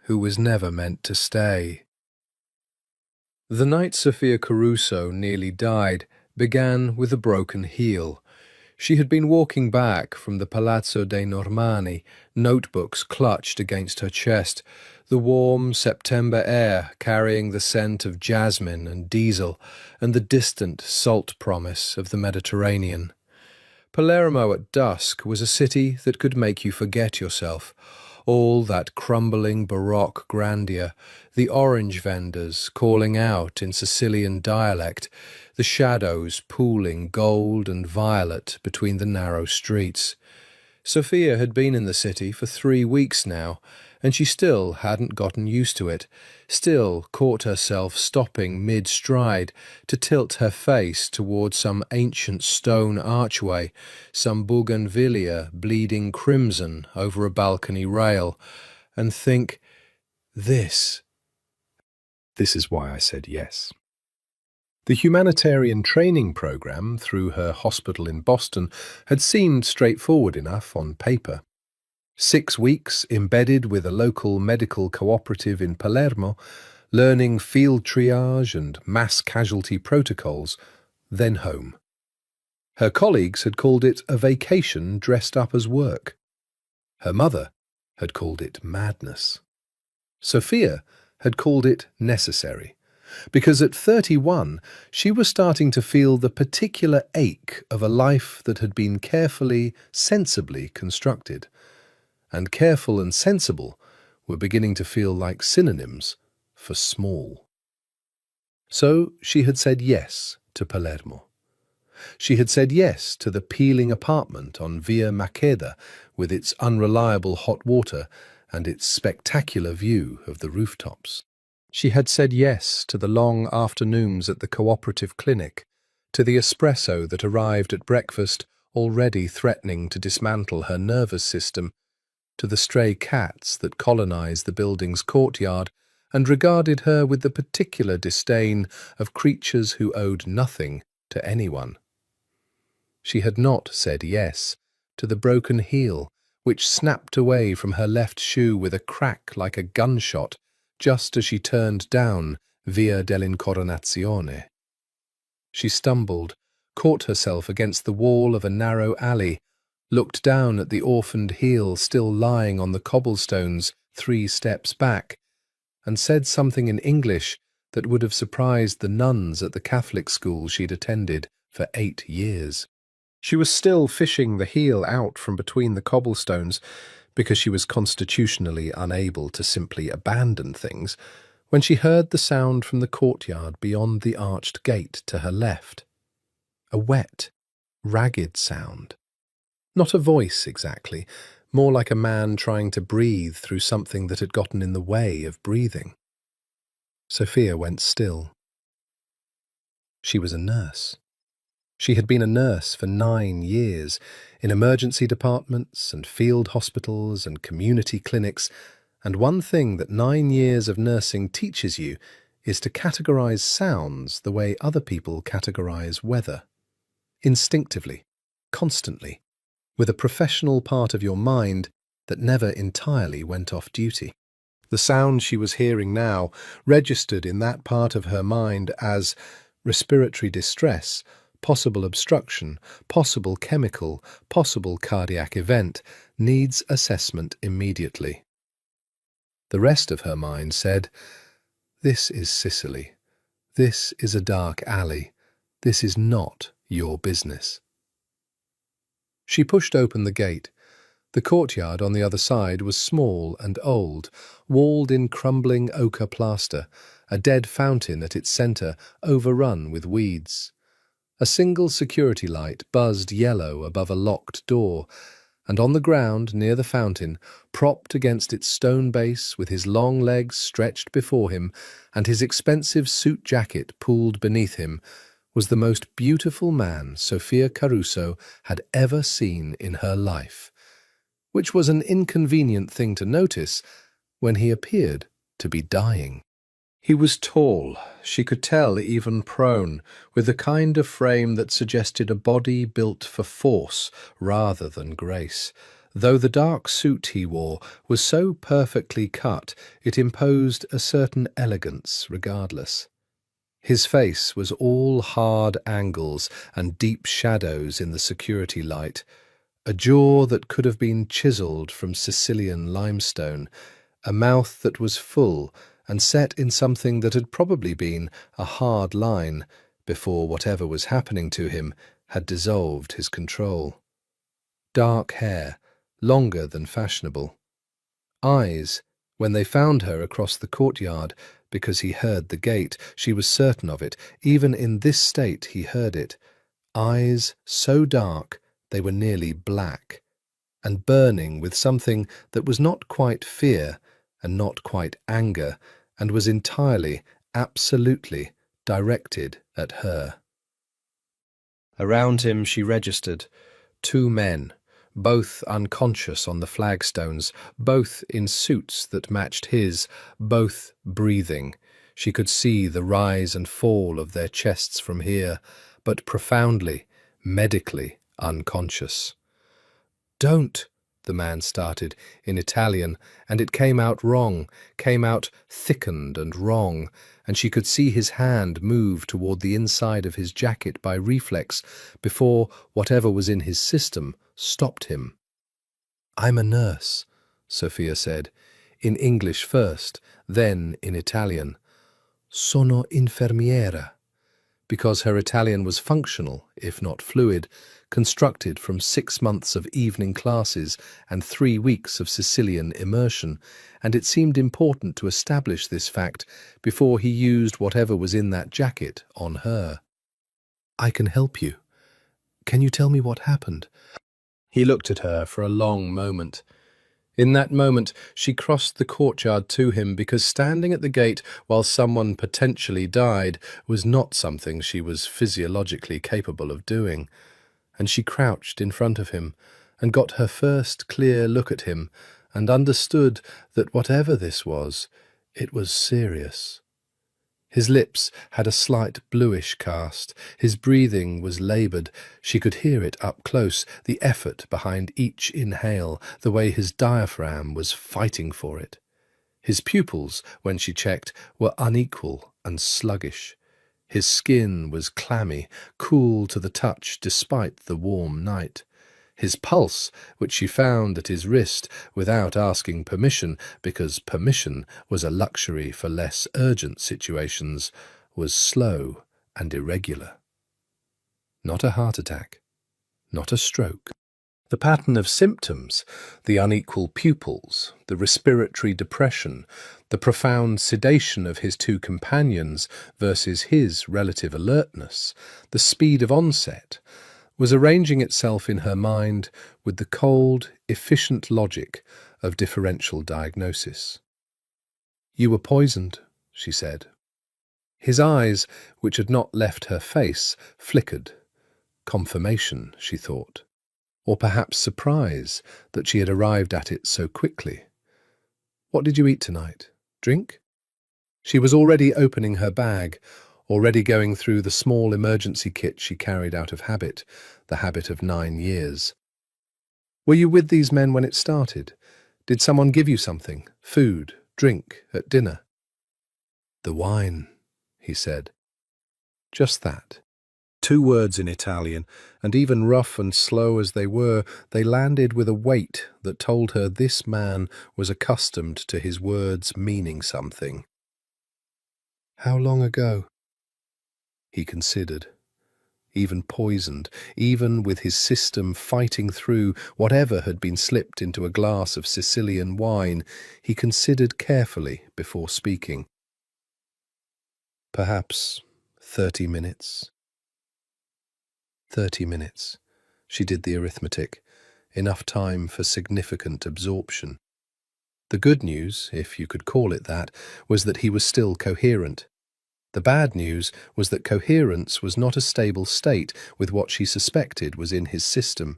who was never meant to stay. The night Sofia Caruso nearly died began with a broken heel. She had been walking back from the Palazzo dei Normanni, notebooks clutched against her chest, the warm September air carrying the scent of jasmine and diesel and the distant salt promise of the Mediterranean. Palermo at dusk was a city that could make you forget yourself. All that crumbling Baroque grandeur, the orange vendors calling out in Sicilian dialect, the shadows pooling gold and violet between the narrow streets. Sofia had been in the city for 3 weeks now, and she still hadn't gotten used to it, still caught herself stopping mid-stride to tilt her face toward some ancient stone archway, some bougainvillea bleeding crimson over a balcony rail, and think, This is why I said yes. The humanitarian training program through her hospital in Boston had seemed straightforward enough on paper. 6 weeks embedded with a local medical cooperative in Palermo, learning field triage and mass casualty protocols, then home. Her colleagues had called it a vacation dressed up as work. Her mother had called it madness. Sofia had called it necessary, because at 31 she was starting to feel the particular ache of a life that had been carefully, sensibly constructed. And careful and sensible were beginning to feel like synonyms for small. So she had said yes to Palermo. She had said yes to the peeling apartment on Via Maqueda with its unreliable hot water and its spectacular view of the rooftops. She had said yes to the long afternoons at the cooperative clinic, to the espresso that arrived at breakfast already threatening to dismantle her nervous system, to the stray cats that colonized the building's courtyard and regarded her with the particular disdain of creatures who owed nothing to anyone. She had not said yes to the broken heel which snapped away from her left shoe with a crack like a gunshot just as she turned down Via dell'Incoronazione. She stumbled, caught herself against the wall of a narrow alley, looked down at the orphaned heel still lying on the cobblestones 3 steps back, and said something in English that would have surprised the nuns at the Catholic school she'd attended for 8 years. She was still fishing the heel out from between the cobblestones because she was constitutionally unable to simply abandon things, when she heard the sound from the courtyard beyond the arched gate to her left. A wet, ragged sound. Not a voice exactly, more like a man trying to breathe through something that had gotten in the way of breathing. Sofia went still. She was a nurse. She had been a nurse for 9 years, in emergency departments and field hospitals and community clinics, and one thing that 9 years of nursing teaches you is to categorize sounds the way other people categorize weather. Instinctively, constantly, with a professional part of your mind that never entirely went off duty. The sound she was hearing now registered in that part of her mind as respiratory distress, possible obstruction, possible chemical, possible cardiac event, needs assessment immediately. The rest of her mind said, This is Sicily. This is a dark alley. This is not your business. She pushed open the gate. The courtyard on the other side was small and old, walled in crumbling ochre plaster, a dead fountain at its centre overrun with weeds. A single security light buzzed yellow above a locked door, and on the ground near the fountain, propped against its stone base with his long legs stretched before him and his expensive suit jacket pulled beneath him, was the most beautiful man Sofia Caruso had ever seen in her life, which was an inconvenient thing to notice when he appeared to be dying. He was tall, she could tell even prone, with the kind of frame that suggested a body built for force rather than grace, though the dark suit he wore was so perfectly cut it imposed a certain elegance regardless. His face was all hard angles and deep shadows in the security light, a jaw that could have been chiselled from Sicilian limestone, a mouth that was full and set in something that had probably been a hard line before whatever was happening to him had dissolved his control. Dark hair, longer than fashionable. Eyes, when they found her across the courtyard, because he heard the gate, she was certain of it, even in this state he heard it. Eyes so dark they were nearly black, and burning with something that was not quite fear and not quite anger, and was entirely, absolutely directed at her. Around him she registered 2 men, both unconscious on the flagstones, both in suits that matched his, both breathing. She could see the rise and fall of their chests from here, but profoundly, medically unconscious. "Don't," the man started, in Italian, and it came out wrong, came out thickened and wrong, and she could see his hand move toward the inside of his jacket by reflex before whatever was in his system stopped him. "I'm a nurse," Sophia said, in English first, then in Italian. "Sono infermiera," because her Italian was functional, if not fluid, constructed from 6 months of evening classes and 3 weeks of Sicilian immersion, and it seemed important to establish this fact before he used whatever was in that jacket on her. "I can help you. Can you tell me what happened?" He looked at her for a long moment. In that moment, she crossed the courtyard to him because standing at the gate while someone potentially died was not something she was physiologically capable of doing. And she crouched in front of him and got her first clear look at him and understood that whatever this was, it was serious. His lips had a slight bluish cast, his breathing was laboured, she could hear it up close, the effort behind each inhale, the way his diaphragm was fighting for it. His pupils, when she checked, were unequal and sluggish. His skin was clammy, cool to the touch despite the warm night. His pulse, which she found at his wrist without asking permission, because permission was a luxury for less urgent situations, was slow and irregular. Not a heart attack, not a stroke. The pattern of symptoms, the unequal pupils, the respiratory depression, the profound sedation of his 2 companions versus his relative alertness, the speed of onset, was arranging itself in her mind with the cold, efficient logic of differential diagnosis. "You were poisoned," she said. His eyes, which had not left her face, flickered. Confirmation, she thought. Or perhaps surprise that she had arrived at it so quickly. "What did you eat tonight? Drink?" She was already opening her bag, already going through the small emergency kit she carried out of habit, the habit of 9 years. "Were you with these men when it started? Did someone give you something, food, drink, at dinner?" "The wine," he said. Just that. 2 words in Italian, and even rough and slow as they were, they landed with a weight that told her this man was accustomed to his words meaning something. "How long ago?" He considered. Even poisoned, even with his system fighting through whatever had been slipped into a glass of Sicilian wine, he considered carefully before speaking. "Perhaps 30 minutes. 30 minutes. She did the arithmetic. Enough time for significant absorption. The good news, if you could call it that, was that he was still coherent. The bad news was that coherence was not a stable state with what she suspected was in his system.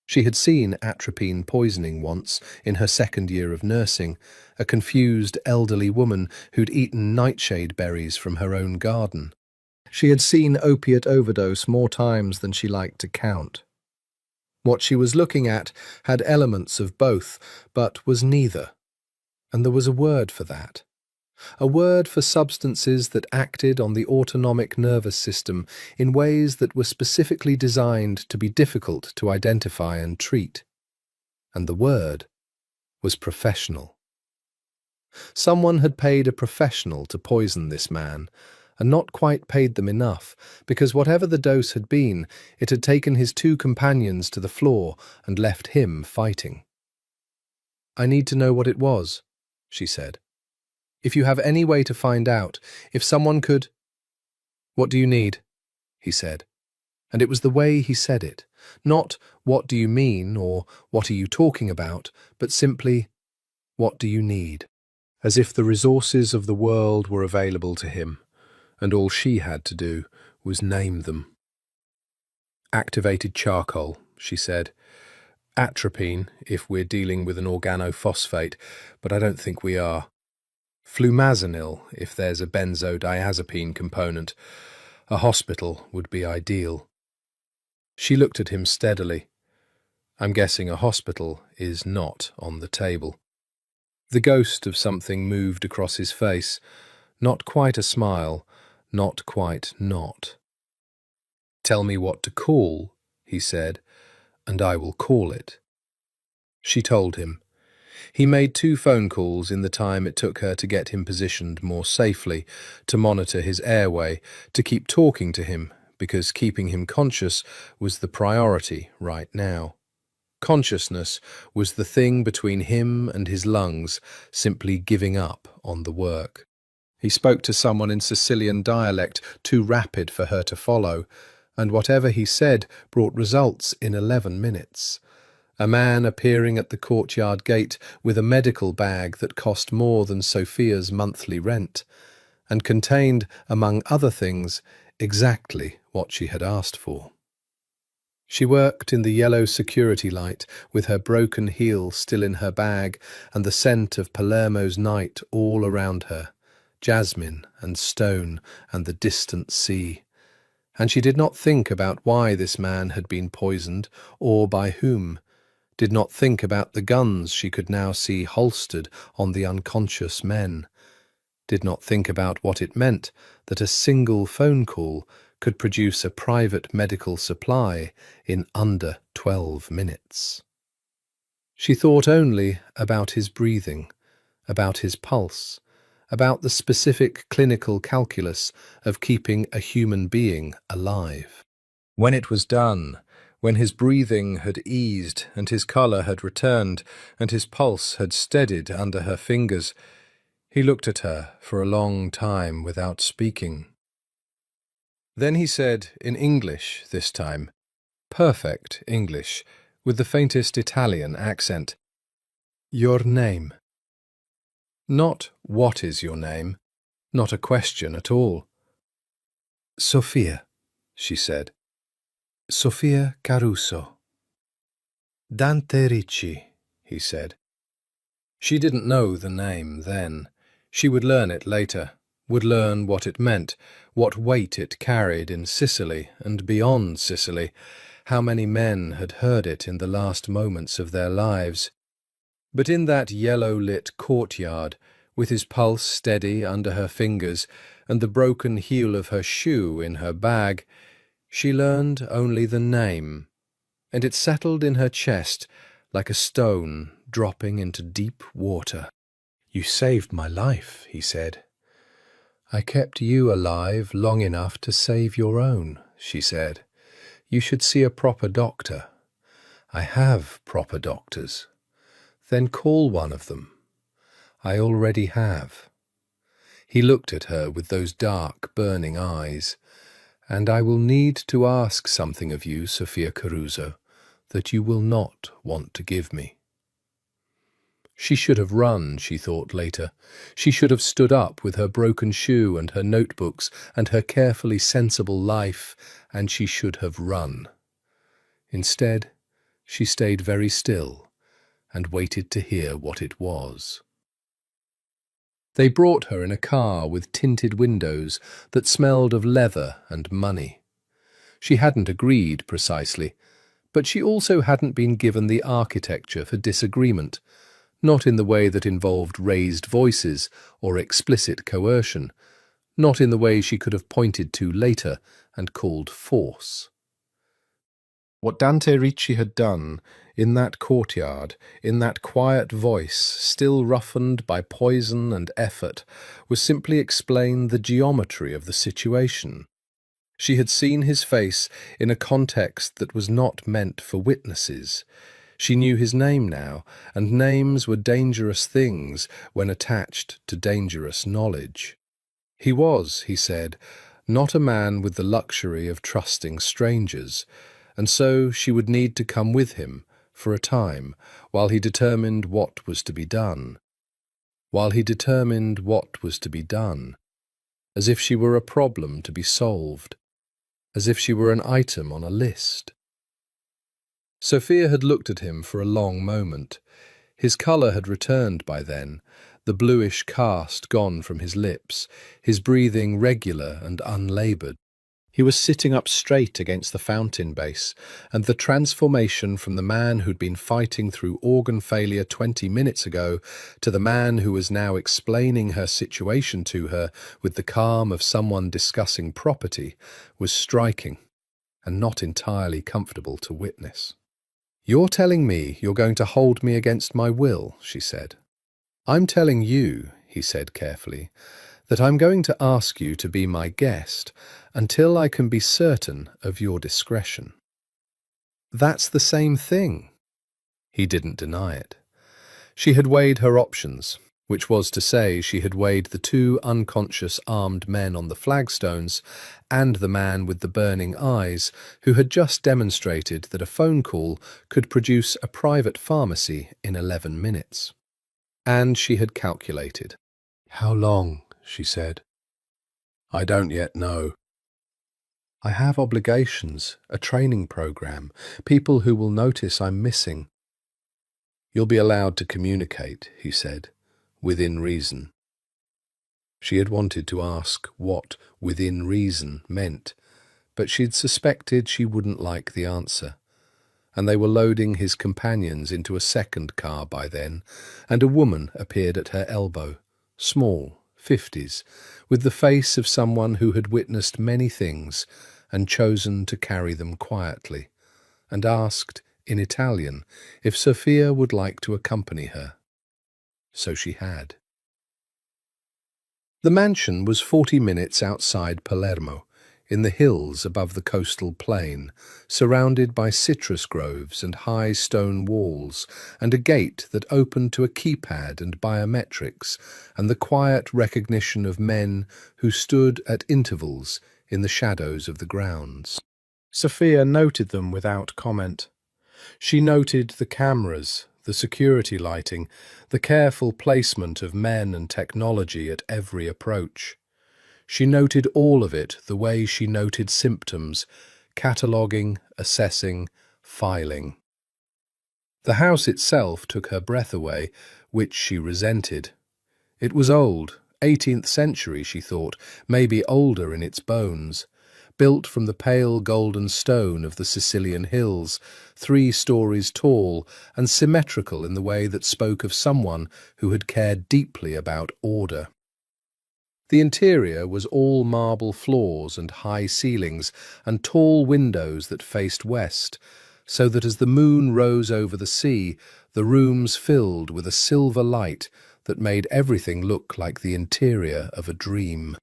She had seen atropine poisoning once, in her 2nd year of nursing, a confused elderly woman who'd eaten nightshade berries from her own garden. She had seen opiate overdose more times than she liked to count. What she was looking at had elements of both, but was neither. And there was a word for that. A word for substances that acted on the autonomic nervous system in ways that were specifically designed to be difficult to identify and treat. And the word was professional. Someone had paid a professional to poison this man, and not quite paid them enough, because whatever the dose had been, it had taken his two companions to the floor and left him fighting. "I need to know what it was," she said. "If you have any way to find out, if someone could—" "What do you need?" he said. And it was the way he said it, not "what do you mean" or "what are you talking about," but simply "what do you need?" As if the resources of the world were available to him, and all she had to do was name them. "Activated charcoal," she said. "Atropine, if we're dealing with an organophosphate, but I don't think we are. Flumazanil, if there's a benzodiazepine component. A hospital would be ideal." She looked at him steadily. "I'm guessing a hospital is not on the table." The ghost of something moved across his face. Not quite a smile, not quite not. "Tell me what to call," he said, "and I will call it." She told him. He made 2 phone calls in the time it took her to get him positioned more safely, to monitor his airway, to keep talking to him, because keeping him conscious was the priority right now. Consciousness was the thing between him and his lungs simply giving up on the work. He spoke to someone in Sicilian dialect, too rapid for her to follow, and whatever he said brought results in 11 minutes. A man appearing at the courtyard gate with a medical bag that cost more than Sophia's monthly rent, and contained, among other things, exactly what she had asked for. She worked in the yellow security light, with her broken heel still in her bag and the scent of Palermo's night all around her, jasmine and stone and the distant sea. And she did not think about why this man had been poisoned, or by whom, did not think about the guns she could now see holstered on the unconscious men, did not think about what it meant that a single phone call could produce a private medical supply in under 12 minutes. She thought only about his breathing, about his pulse, about the specific clinical calculus of keeping a human being alive. When it was done, when his breathing had eased and his colour had returned and his pulse had steadied under her fingers, he looked at her for a long time without speaking. Then he said, in English this time, perfect English, with the faintest Italian accent, "Your name." Not "what is your name?" Not a question at all. "Sophia," she said. "Sophia Caruso." "Dante Ricci," he said. She didn't know the name then. She would learn it later, would learn what it meant, what weight it carried in Sicily and beyond Sicily, how many men had heard it in the last moments of their lives. But in that yellow-lit courtyard, with his pulse steady under her fingers and the broken heel of her shoe in her bag, she learned only the name, and it settled in her chest like a stone dropping into deep water. "You saved my life," he said. "I kept you alive long enough to save your own," she said. "You should see a proper doctor." "I have proper doctors." "Then call one of them." "I already have." He looked at her with those dark, burning eyes. "And I will need to ask something of you, Sophia Caruso, that you will not want to give me." She should have run, she thought later. She should have stood up with her broken shoe and her notebooks and her carefully sensible life, and she should have run. Instead, she stayed very still and waited to hear what it was. They brought her in a car with tinted windows that smelled of leather and money. She hadn't agreed precisely, But she also hadn't been given the architecture for disagreement, not in the way that involved raised voices or explicit coercion, not in the way she could have pointed to later and called force. What Dante Ricci had done in that courtyard, in that quiet voice, still roughened by poison and effort, was simply explain the geometry of the situation. She had seen his face in a context that was not meant for witnesses. She knew his name now, and names were dangerous things when attached to dangerous knowledge. He was, he said, not a man with the luxury of trusting strangers, and so she would need to come with him for a time while he determined what was to be done. While he determined what was to be done, as if she were a problem to be solved, as if she were an item on a list. Sophia had looked at him for a long moment. His colour had returned by then, the bluish cast gone from his lips, his breathing regular and unlaboured. He was sitting up straight against the fountain base, and the transformation from the man who'd been fighting through organ failure 20 minutes ago to the man who was now explaining her situation to her with the calm of someone discussing property was striking and not entirely comfortable to witness. "You're telling me you're going to hold me against my will," she said. "I'm telling you," he said carefully, "that I'm going to ask you to be my guest until I can be certain of your discretion." That's the same thing. He didn't deny it. She had weighed her options, which was to say she had weighed the two unconscious armed men on the flagstones and the man with the burning eyes who had just demonstrated that a phone call could produce a private pharmacy in 11 minutes. And she had calculated. "How long?" she said. "I don't yet know. I have obligations, a training program, people who will notice I'm missing." "You'll be allowed to communicate," he said, "within reason." She had wanted to ask what within reason meant, but she'd suspected she wouldn't like the answer. And they were loading his companions into a second car by then, and a woman appeared at her elbow, small, 50s, with the face of someone who had witnessed many things and chosen to carry them quietly, and asked, in Italian, if Sophia would like to accompany her. So she had. The mansion was 40 minutes outside Palermo, in the hills above the coastal plain, surrounded by citrus groves and high stone walls, and a gate that opened to a keypad and biometrics, and the quiet recognition of men who stood at intervals in the shadows of the grounds. Sophia noted them without comment. She noted the cameras, the security lighting, the careful placement of men and technology at every approach. She noted all of it the way she noted symptoms, cataloguing, assessing, filing. The house itself took her breath away, which she resented. It was old, 18th century, she thought, maybe older in its bones, built from the pale golden stone of the Sicilian hills, 3 stories tall and symmetrical in the way that spoke of someone who had cared deeply about order. The interior was all marble floors and high ceilings and tall windows that faced west, so that as the moon rose over the sea, the rooms filled with a silver light that made everything look like the interior of a dream.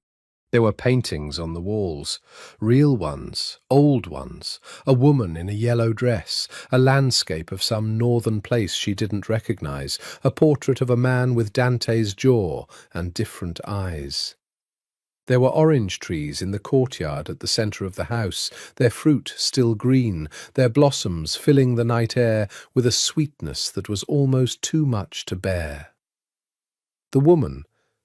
There were paintings on the walls, real ones, old ones, a woman in a yellow dress, a landscape of some northern place she didn't recognize, a portrait of a man with Dante's jaw and different eyes. There were orange trees in the courtyard at the centre of the house, their fruit still green, their blossoms filling the night air with a sweetness that was almost too much to bear. The woman,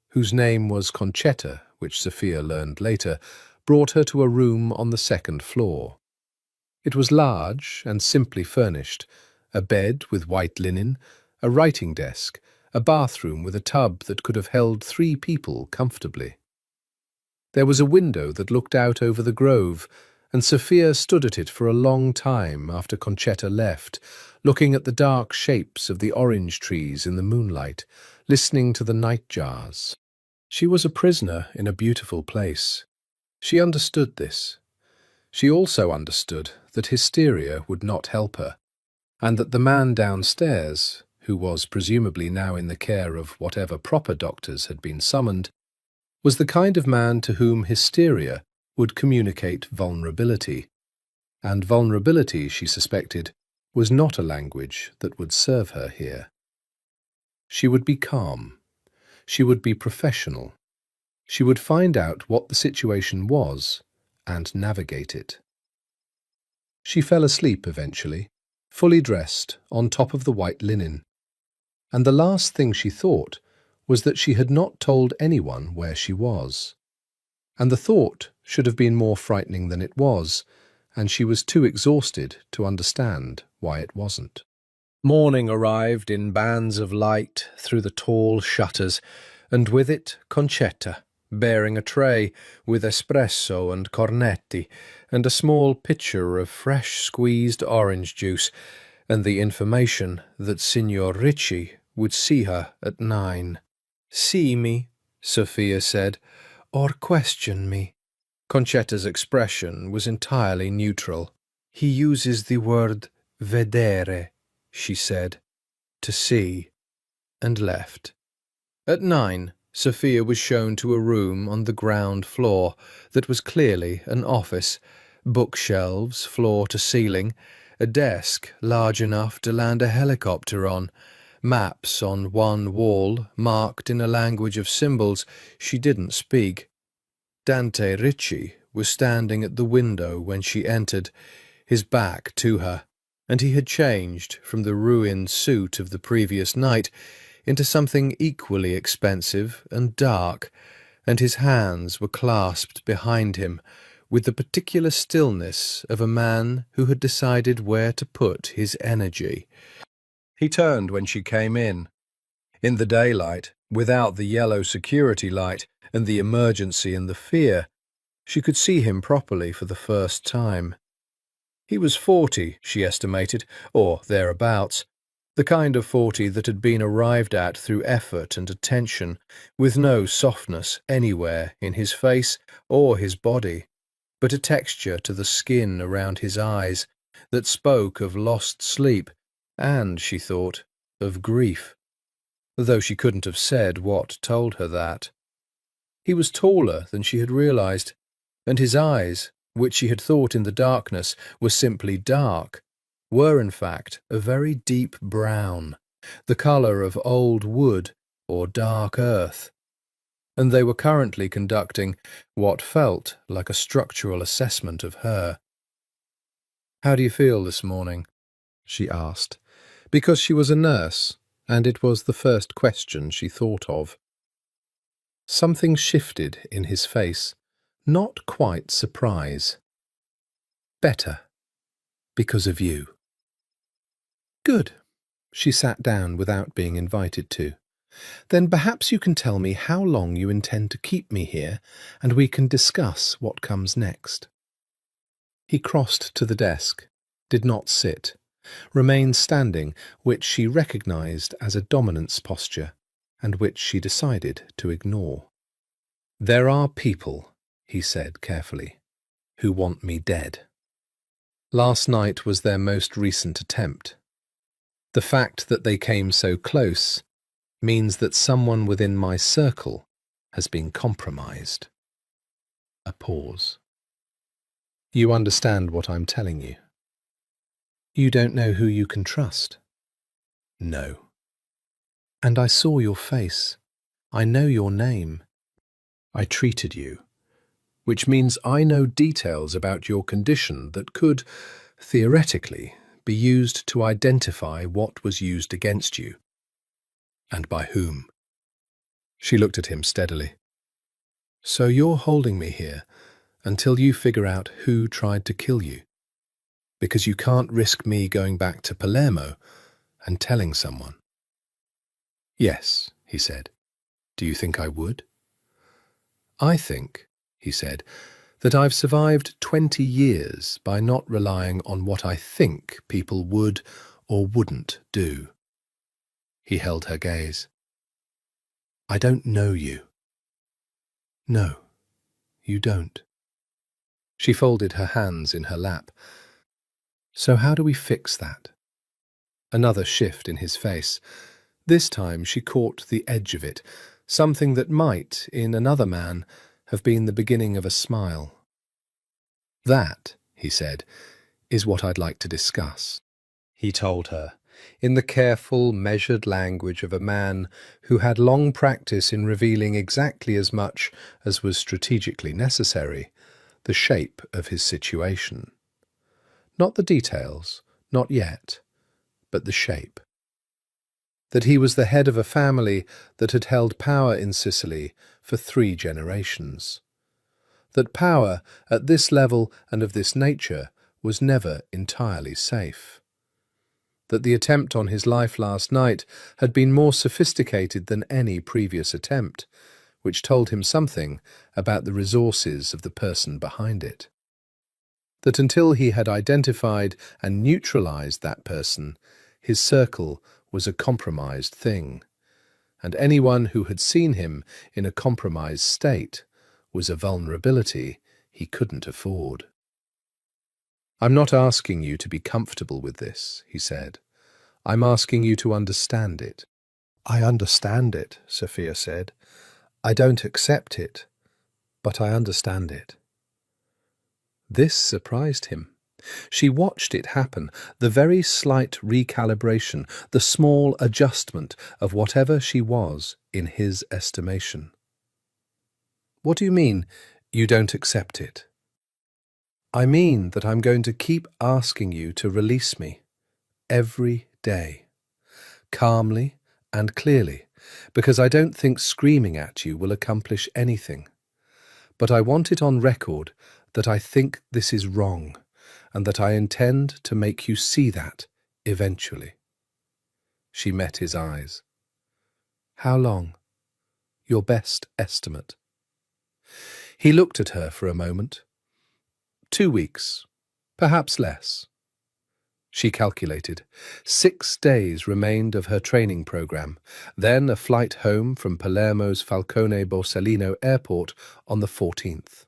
whose name was Concetta, which Sophia learned later, brought her to a room on the 2nd floor. It was large and simply furnished, a bed with white linen, a writing desk, a bathroom with a tub that could have held 3 people comfortably. There was a window that looked out over the grove, and Sophia stood at it for a long time after Concetta left, looking at the dark shapes of the orange trees in the moonlight, listening to the nightjars. She was a prisoner in a beautiful place. She understood this. She also understood that hysteria would not help her, and that the man downstairs, who was presumably now in the care of whatever proper doctors had been summoned, was the kind of man to whom hysteria would communicate vulnerability, and vulnerability, she suspected, was not a language that would serve her here. She would be calm. She would be professional. She would find out what the situation was and navigate it. She fell asleep eventually, fully dressed on top of the white linen, and the last thing she thought was that she had not told anyone where she was. And the thought should have been more frightening than it was, and she was too exhausted to understand why it wasn't. Morning arrived in bands of light through the tall shutters, and with it Concetta, bearing a tray with espresso and cornetti, and a small pitcher of fresh squeezed orange juice, and the information that Signor Ricci would see her at 9. "See me," Sophia said, "or question me." Concetta's expression was entirely neutral. "He uses the word vedere," she said, "to see," and left. At 9, Sophia was shown to a room on the ground floor that was clearly an office, bookshelves floor to ceiling, a desk large enough to land a helicopter on, maps on one wall marked in a language of symbols she didn't speak. Dante Ricci was standing at the window when she entered, his back to her, and he had changed from the ruined suit of the previous night into something equally expensive and dark, and his hands were clasped behind him with the particular stillness of a man who had decided where to put his energy. He turned when she came in. In the daylight, without the yellow security light and the emergency and the fear, she could see him properly for the first time. He was 40, she estimated, or thereabouts, the kind of 40 that had been arrived at through effort and attention, with no softness anywhere in his face or his body, but a texture to the skin around his eyes that spoke of lost sleep and, she thought, of grief, though she couldn't have said what told her that. He was taller than she had realized, and his eyes, which she had thought in the darkness were simply dark, were in fact a very deep brown, the colour of old wood or dark earth, and they were currently conducting what felt like a structural assessment of her. "How do you feel this morning?" she asked, because she was a nurse, and it was the first question she thought of. Something shifted in his face, not quite surprise. "Better, because of you." "Good." She sat down without being invited to. "Then perhaps you can tell me how long you intend to keep me here, and we can discuss what comes next." He crossed to the desk, did not sit, remained standing, which she recognized as a dominance posture, and which she decided to ignore. "There are people," he said carefully, "who want me dead. Last night was their most recent attempt. The fact that they came so close means that someone within my circle has been compromised." A pause. "You understand what I'm telling you? You don't know who you can trust?" "No." "And I saw your face. I know your name. I treated you, which means I know details about your condition that could, theoretically, be used to identify what was used against you. And by whom." She looked at him steadily. "So you're holding me here until you figure out who tried to kill you, because you can't risk me going back to Palermo and telling someone." "Yes," he said. "Do you think I would?" "I think," he said, That I've survived 20 years by not relying on what I think people would or wouldn't do. He held her gaze. I don't know you. No, you don't. She folded her hands in her lap. So how do we fix that? Another shift in his face. This time she caught the edge of it, something that might, in another man, have been the beginning of a smile. That, he said, is what I'd like to discuss, he told her, in the careful, measured language of a man who had long practice in revealing exactly as much as was strategically necessary, the shape of his situation. Not the details, not yet, but the shape. That he was the head of a family that had held power in Sicily for 3 generations. That power at this level and of this nature was never entirely safe. That the attempt on his life last night had been more sophisticated than any previous attempt, which told him something about the resources of the person behind it. That until he had identified and neutralized that person, his circle was a compromised thing, and anyone who had seen him in a compromised state was a vulnerability he couldn't afford. I'm not asking you to be comfortable with this, he said. I'm asking you to understand it. I understand it, Sophia said. I don't accept it, but I understand it. This surprised him. She watched it happen, the very slight recalibration, the small adjustment of whatever she was in his estimation. What do you mean, you don't accept it? I mean that I'm going to keep asking you to release me every day, calmly and clearly, because I don't think screaming at you will accomplish anything. But I want it on record that I think this is wrong, and that I intend to make you see that eventually. She met his eyes. How long? Your best estimate. He looked at her for a moment. 2 weeks, perhaps less. She calculated. 6 days remained of her training program, then a flight home from Palermo's Falcone Borsellino airport on the 14th.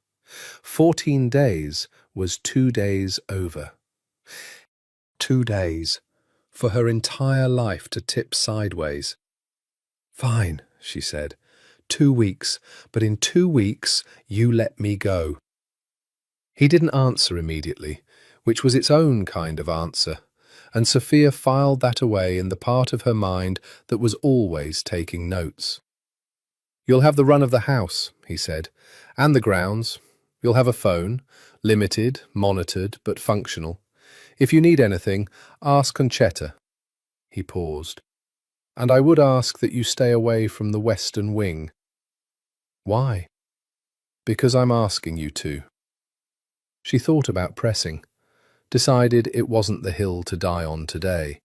14 days was 2 days over. 2 days, for her entire life to tip sideways. Fine, she said. 2 weeks, but in 2 weeks you let me go. He didn't answer immediately, which was its own kind of answer, and Sophia filed that away in the part of her mind that was always taking notes. You'll have the run of the house, he said, and the grounds. You'll have a phone, limited, monitored, but functional. If you need anything, ask Concetta. He paused. And I would ask that you stay away from the western wing. Why? Because I'm asking you to. She thought about pressing, decided it wasn't the hill to die on today.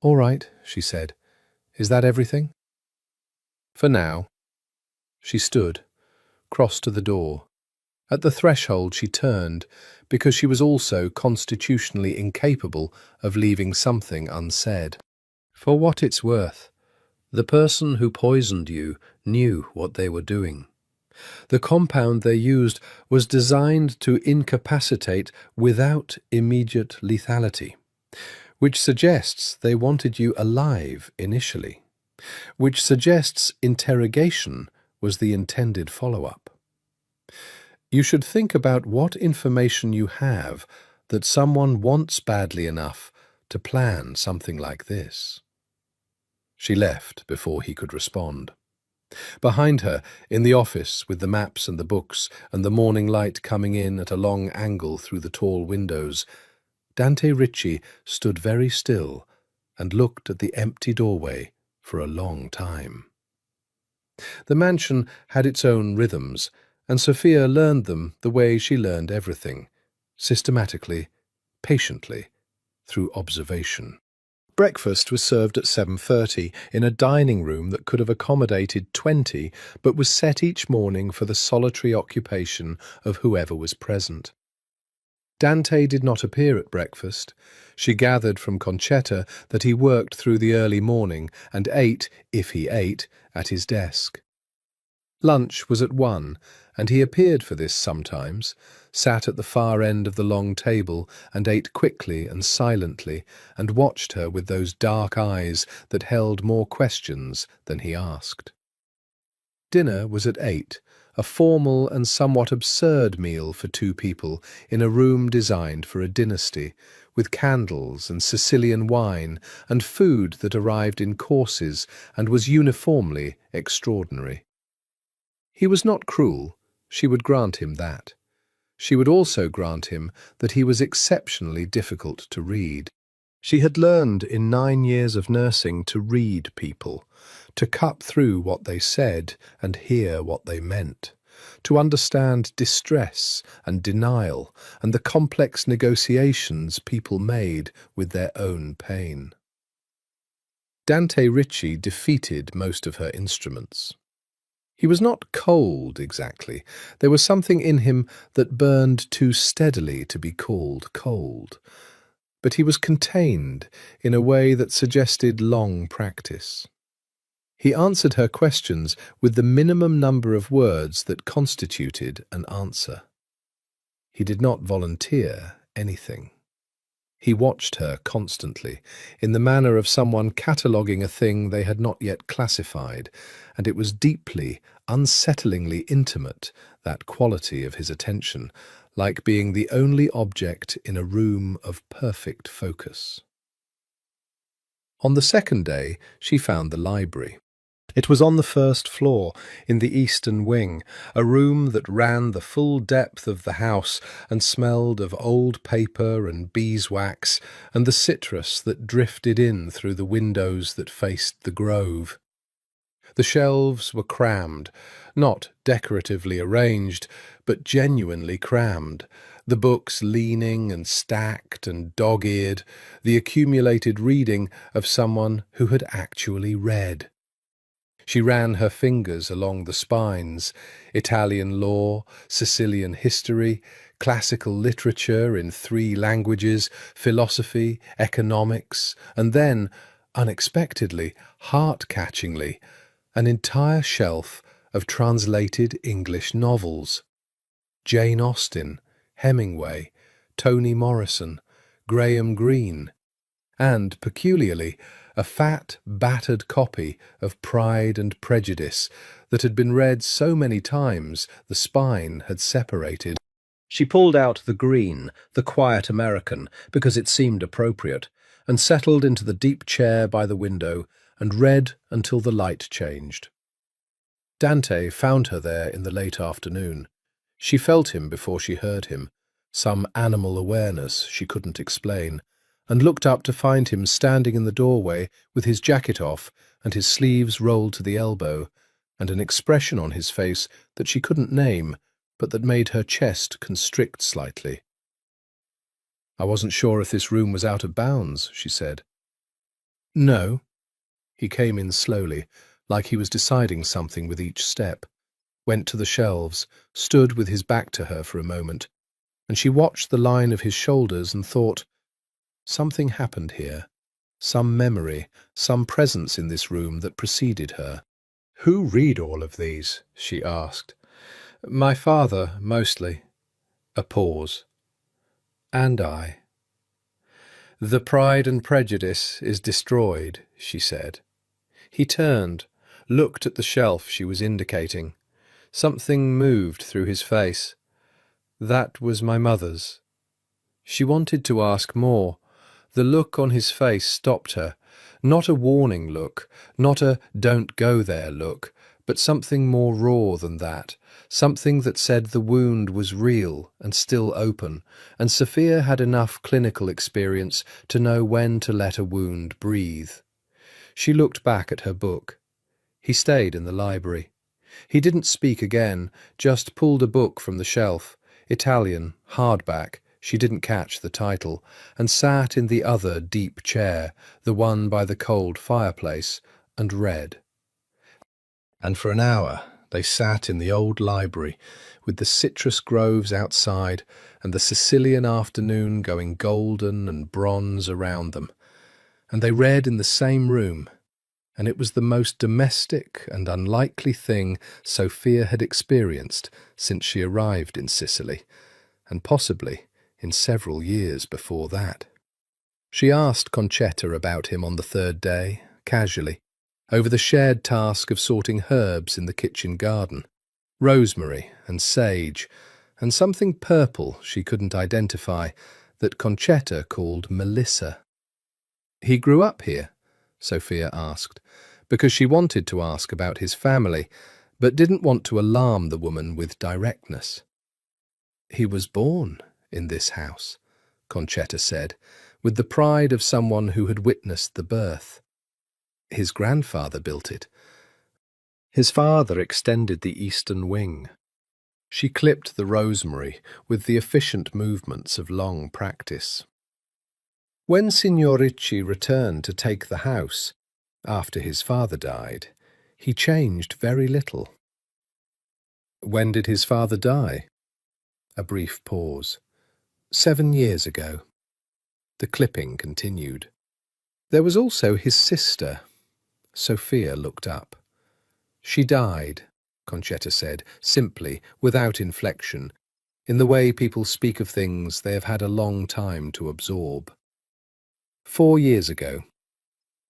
All right, she said. Is that everything? For now. She stood, crossed to the door. At the threshold she turned, because she was also constitutionally incapable of leaving something unsaid. For what it's worth, the person who poisoned you knew what they were doing. The compound they used was designed to incapacitate without immediate lethality, which suggests they wanted you alive initially, which suggests interrogation was the intended follow-up. You should think about what information you have that someone wants badly enough to plan something like this. She left before he could respond. Behind her, in the office with the maps and the books and the morning light coming in at a long angle through the tall windows, Dante Ricci stood very still and looked at the empty doorway for a long time. The mansion had its own rhythms, and Sophia learned them the way she learned everything, systematically, patiently, through observation. Breakfast was served at 7:30 in a dining room that could have accommodated 20, but was set each morning for the solitary occupation of whoever was present. Dante did not appear at breakfast. She gathered from Concetta that he worked through the early morning and ate, if he ate, at his desk. Lunch was at 1, and he appeared for this sometimes, sat at the far end of the long table and ate quickly and silently, and watched her with those dark eyes that held more questions than he asked. Dinner was at 8, a formal and somewhat absurd meal for 2 people in a room designed for a dynasty, with candles and Sicilian wine and food that arrived in courses and was uniformly extraordinary. He was not cruel, she would grant him that. She would also grant him that he was exceptionally difficult to read. She had learned in 9 years of nursing to read people, to cut through what they said and hear what they meant, to understand distress and denial and the complex negotiations people made with their own pain. Dante Ricci defeated most of her instruments. He was not cold, exactly. There was something in him that burned too steadily to be called cold. But he was contained in a way that suggested long practice. He answered her questions with the minimum number of words that constituted an answer. He did not volunteer anything. He watched her constantly, in the manner of someone cataloguing a thing they had not yet classified, and it was deeply, unsettlingly intimate, that quality of his attention, like being the only object in a room of perfect focus. On the second day, she found the library. It was on the first floor, in the eastern wing, a room that ran the full depth of the house and smelled of old paper and beeswax and the citrus that drifted in through the windows that faced the grove. The shelves were crammed, not decoratively arranged, but genuinely crammed, the books leaning and stacked and dog-eared, the accumulated reading of someone who had actually read. She ran her fingers along the spines: Italian law, Sicilian history, classical literature in 3 languages, philosophy, economics, and then, unexpectedly, heart-catchingly, an entire shelf of translated English novels. Jane Austen, Hemingway, Toni Morrison, Graham Greene, and, peculiarly, a fat, battered copy of Pride and Prejudice that had been read so many times the spine had separated. She pulled out the green, the quiet American, because it seemed appropriate, and settled into the deep chair by the window and read until the light changed. Dante found her there in the late afternoon. She felt him before she heard him, some animal awareness she couldn't explain, and looked up to find him standing in the doorway with his jacket off and his sleeves rolled to the elbow, and an expression on his face that she couldn't name, but that made her chest constrict slightly. "I wasn't sure if this room was out of bounds," she said. "No." He came in slowly, like he was deciding something with each step, went to the shelves, stood with his back to her for a moment, and she watched the line of his shoulders and thought, something happened here, some memory, some presence in this room that preceded her. "Who read all of these?" she asked. "My father, mostly." A pause. "And I." "The Pride and Prejudice is destroyed," she said. He turned, looked at the shelf she was indicating. Something moved through his face. "That was my mother's." She wanted to ask more. The look on his face stopped her. Not a warning look, not a "don't go there" look, but something more raw than that, something that said the wound was real and still open, and Sophia had enough clinical experience to know when to let a wound breathe. She looked back at her book. He stayed in the library. He didn't speak again, just pulled a book from the shelf, Italian, hardback, She didn't catch the title, and sat in the other deep chair, the one by the cold fireplace, and read. And for an hour they sat in the old library, with the citrus groves outside and the Sicilian afternoon going golden and bronze around them. And they read in the same room, and it was the most domestic and unlikely thing Sophia had experienced since she arrived in Sicily, and possibly in several years before that. She asked Concetta about him on the third day, casually, over the shared task of sorting herbs in the kitchen garden, rosemary and sage, and something purple she couldn't identify that Concetta called Melissa. "He grew up here?" Sophia asked, because she wanted to ask about his family, but didn't want to alarm the woman with directness. "He was born in this house," Concetta said, with the pride of someone who had witnessed the birth. "His grandfather built it. His father extended the eastern wing." She clipped the rosemary with the efficient movements of long practice. When Signor Ricci returned to take the house, after his father died, he changed very little. "When did his father die?" A brief pause. 7 years ago." The clipping continued. "There was also his sister." Sophia looked up. "She died," Concetta said, simply, without inflection, in the way people speak of things they have had a long time to absorb. 4 years ago.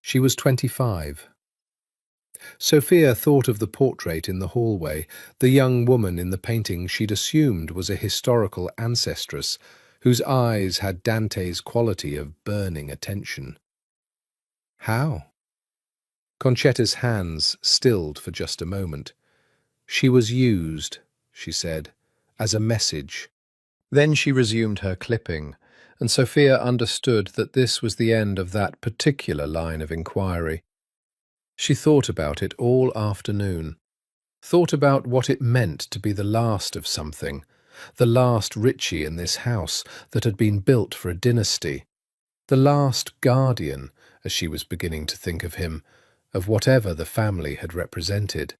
She was 25. Sophia thought of the portrait in the hallway, the young woman in the painting she'd assumed was a historical ancestress, whose eyes had Dante's quality of burning attention. "How?" Concetta's hands stilled for just a moment. "She was used," she said, "as a message." Then she resumed her clipping, and Sophia understood that this was the end of that particular line of inquiry. She thought about it all afternoon, thought about what it meant to be the last of something, the last Ricci in this house that had been built for a dynasty, the last guardian, as she was beginning to think of him, of whatever the family had represented.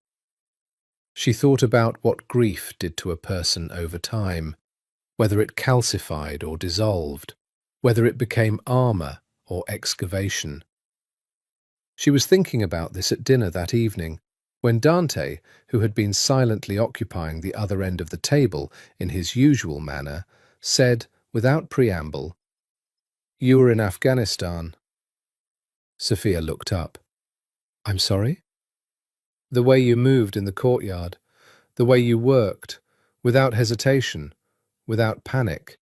She thought about what grief did to a person over time, whether it calcified or dissolved, whether it became armour or excavation. She was thinking about this at dinner that evening, when Dante, who had been silently occupying the other end of the table in his usual manner, said, without preamble, "You were in Afghanistan." Sophia looked up. "I'm sorry?" "The way you moved in the courtyard, the way you worked, without hesitation, without panic.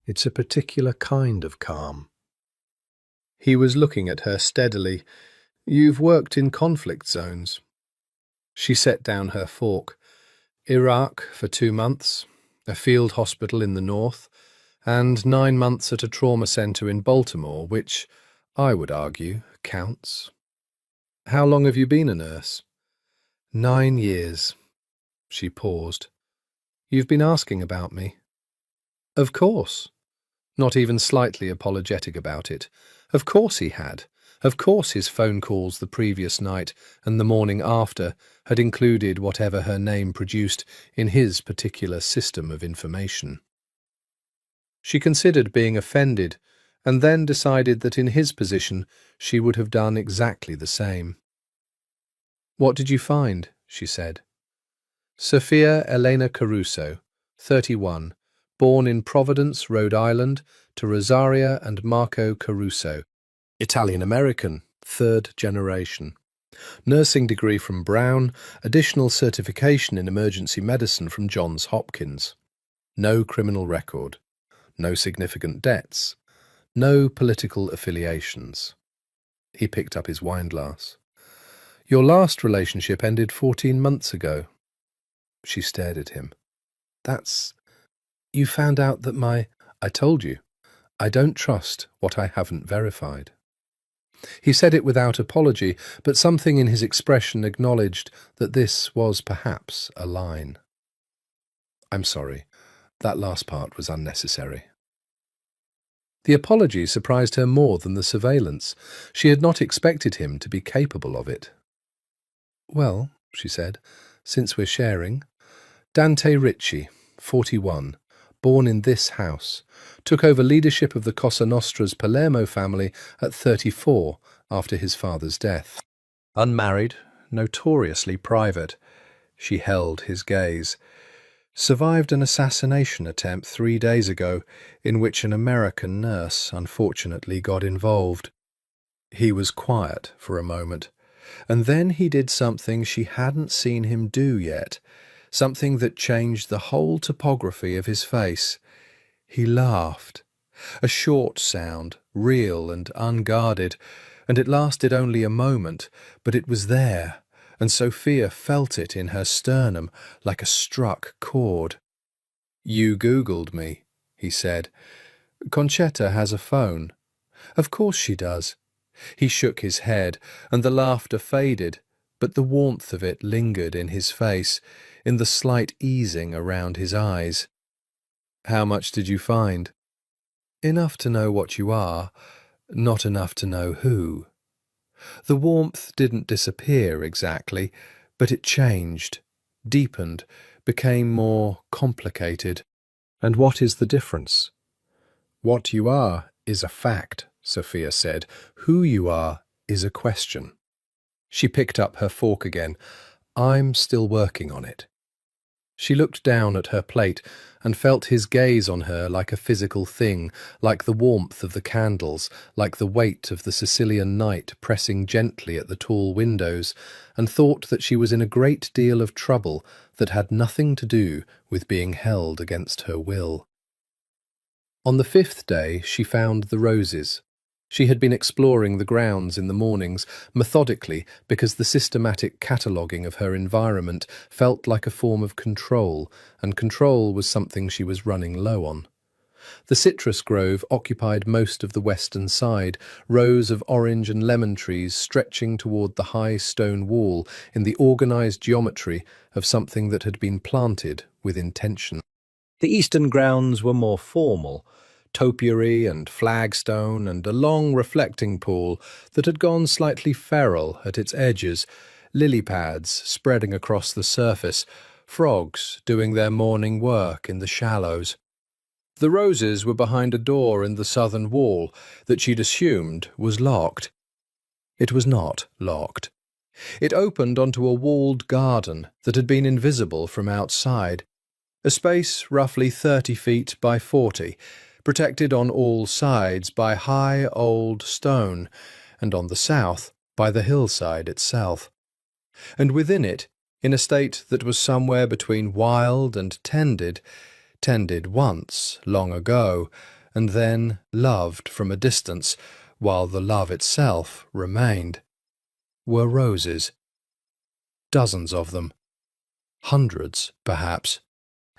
It's a particular kind of calm." He was looking at her steadily. "You've worked in conflict zones." She set down her fork. "Iraq for 2 months, a field hospital in the north, and 9 months at a trauma centre in Baltimore, which, I would argue, counts." "How long have you been a nurse?" 9 years. She paused. "You've been asking about me." "Of course." Not even slightly apologetic about it. Of course he had. Of course his phone calls the previous night and the morning after had included whatever her name produced in his particular system of information. She considered being offended, and then decided that in his position she would have done exactly the same. "What did you find?" she said. Sophia Elena Caruso, 31, born in Providence, Rhode Island, to Rosaria and Marco Caruso. Italian-American, 3rd generation. Nursing degree from Brown, additional certification in emergency medicine from Johns Hopkins. No criminal record. No significant debts. No political affiliations. He picked up his wineglass. "Your last relationship ended 14 months ago." She stared at him. You found out that I told you. I don't trust what I haven't verified." He said it without apology, but something in his expression acknowledged that this was perhaps a line. "I'm sorry. That last part was unnecessary." The apology surprised her more than the surveillance. She had not expected him to be capable of it. "Well," she said, "since we're sharing, Dante Ricci, 41, born in this house, took over leadership of the Cosa Nostra's Palermo family at 34 after his father's death. Unmarried, notoriously private." She held his gaze. "Survived an assassination attempt 3 days ago in which an American nurse unfortunately got involved." He was quiet for a moment, and then he did something she hadn't seen him do yet, something that changed the whole topography of his face. He laughed. A short sound, real and unguarded, and it lasted only a moment, but it was there, and Sophia felt it in her sternum like a struck chord. "You Googled me," he said. "Concetta has a phone." "Of course she does." He shook his head, and the laughter faded, but the warmth of it lingered in his face, in the slight easing around his eyes. "How much did you find?" "Enough to know what you are, not enough to know who." The warmth didn't disappear exactly, but it changed, deepened, became more complicated. "And what is the difference?" "What you are is a fact," Sophia said. "Who you are is a question." She picked up her fork again. "I'm still working on it." She looked down at her plate and felt his gaze on her like a physical thing, like the warmth of the candles, like the weight of the Sicilian night pressing gently at the tall windows, and thought that she was in a great deal of trouble that had nothing to do with being held against her will. On the 5th day she found the roses. She had been exploring the grounds in the mornings, methodically, because the systematic cataloguing of her environment felt like a form of control, and control was something she was running low on. The citrus grove occupied most of the western side, rows of orange and lemon trees stretching toward the high stone wall in the organised geometry of something that had been planted with intention. The eastern grounds were more formal, topiary and flagstone and a long reflecting pool that had gone slightly feral at its edges, lily pads spreading across the surface, frogs doing their morning work in the shallows. The roses were behind a door in the southern wall that she'd assumed was locked. It was not locked. It opened onto a walled garden that had been invisible from outside, a space roughly 30 feet by 40, protected on all sides by high old stone, and on the south by the hillside itself. And within it, in a state that was somewhere between wild and tended once, long ago, and then loved from a distance, while the love itself remained, were roses. Dozens of them. Hundreds, perhaps.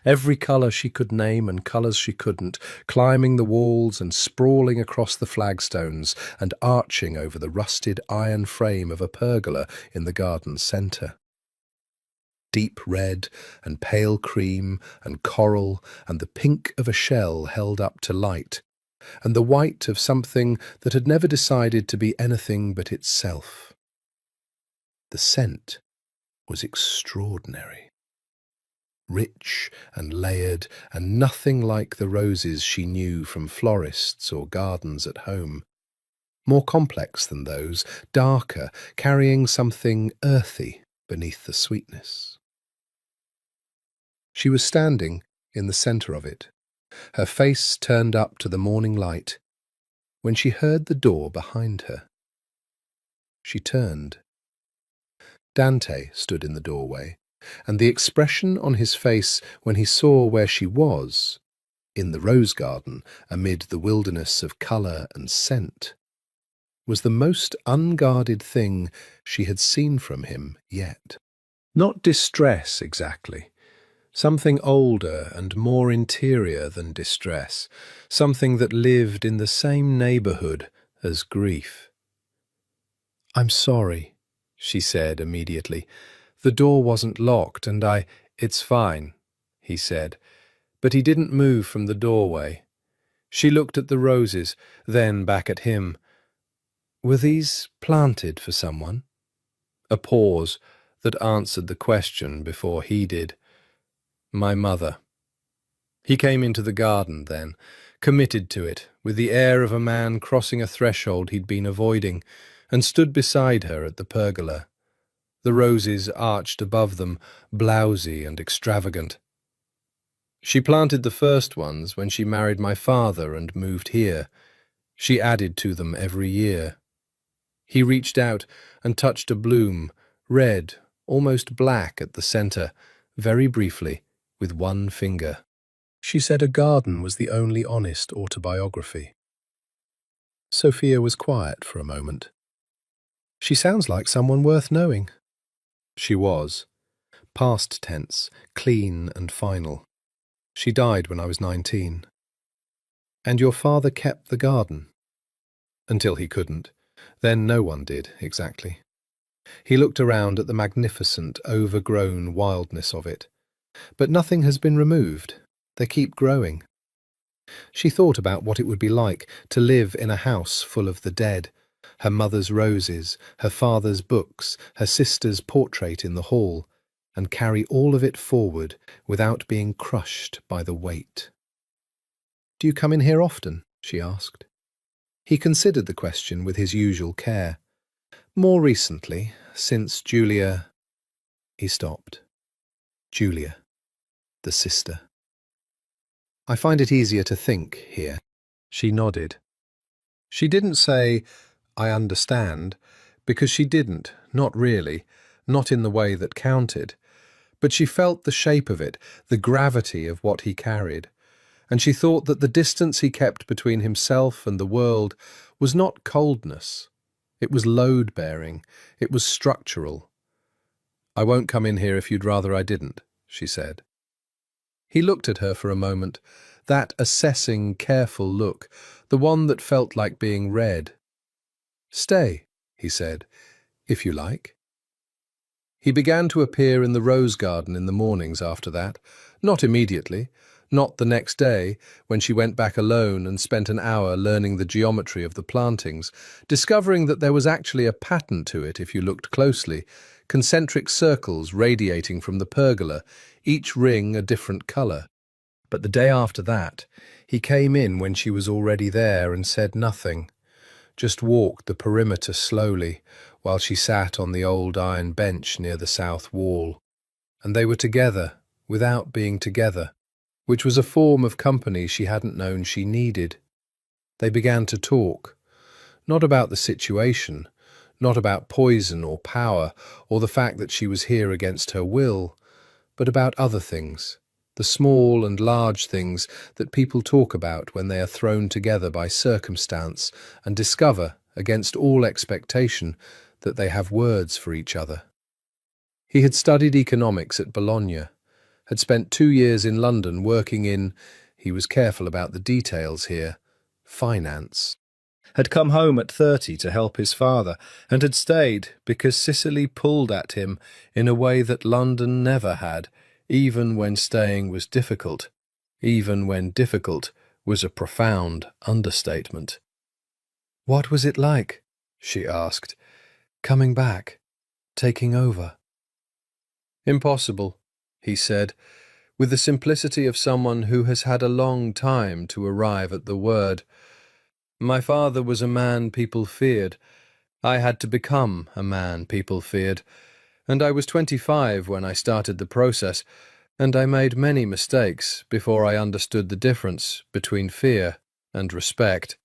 Every colour she could name and colours she couldn't, climbing the walls and sprawling across the flagstones and arching over the rusted iron frame of a pergola in the garden's centre. Deep red and pale cream and coral and the pink of a shell held up to light, and the white of something that had never decided to be anything but itself. The scent was extraordinary. Rich and layered, and nothing like the roses she knew from florists or gardens at home. More complex than those, darker, carrying something earthy beneath the sweetness. She was standing in the centre of it, her face turned up to the morning light, when she heard the door behind her. She turned. Dante stood in the doorway, and the expression on his face when he saw where she was, in the rose garden amid the wilderness of colour and scent, was the most unguarded thing she had seen from him yet. Not distress exactly. Something older and more interior than distress, something that lived in the same neighbourhood as grief. "I'm sorry," she said immediately. "The door wasn't locked and It's fine," he said, but he didn't move from the doorway. She looked at the roses, then back at him. Were these planted for someone? A pause that answered the question before he did. My mother. He came into the garden then, committed to it, with the air of a man crossing a threshold he'd been avoiding, and stood beside her at the pergola. The roses arched above them, blousy and extravagant. She planted the first ones when she married my father and moved here. She added to them every year. He reached out and touched a bloom, red, almost black at the centre, very briefly, with one finger. She said a garden was the only honest autobiography. Sophia was quiet for a moment. She sounds like someone worth knowing. She was. Past tense, clean and final. She died when I was 19. And your father kept the garden? Until he couldn't. Then no one did, exactly. He looked around at the magnificent, overgrown wildness of it. But nothing has been removed. They keep growing. She thought about what it would be like to live in a house full of the dead, her mother's roses, her father's books, her sister's portrait in the hall, and carry all of it forward without being crushed by the weight. Do you come in here often? She asked. He considered the question with his usual care. More recently, since Julia... He stopped. Julia, the sister. I find it easier to think here. She nodded. She didn't say, I understand, because she didn't, not really, not in the way that counted. But she felt the shape of it, the gravity of what he carried, and she thought that the distance he kept between himself and the world was not coldness. It was load-bearing. It was structural. I won't come in here if you'd rather I didn't, she said. He looked at her for a moment, that assessing, careful look, the one that felt like being read. Stay, he said, if you like. He began to appear in the rose garden in the mornings after that, not immediately, not the next day, when she went back alone and spent an hour learning the geometry of the plantings, discovering that there was actually a pattern to it if you looked closely, concentric circles radiating from the pergola, each ring a different colour. But the day after that, he came in when she was already there and said nothing, just walked the perimeter slowly, while she sat on the old iron bench near the south wall. And they were together, without being together, which was a form of company she hadn't known she needed. They began to talk, not about the situation, not about poison or power, or the fact that she was here against her will, but about other things, the small and large things that people talk about when they are thrown together by circumstance and discover, against all expectation, that they have words for each other. He had studied economics at Bologna, had spent 2 years in London working in, he was careful about the details here, finance. Had come home at 30 to help his father, and had stayed because Sicily pulled at him in a way that London never had, even when staying was difficult, even when difficult was a profound understatement. What was it like? She asked. Coming back, taking over. Impossible, he said, with the simplicity of someone who has had a long time to arrive at the word. My father was a man people feared. I had to become a man people feared. And I was 25 when I started the process, and I made many mistakes before I understood the difference between fear and respect.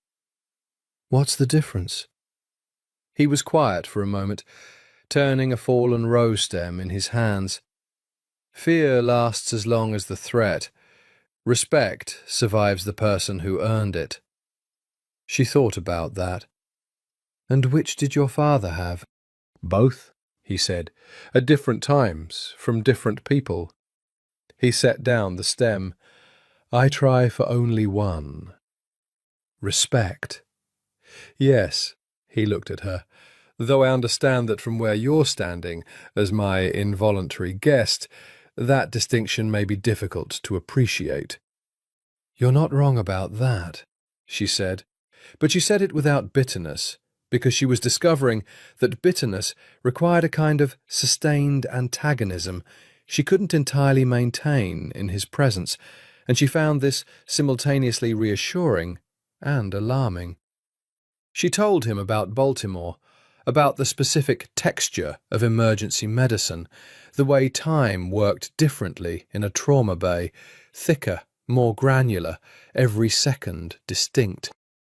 What's the difference? He was quiet for a moment, turning a fallen rose stem in his hands. Fear lasts as long as the threat. Respect survives the person who earned it. She thought about that. And which did your father have? Both, he said, at different times, from different people. He set down the stem. I try for only one. Respect. Yes, he looked at her, though I understand that from where you're standing, as my involuntary guest, that distinction may be difficult to appreciate. You're not wrong about that, she said, but she said it without bitterness, because she was discovering that bitterness required a kind of sustained antagonism she couldn't entirely maintain in his presence, and she found this simultaneously reassuring and alarming. She told him about Baltimore, about the specific texture of emergency medicine, the way time worked differently in a trauma bay, thicker, more granular, every second distinct.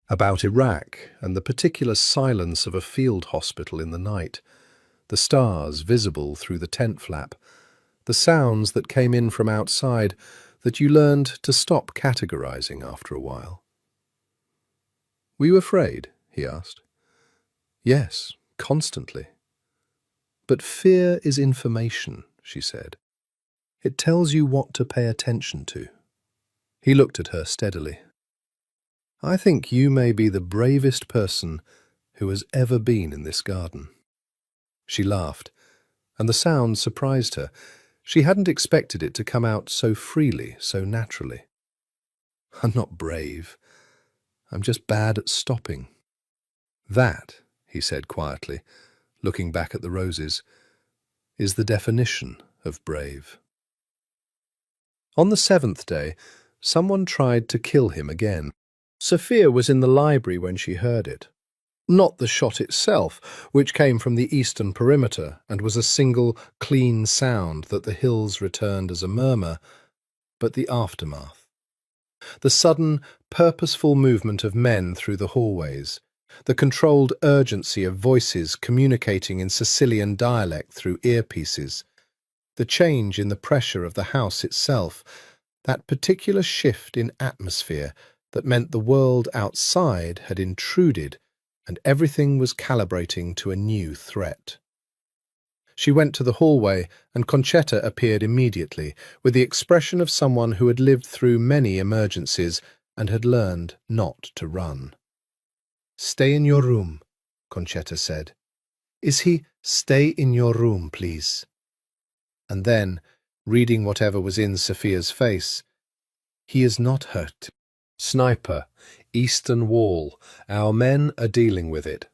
About Iraq and the particular silence of a field hospital in the night, the stars visible through the tent flap, the sounds that came in from outside that you learned to stop categorizing after a while. "Were you afraid?" he asked. "Yes, constantly." "But fear is information," she said. "It tells you what to pay attention to." He looked at her steadily. "I think you may be the bravest person who has ever been in this garden." She laughed, and the sound surprised her. She hadn't expected it to come out so freely, so naturally. "I'm not brave. I'm just bad at stopping." "That," he said quietly, looking back at the roses, "is the definition of brave." On the 7th day, someone tried to kill him again. Sophia was in the library when she heard it. Not the shot itself, which came from the eastern perimeter and was a single, clean sound that the hills returned as a murmur, but the aftermath. The sudden, purposeful movement of men through the hallways, the controlled urgency of voices communicating in Sicilian dialect through earpieces, the change in the pressure of the house itself, that particular shift in atmosphere that meant the world outside had intruded and everything was calibrating to a new threat. She went to the hallway, and Concetta appeared immediately, with the expression of someone who had lived through many emergencies and had learned not to run. "Stay in your room," Concetta said. "Is he? Stay in your room, please." And then, reading whatever was in Sophia's face, "He is not hurt." "Sniper, eastern wall. Our men are dealing with it."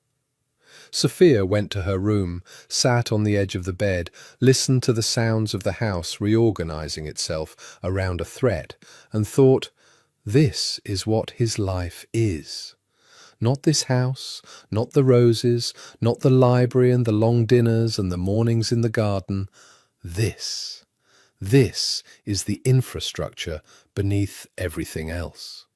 Sophia went to her room, sat on the edge of the bed, listened to the sounds of the house reorganizing itself around a threat, and thought, this is what his life is. Not this house, not the roses, not the library and the long dinners and the mornings in the garden. This is the infrastructure beneath everything else.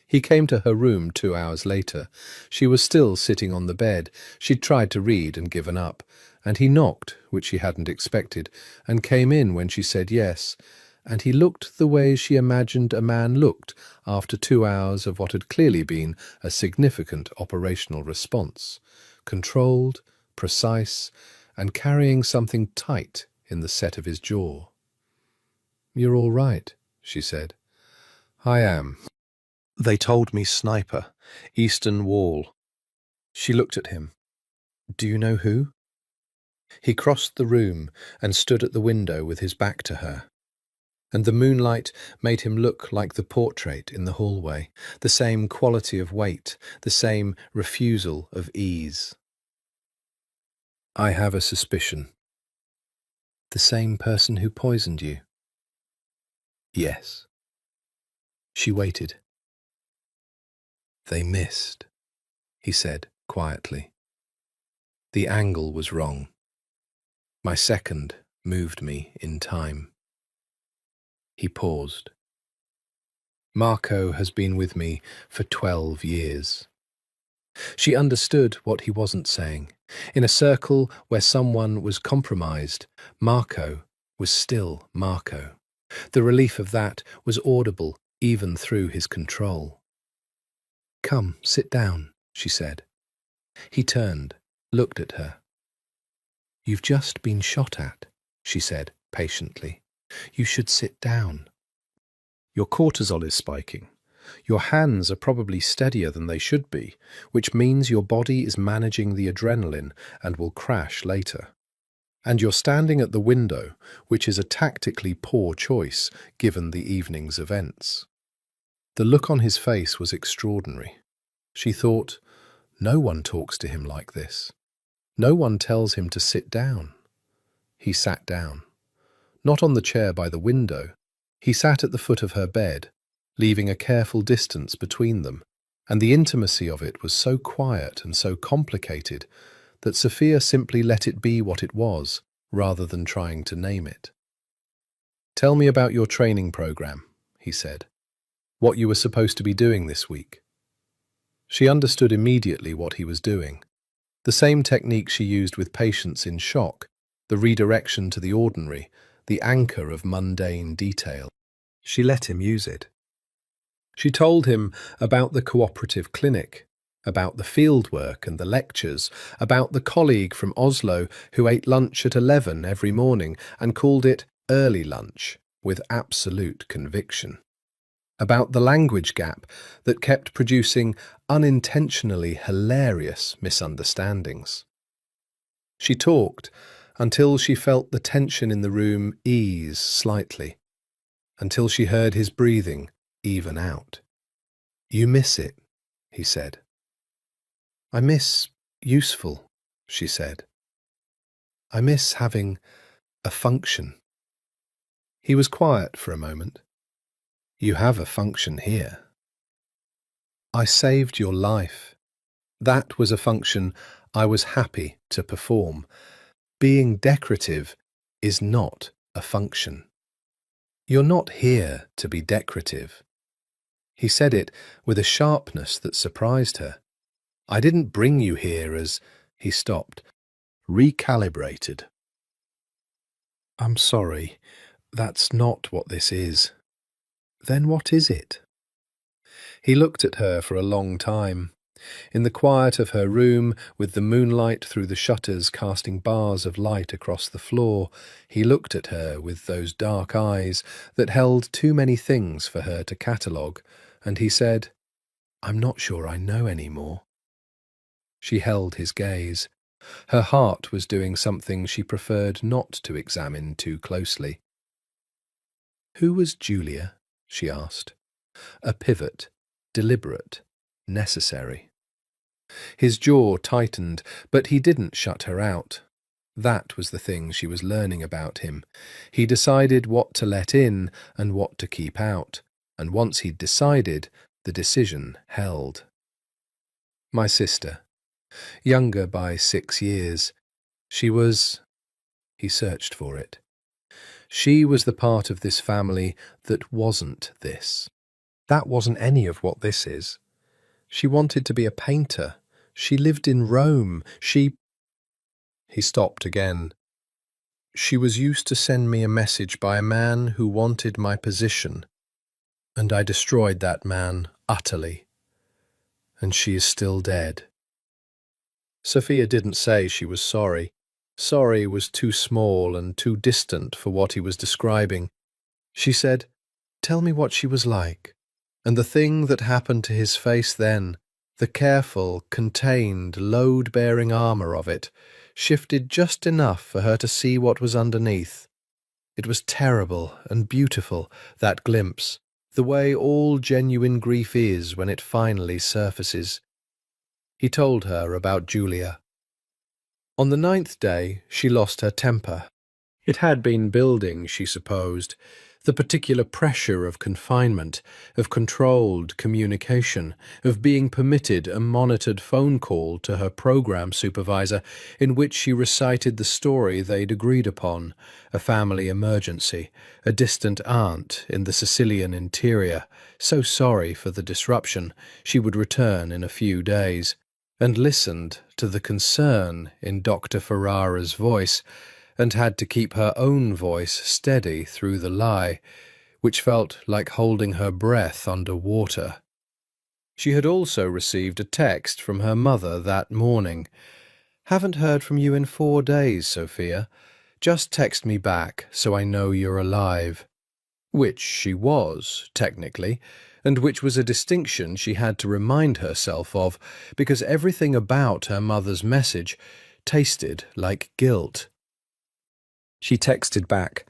He came to her room 2 hours later. She was still sitting on the bed. She'd tried to read and given up, and he knocked, which she hadn't expected, and came in when she said yes, and he looked the way she imagined a man looked after 2 hours of what had clearly been a significant operational response, controlled, precise, and carrying something tight in the set of his jaw. "You're all right," she said. "I am. They told me sniper, eastern wall." She looked at him. "Do you know who?" He crossed the room and stood at the window with his back to her, and the moonlight made him look like the portrait in the hallway, the same quality of weight, the same refusal of ease. "I have a suspicion." "The same person who poisoned you?" "Yes." She waited. "They missed," he said quietly. "The angle was wrong. My second moved me in time." He paused. "Marco has been with me for 12 years. She understood what he wasn't saying. In a circle where someone was compromised, Marco was still Marco. The relief of that was audible even through his control. "Come, sit down," she said. He turned, looked at her. "You've just been shot at," she said patiently. "You should sit down. Your cortisol is spiking. Your hands are probably steadier than they should be, which means your body is managing the adrenaline and will crash later. And you're standing at the window, which is a tactically poor choice given the evening's events." The look on his face was extraordinary. She thought, no one talks to him like this. No one tells him to sit down. He sat down. Not on the chair by the window. He sat at the foot of her bed, leaving a careful distance between them, and the intimacy of it was so quiet and so complicated that Sophia simply let it be what it was, rather than trying to name it. "Tell me about your training program," he said. "What you were supposed to be doing this week." She understood immediately what he was doing. The same technique she used with patients in shock, the redirection to the ordinary, the anchor of mundane detail. She let him use it. She told him about the cooperative clinic, about the fieldwork and the lectures, about the colleague from Oslo who ate lunch at 11 every morning and called it early lunch with absolute conviction, about the language gap that kept producing unintentionally hilarious misunderstandings. She talked until she felt the tension in the room ease slightly, until she heard his breathing even out. "You miss it," he said. "I miss useful," she said. "I miss having a function." He was quiet for a moment. "You have a function here." "I saved your life. That was a function I was happy to perform. Being decorative is not a function. You're not here to be decorative." He said it with a sharpness that surprised her. "I didn't bring you here as—" He stopped, recalibrated. "I'm sorry, that's not what this is." "Then what is it?" He looked at her for a long time. In the quiet of her room, with the moonlight through the shutters casting bars of light across the floor, he looked at her with those dark eyes that held too many things for her to catalogue, and he said, "I'm not sure I know any more." She held his gaze. Her heart was doing something she preferred not to examine too closely. "Who was Julia?" she asked. A pivot, deliberate, necessary. His jaw tightened, but he didn't shut her out. That was the thing she was learning about him. He decided what to let in and what to keep out, and once he'd decided, the decision held. "My sister. Younger by 6 years. She was—" He searched for it. "She was the part of this family that wasn't this. That wasn't any of what this is. She wanted to be a painter. She lived in Rome. He stopped again. "She was used to send me a message by a man who wanted my position, and I destroyed that man utterly. And she is still dead." Sophia didn't say she was sorry. Sorry was too small and too distant for what he was describing. She said, "Tell me what she was like." And the thing that happened to his face then, the careful, contained, load-bearing armour of it, shifted just enough for her to see what was underneath. It was terrible and beautiful, that glimpse, the way all genuine grief is when it finally surfaces. He told her about Julia. On the 9th day, she lost her temper. It had been building, she supposed, the particular pressure of confinement, of controlled communication, of being permitted a monitored phone call to her program supervisor in which she recited the story they'd agreed upon, a family emergency, a distant aunt in the Sicilian interior, so sorry for the disruption, she would return in a few days, and listened to the concern in Dr. Ferrara's voice, and had to keep her own voice steady through the lie, which felt like holding her breath under water. She had also received a text from her mother that morning. "Haven't heard from you in 4 days, Sophia. Just text me back so I know you're alive." Which she was, technically, and which was a distinction she had to remind herself of, because everything about her mother's message tasted like guilt. She texted back,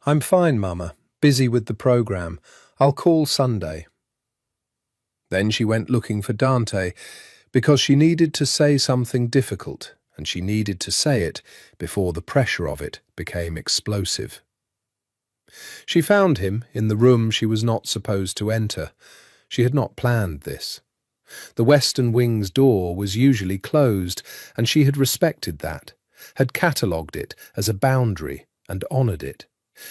"I'm fine, Mama. Busy with the program. I'll call Sunday." Then she went looking for Dante, because she needed to say something difficult, and she needed to say it before the pressure of it became explosive. She found him in the room she was not supposed to enter. She had not planned this. The western wing's door was usually closed, and she had respected that, had catalogued it as a boundary and honoured it,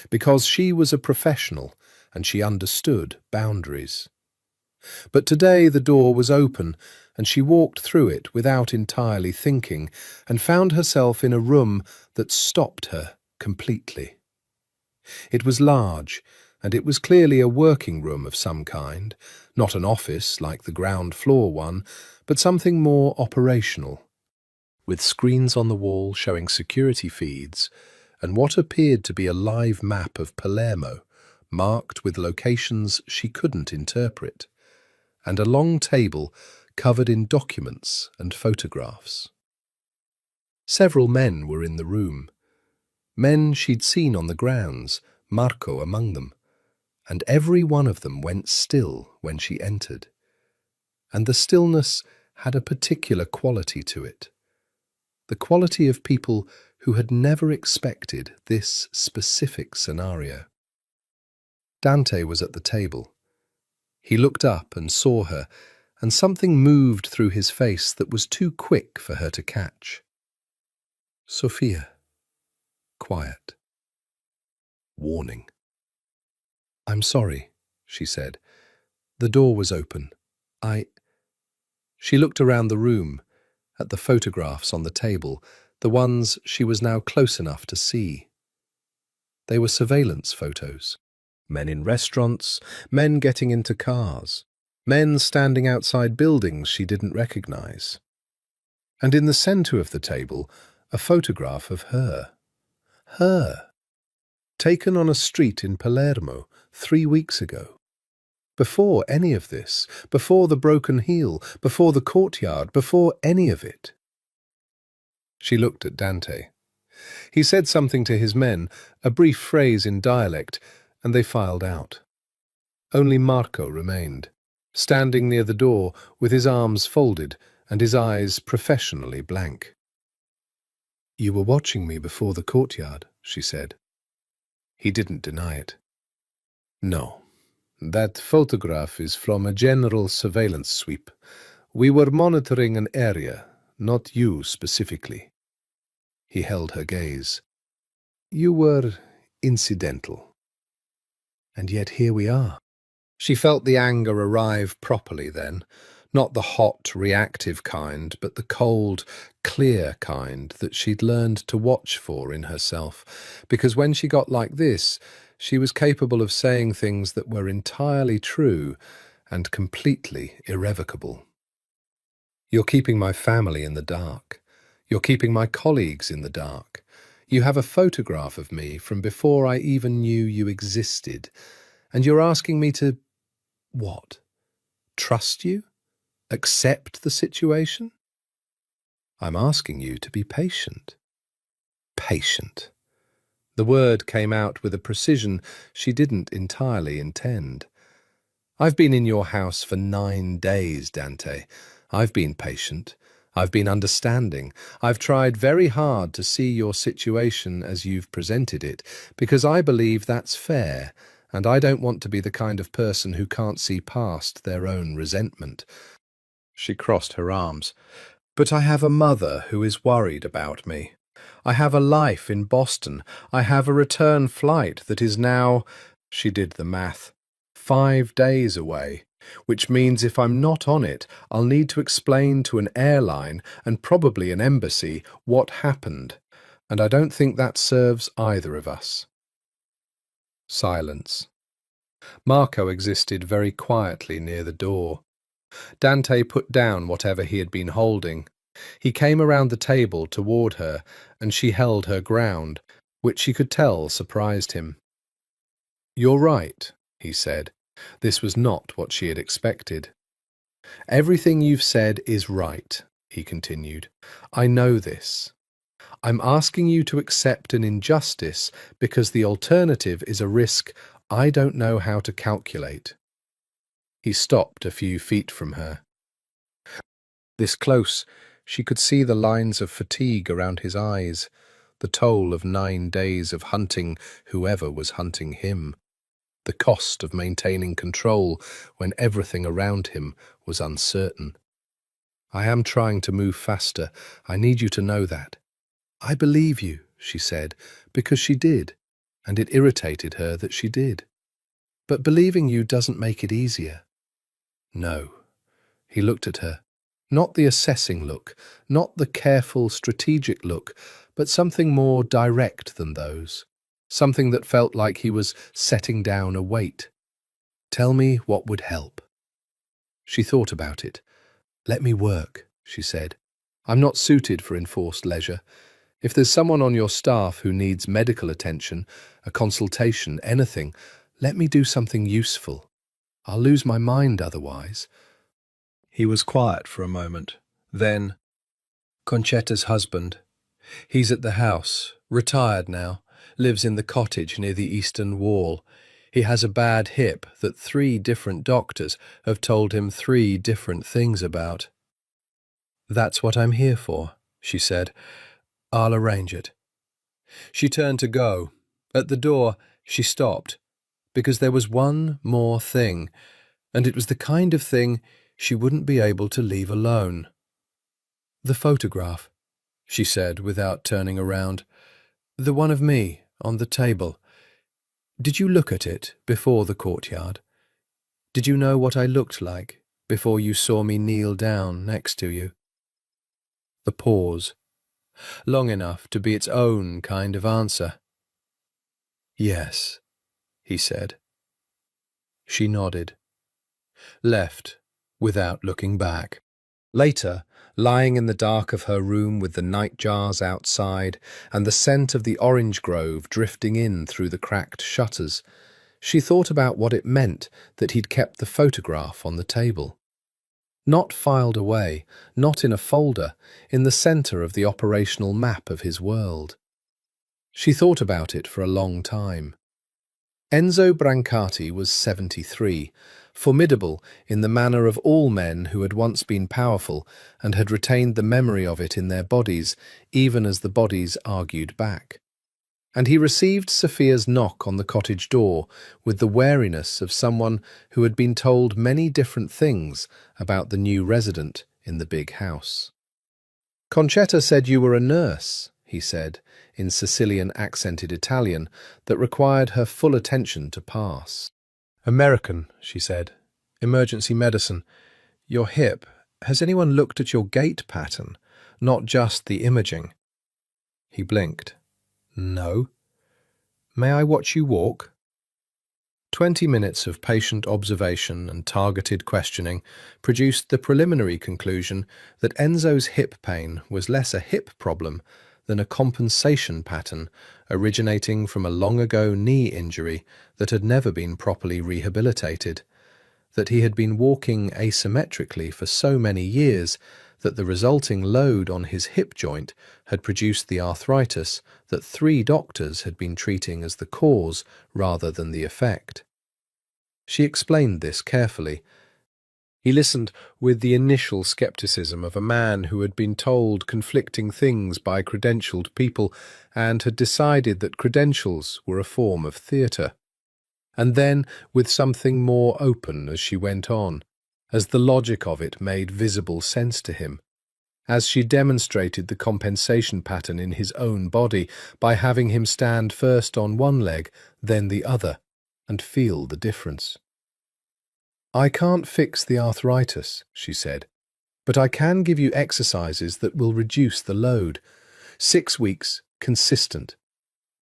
because she was a professional and she understood boundaries. But today the door was open, and she walked through it without entirely thinking, and found herself in a room that stopped her completely. It was large, and it was clearly a working room of some kind, not an office like the ground floor one, but something more operational, with screens on the wall showing security feeds, and what appeared to be a live map of Palermo, marked with locations she couldn't interpret, and a long table covered in documents and photographs. Several men were in the room, men she'd seen on the grounds, Marco among them, and every one of them went still when she entered. And the stillness had a particular quality to it, the quality of people who had never expected this specific scenario. Dante was at the table. He looked up and saw her, and something moved through his face that was too quick for her to catch. Sophia. Quiet. Warning. "I'm sorry," she said. "The door was open. She looked around the room, at the photographs on the table, the ones she was now close enough to see. They were surveillance photos. Men in restaurants, men getting into cars, men standing outside buildings she didn't recognize. And in the center of the table, a photograph of her. Her. Taken on a street in Palermo 3 weeks ago. Before any of this, before the broken heel, before the courtyard, before any of it. She looked at Dante. He said something to his men, a brief phrase in dialect, and they filed out. Only Marco remained, standing near the door with his arms folded and his eyes professionally blank. "You were watching me before the courtyard," she said. He didn't deny it. "No. That photograph is from a general surveillance sweep. We were monitoring an area, not you specifically." He held her gaze. "You were incidental. And yet here we are." She felt the anger arrive properly then, not the hot, reactive kind, but the cold, clear kind that she'd learned to watch for in herself, because when she got like this, she was capable of saying things that were entirely true and completely irrevocable. "You're keeping my family in the dark. You're keeping my colleagues in the dark. You have a photograph of me from before I even knew you existed, and you're asking me to, what? Trust you? Accept the situation? I'm asking you to be patient." Patient. The word came out with a precision she didn't entirely intend. "I've been in your house for 9 days, Dante. I've been patient. I've been understanding. I've tried very hard to see your situation as you've presented it, because I believe that's fair, and I don't want to be the kind of person who can't see past their own resentment." She crossed her arms. "But I have a mother who is worried about me. I have a life in Boston. I have a return flight that is now," she did the math, 5 days away, which means if I'm not on it, I'll need to explain to an airline and probably an embassy what happened, and I don't think that serves either of us. Silence. Marco existed very quietly near the door. Dante put down whatever he had been holding. He came around the table toward her, and she held her ground, which she could tell surprised him. "You're right," he said. This was not what she had expected. "Everything you've said is right," he continued. "I know this. I'm asking you to accept an injustice because the alternative is a risk I don't know how to calculate. He stopped a few feet from her. This close, she could see the lines of fatigue around his eyes, the toll of 9 days of hunting whoever was hunting him, the cost of maintaining control when everything around him was uncertain. "I am trying to move faster. I need you to know that." "I believe you," she said, because she did, and it irritated her that she did. "But believing you doesn't make it easier." "No." He looked at her. Not the assessing look, not the careful, strategic look, but something more direct than those. Something that felt like he was setting down a weight. "Tell me what would help." She thought about it. "Let me work," she said. "I'm not suited for enforced leisure. If there's someone on your staff who needs medical attention, a consultation, anything, let me do something useful. I'll lose my mind otherwise." He was quiet for a moment. Then, "Concetta's husband. He's at the house, retired now, lives in the cottage near the eastern wall. He has a bad hip that 3 different doctors have told him 3 different things about." "That's what I'm here for," she said. "I'll arrange it." She turned to go. At the door, she stopped, because there was one more thing, and it was the kind of thing she wouldn't be able to leave alone. "The photograph," she said without turning around. "The one of me on the table. Did you look at it before the courtyard? Did you know what I looked like before you saw me kneel down next to you?" A pause, long enough to be its own kind of answer. "Yes," he said. She nodded, left without looking back. Later, lying in the dark of her room with the nightjars outside and the scent of the orange grove drifting in through the cracked shutters, she thought about what it meant that he'd kept the photograph on the table. Not filed away, not in a folder, in the centre of the operational map of his world. She thought about it for a long time. Enzo Brancati was 73, formidable in the manner of all men who had once been powerful and had retained the memory of it in their bodies, even as the bodies argued back. And he received Sophia's knock on the cottage door with the wariness of someone who had been told many different things about the new resident in the big house. "Concetta said you were a nurse," he said, in Sicilian-accented Italian that required her full attention to pass. "American," she said. "Emergency medicine. Your hip. Has anyone looked at your gait pattern, not just the imaging?" He blinked. "No." "May I watch you walk?" 20 minutes of patient observation and targeted questioning produced the preliminary conclusion that Enzo's hip pain was less a hip problem than a compensation pattern originating from a long-ago knee injury that had never been properly rehabilitated, that he had been walking asymmetrically for so many years that the resulting load on his hip joint had produced the arthritis that 3 doctors had been treating as the cause rather than the effect. She explained this carefully. He listened with the initial skepticism of a man who had been told conflicting things by credentialed people and had decided that credentials were a form of theatre. And then with something more open as she went on, as the logic of it made visible sense to him, as she demonstrated the compensation pattern in his own body by having him stand first on one leg, then the other, and feel the difference. "I can't fix the arthritis," she said, "but I can give you exercises that will reduce the load. 6 weeks, consistent.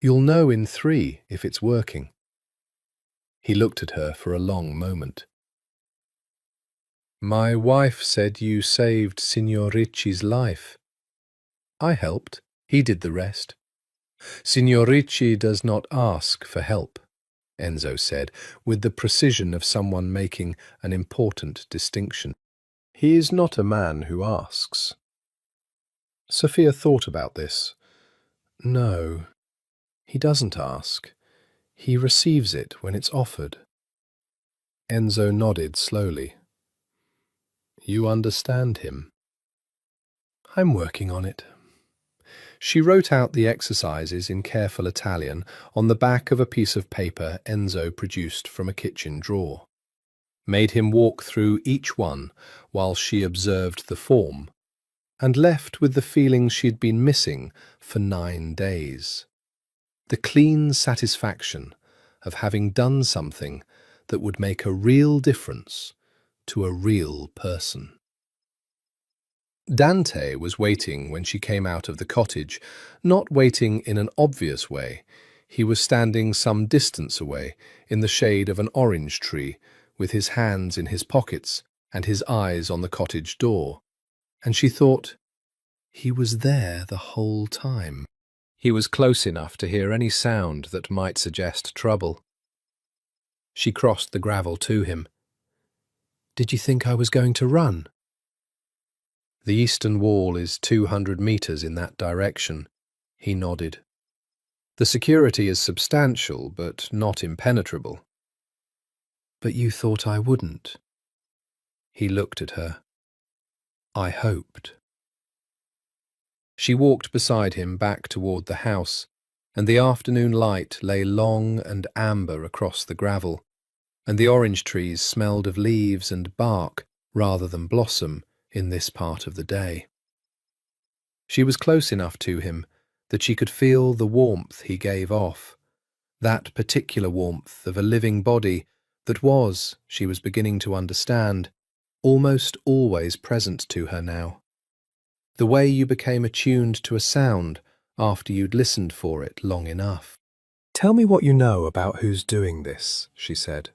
You'll know in 3 if it's working." He looked at her for a long moment. "My wife said you saved Signor Ricci's life." "I helped. He did the rest." "Signor Ricci does not ask for help," Enzo said, with the precision of someone making an important distinction. "He is not a man who asks." Sophia thought about this. No, he doesn't ask. He receives it when it's offered. Enzo nodded slowly. You understand him? I'm working on it. She wrote out the exercises in careful Italian on the back of a piece of paper Enzo produced from a kitchen drawer, made him walk through each one while she observed the form, and left with the feeling she'd been missing for 9 days. The clean satisfaction of having done something that would make a real difference to a real person. Dante was waiting when she came out of the cottage, not waiting in an obvious way. He was standing some distance away, in the shade of an orange tree, with his hands in his pockets and his eyes on the cottage door. And she thought, he was there the whole time. He was close enough to hear any sound that might suggest trouble. She crossed the gravel to him. Did you think I was going to run? The eastern wall is 200 meters in that direction. He nodded. The security is substantial, but not impenetrable. But you thought I wouldn't. He looked at her. I hoped. She walked beside him back toward the house, and the afternoon light lay long and amber across the gravel, and the orange trees smelled of leaves and bark rather than blossom in this part of the day. She was close enough to him that she could feel the warmth he gave off, that particular warmth of a living body that was, she was beginning to understand, almost always present to her now. The way you became attuned to a sound after you'd listened for it long enough. Tell me what you know about who's doing this, she said.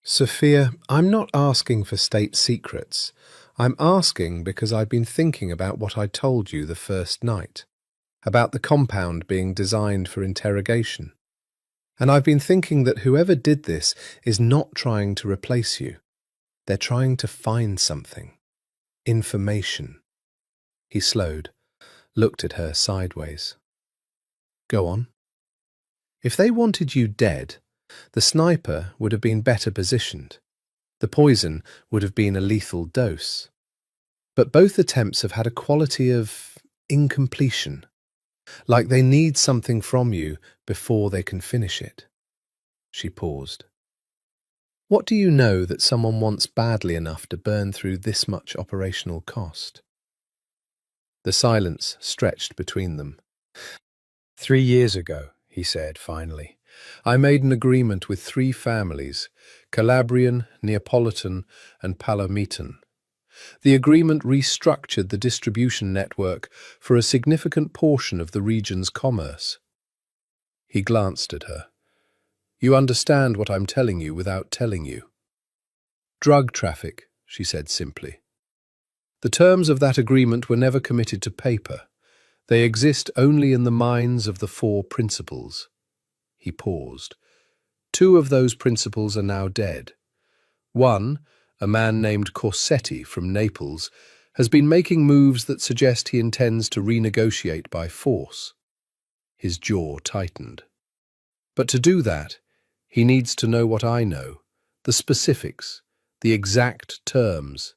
Sophia, I'm not asking for state secrets. I'm asking because I've been thinking about what I told you the first night, about the compound being designed for interrogation. And I've been thinking that whoever did this is not trying to replace you. They're trying to find something. Information. He slowed, looked at her sideways. Go on. If they wanted you dead, the sniper would have been better positioned. The poison would have been a lethal dose. But both attempts have had a quality of incompletion, like they need something from you before they can finish it. She paused. What do you know that someone wants badly enough to burn through this much operational cost? The silence stretched between them. 3 years ago, he said finally, I made an agreement with 3 families, Calabrian, Neapolitan, and Palamitan. The agreement restructured the distribution network for a significant portion of the region's commerce. He glanced at her. You understand what I'm telling you without telling you. Drug traffic, she said simply. The terms of that agreement were never committed to paper. They exist only in the minds of the 4 principals. He paused. 2 of those principals are now dead. One, a man named Corsetti from Naples, has been making moves that suggest he intends to renegotiate by force. His jaw tightened. But to do that, he needs to know what I know, the specifics, the exact terms,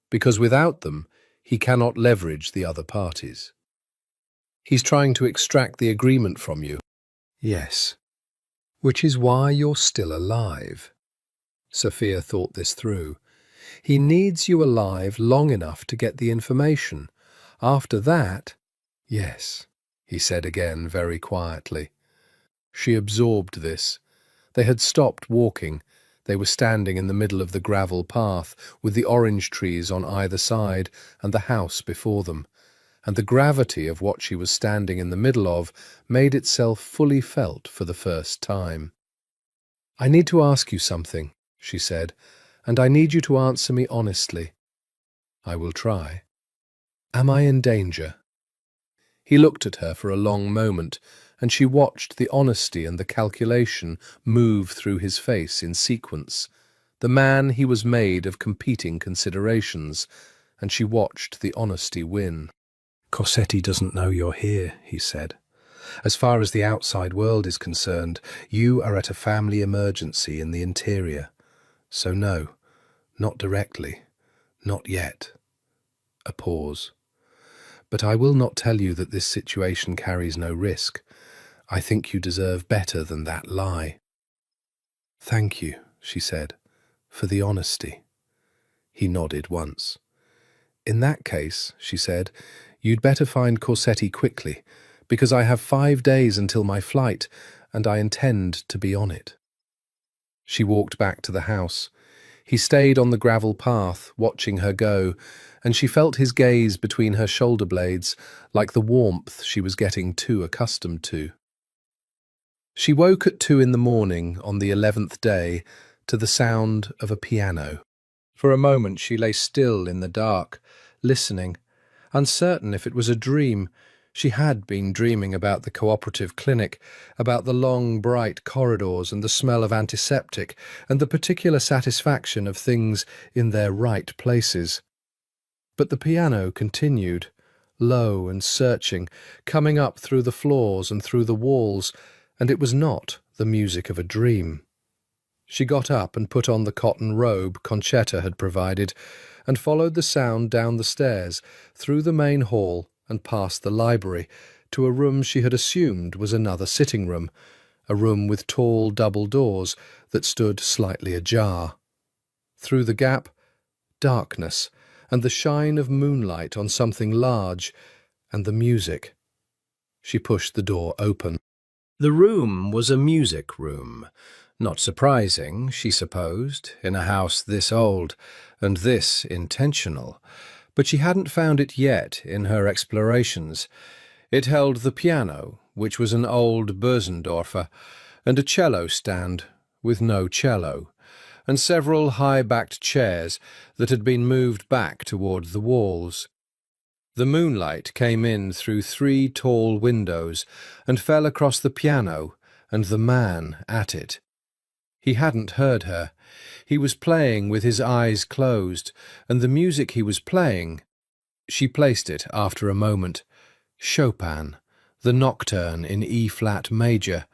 because without them, he cannot leverage the other parties. He's trying to extract the agreement from you. Yes. Which is why you're still alive. Sophia thought this through. He needs you alive long enough to get the information. After that, yes, he said again very quietly. She absorbed this. They had stopped walking. They were standing in the middle of the gravel path, with the orange trees on either side and the house before them, and the gravity of what she was standing in the middle of made itself fully felt for the first time. I need to ask you something, she said, and I need you to answer me honestly. I will try. Am I in danger? He looked at her for a long moment, and she watched the honesty and the calculation move through his face in sequence. The man he was made of competing considerations, and she watched the honesty win. Corsetti doesn't know you're here, he said. As far as the outside world is concerned, you are at a family emergency in the interior. So no, not directly, not yet. A pause. But I will not tell you that this situation carries no risk. I think you deserve better than that lie. Thank you, she said, for the honesty. He nodded once. In that case, she said, you'd better find Corsetti quickly, because I have 5 days until my flight, and I intend to be on it. She walked back to the house. He stayed on the gravel path, watching her go, and she felt his gaze between her shoulder blades, like the warmth she was getting too accustomed to. She woke at 2 in the morning on the 11th day to the sound of a piano. For a moment she lay still in the dark, listening, uncertain if it was a dream. She had been dreaming about the cooperative clinic, about the long, bright corridors and the smell of antiseptic, and the particular satisfaction of things in their right places. But the piano continued, low and searching, coming up through the floors and through the walls, and it was not the music of a dream. She got up and put on the cotton robe Concetta had provided, and followed the sound down the stairs, through the main hall and past the library, to a room she had assumed was another sitting room, a room with tall double doors that stood slightly ajar. Through the gap, darkness, and the shine of moonlight on something large, and the music. She pushed the door open. The room was a music room. Not surprising, she supposed, in a house this old, and this intentional. But she hadn't found it yet in her explorations. It held the piano, which was an old Bösendorfer, and a cello stand with no cello, and several high-backed chairs that had been moved back toward the walls. The moonlight came in through 3 tall windows and fell across the piano and the man at it. He hadn't heard her. He was playing with his eyes closed, and the music he was playing— she placed it after a moment— Chopin, the Nocturne in E-flat major,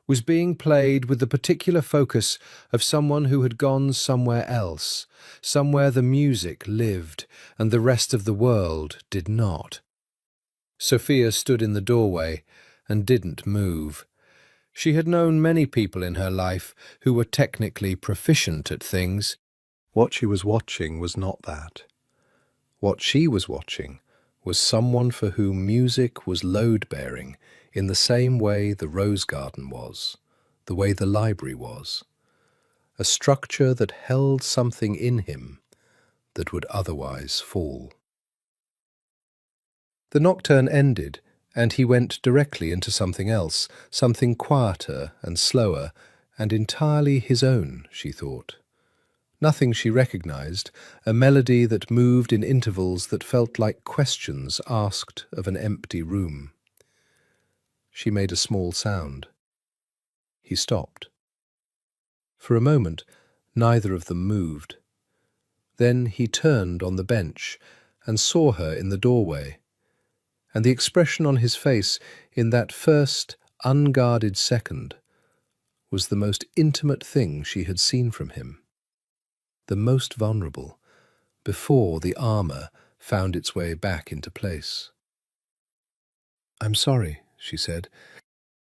was being played with the particular focus of someone who had gone somewhere else, somewhere the music lived and the rest of the world did not. Sophia stood in the doorway and didn't move. She had known many people in her life who were technically proficient at things. What she was watching was not that. What she was watching was someone for whom music was load-bearing in the same way the rose garden was, the way the library was. A structure that held something in him that would otherwise fall. The nocturne ended, and he went directly into something else, something quieter and slower, and entirely his own, she thought. Nothing she recognized, a melody that moved in intervals that felt like questions asked of an empty room. She made a small sound. He stopped. For a moment, neither of them moved. Then he turned on the bench and saw her in the doorway, and the expression on his face in that first, unguarded second was the most intimate thing she had seen from him, the most vulnerable, before the armour found its way back into place. "I'm sorry," she said.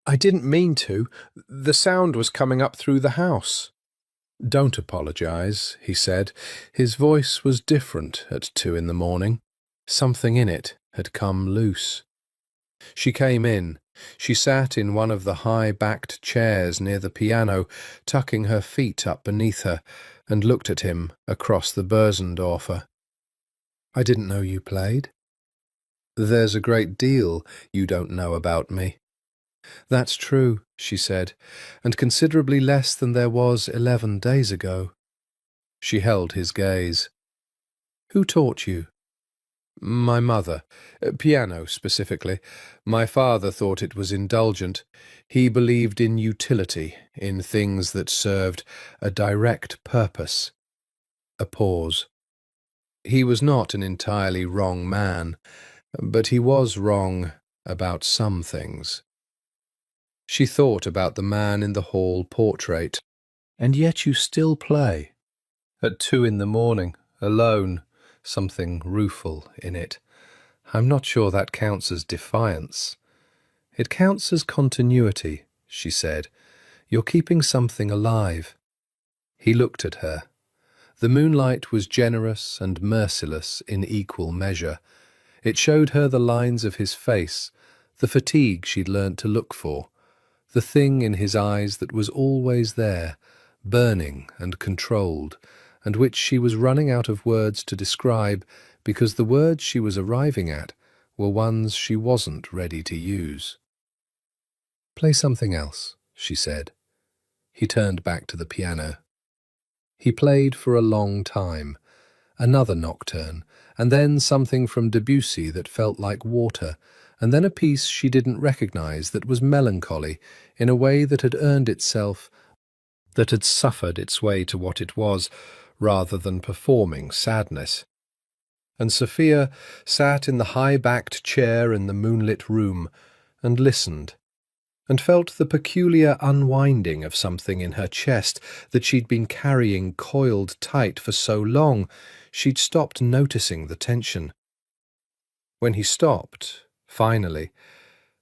"I didn't mean to. The sound was coming up through the house." "Don't apologize," he said. His voice was different at 2 in the morning. Something in it had come loose. She came in. She sat in one of the high-backed chairs near the piano, tucking her feet up beneath her, and looked at him across the Bösendorfer. "I didn't know you played." "There's a great deal you don't know about me." "That's true," she said, "and considerably less than there was 11 days ago." She held his gaze. "Who taught you?" "My mother. Piano, specifically. My father thought it was indulgent. He believed in utility, in things that served a direct purpose." A pause. He was not an entirely wrong man, but he was wrong about some things. She thought about the man in the hall portrait. "And yet you still play." At 2 in the morning, alone, something rueful in it. I'm not sure that counts as defiance. It counts as continuity, she said. You're keeping something alive. He looked at her. The moonlight was generous and merciless in equal measure. It showed her the lines of his face, the fatigue she'd learnt to look for, the thing in his eyes that was always there, burning and controlled, and which she was running out of words to describe because the words she was arriving at were ones she wasn't ready to use. "Play something else," she said. He turned back to the piano. He played for a long time, another nocturne, and then something from Debussy that felt like water, and then a piece she didn't recognize that was melancholy in a way that had earned itself, that had suffered its way to what it was, rather than performing sadness. And Sophia sat in the high-backed chair in the moonlit room and listened, and felt the peculiar unwinding of something in her chest that she'd been carrying coiled tight for so long she'd stopped noticing the tension. When he stopped, finally,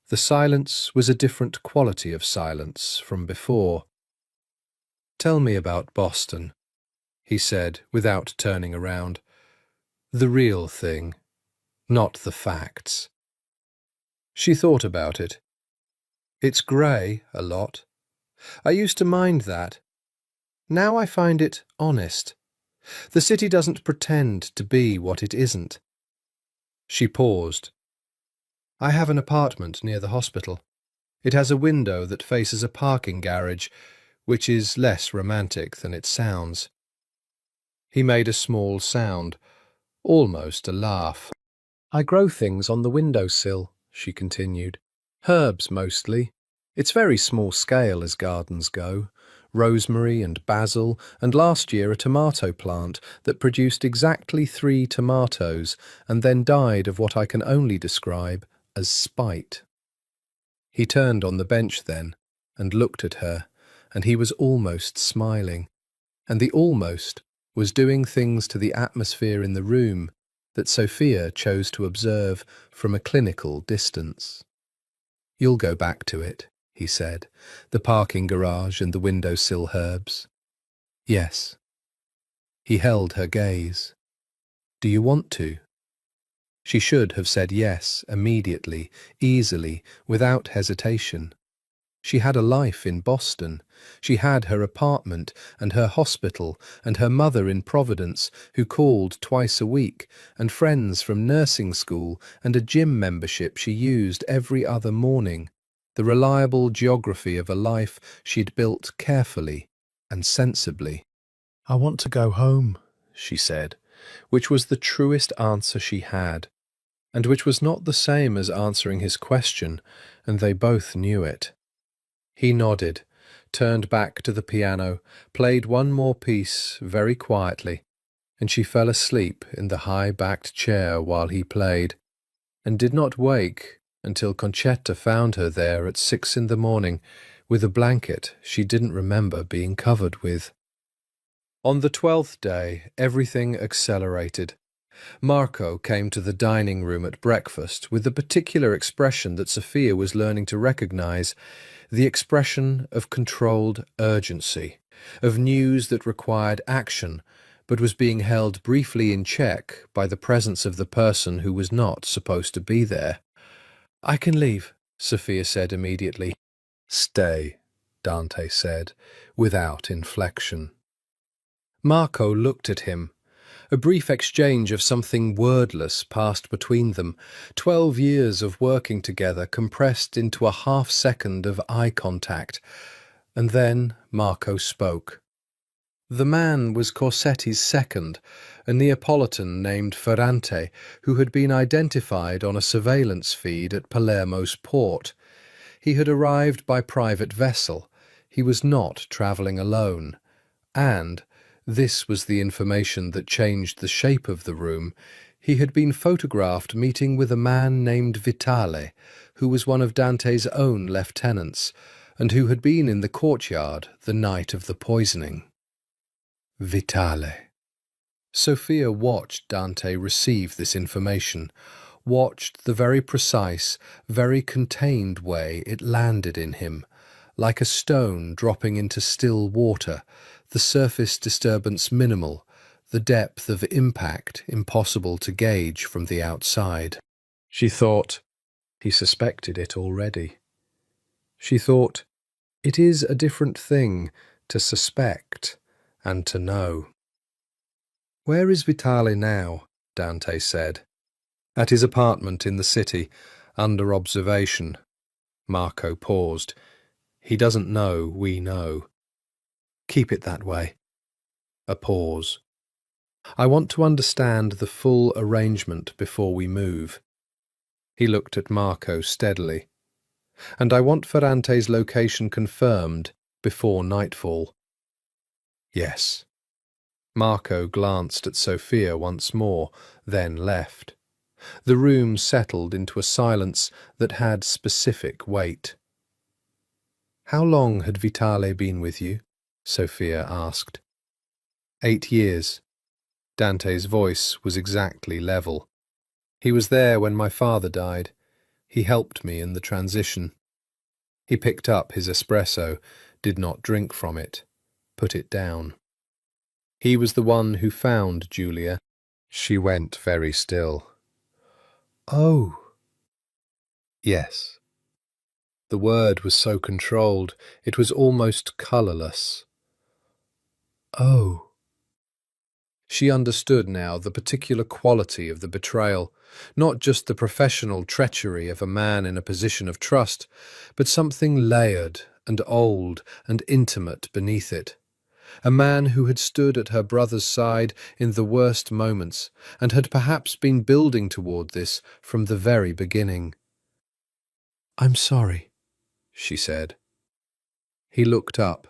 the silence was a different quality of silence from before. "Tell me about Boston," he said without turning around. "The real thing, not the facts." She thought about it. "It's grey, a lot. I used to mind that. Now I find it honest. The city doesn't pretend to be what it isn't." She paused. "I have an apartment near the hospital. It has a window that faces a parking garage, which is less romantic than it sounds." He made a small sound, almost a laugh. "I grow things on the windowsill," she continued. "Herbs, mostly. It's very small scale as gardens go. Rosemary and basil, and last year a tomato plant that produced exactly 3 tomatoes and then died of what I can only describe as spite." He turned on the bench then and looked at her, and he was almost smiling, and the almost was doing things to the atmosphere in the room that Sophia chose to observe from a clinical distance. "You'll go back to it," he said, "the parking garage and the windowsill herbs." "Yes." He held her gaze. "Do you want to?" She should have said yes immediately, easily, without hesitation. She had a life in Boston. She had her apartment and her hospital and her mother in Providence who called twice a week, and friends from nursing school and a gym membership she used every other morning, the reliable geography of a life she'd built carefully and sensibly. "I want to go home," she said, which was the truest answer she had, and which was not the same as answering his question, and they both knew it. He nodded, turned back to the piano, played one more piece very quietly, and she fell asleep in the high-backed chair while he played, and did not wake until Concetta found her there at 6 in the morning with a blanket she didn't remember being covered with. On the 12th day, everything accelerated. Marco came to the dining room at breakfast with the particular expression that Sophia was learning to recognize, the expression of controlled urgency, of news that required action but was being held briefly in check by the presence of the person who was not supposed to be there. "I can leave," Sophia said immediately. "Stay," Dante said, without inflection. Marco looked at him. A brief exchange of something wordless passed between them, 12 years of working together compressed into a half-second of eye contact, and then Marco spoke. The man was Corsetti's second, a Neapolitan named Ferrante, who had been identified on a surveillance feed at Palermo's port. He had arrived by private vessel. He was not travelling alone, and this was the information that changed the shape of the room. He had been photographed meeting with a man named Vitale, who was one of Dante's own lieutenants, and who had been in the courtyard the night of the poisoning. Vitale. Sophia watched Dante receive this information, watched the very precise, very contained way it landed in him, like a stone dropping into still water, the surface disturbance minimal, the depth of impact impossible to gauge from the outside. She thought, he suspected it already. She thought, it is a different thing to suspect and to know. Where is Vitale now? Dante said. At his apartment in the city, under observation. Marco paused. He doesn't know we know. Keep it that way. A pause. I want to understand the full arrangement before we move. He looked at Marco steadily. And I want Ferrante's location confirmed before nightfall. Yes. Marco glanced at Sophia once more, then left. The room settled into a silence that had specific weight. How long had Vitale been with you? Sophia asked. 8 years. Dante's voice was exactly level. He was there when my father died. He helped me in the transition. He picked up his espresso, did not drink from it, put it down. He was the one who found Julia. She went very still. Oh. Yes. The word was so controlled, it was almost colourless. Oh. She understood now the particular quality of the betrayal, not just the professional treachery of a man in a position of trust, but something layered and old and intimate beneath it. A man who had stood at her brother's side in the worst moments and had perhaps been building toward this from the very beginning. I'm sorry, she said. He looked up.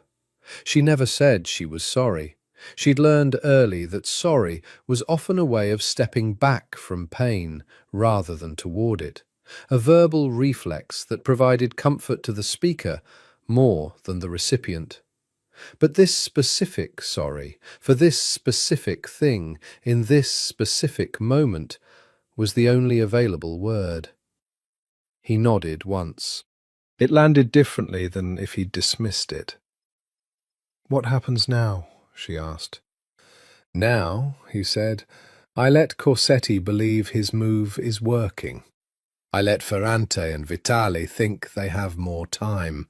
She never said she was sorry. She'd learned early that sorry was often a way of stepping back from pain rather than toward it, a verbal reflex that provided comfort to the speaker more than the recipient. But this specific sorry, for this specific thing, in this specific moment, was the only available word. He nodded once. It landed differently than if he'd dismissed it. What happens now? She asked. Now, he said, I let Corsetti believe his move is working. I let Ferrante and Vitale think they have more time.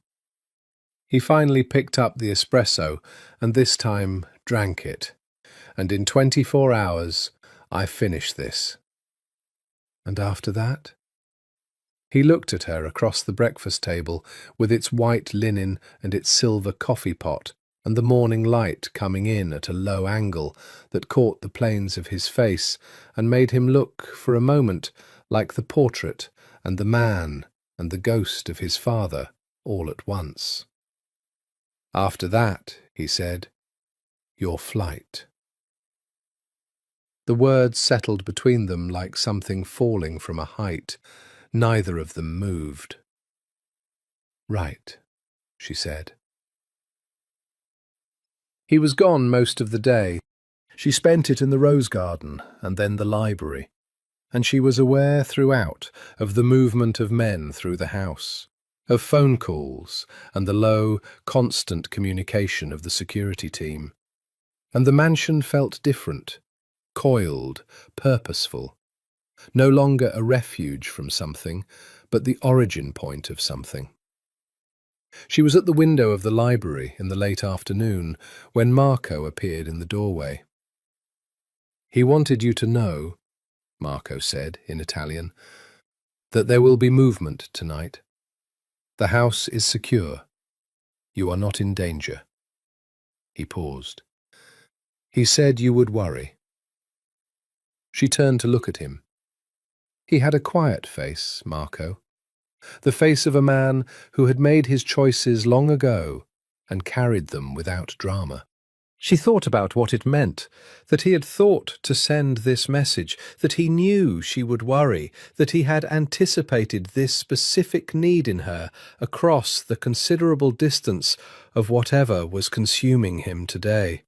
He finally picked up the espresso and this time drank it. And in 24 hours, I finish this. And after that? He looked at her across the breakfast table with its white linen and its silver coffee pot, and the morning light coming in at a low angle that caught the planes of his face and made him look, for a moment, like the portrait and the man and the ghost of his father all at once. After that, he said, your flight. The words settled between them like something falling from a height. Neither of them moved. Right, she said. He was gone most of the day. She spent it in the rose garden and then the library, and she was aware throughout of the movement of men through the house, of phone calls and the low, constant communication of the security team. And the mansion felt different, coiled, purposeful, no longer a refuge from something, but the origin point of something. She was at the window of the library in the late afternoon when Marco appeared in the doorway. He wanted you to know, Marco said in Italian, that there will be movement tonight. The house is secure. You are not in danger. He paused. He said you would worry. She turned to look at him. He had a quiet face, Marco. The face of a man who had made his choices long ago and carried them without drama. She thought about what it meant, that he had thought to send this message, that he knew she would worry, that he had anticipated this specific need in her across the considerable distance of whatever was consuming him today.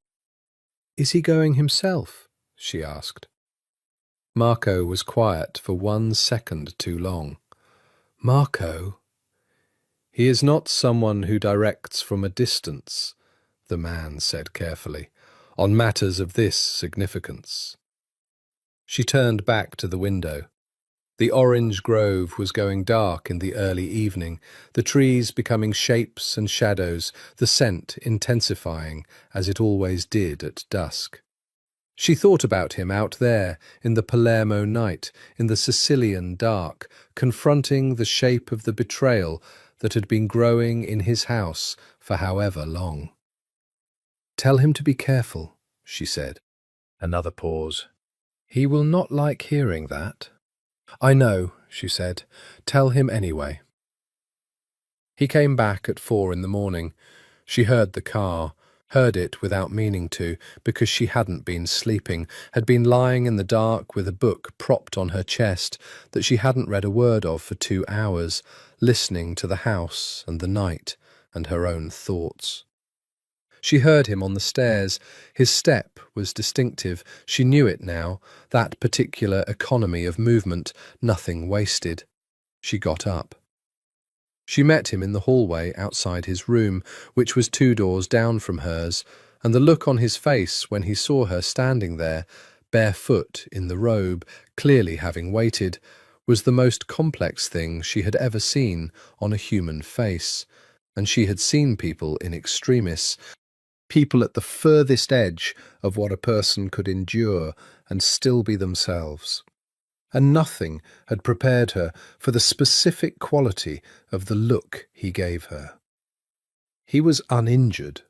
Is he going himself? she asked. Marco was quiet for 1 second too long. Marco? He is not someone who directs from a distance, the man said carefully, on matters of this significance. She turned back to the window. The orange grove was going dark in the early evening, the trees becoming shapes and shadows, the scent intensifying as it always did at dusk. She thought about him out there in the Palermo night, in the Sicilian dark, confronting the shape of the betrayal that had been growing in his house for however long. "Tell him to be careful," she said. Another pause. "He will not like hearing that." "I know," she said. "Tell him anyway." He came back at 4 in the morning. She heard the car, heard it without meaning to, because she hadn't been sleeping, had been lying in the dark with a book propped on her chest that she hadn't read a word of for 2 hours, listening to the house and the night and her own thoughts. She heard him on the stairs. His step was distinctive. She knew it now, that particular economy of movement, nothing wasted. She got up. She met him in the hallway outside his room, which was 2 doors down from hers, and the look on his face when he saw her standing there, barefoot in the robe, clearly having waited, was the most complex thing she had ever seen on a human face, and she had seen people in extremis, people at the furthest edge of what a person could endure and still be themselves. And nothing had prepared her for the specific quality of the look he gave her. He was uninjured.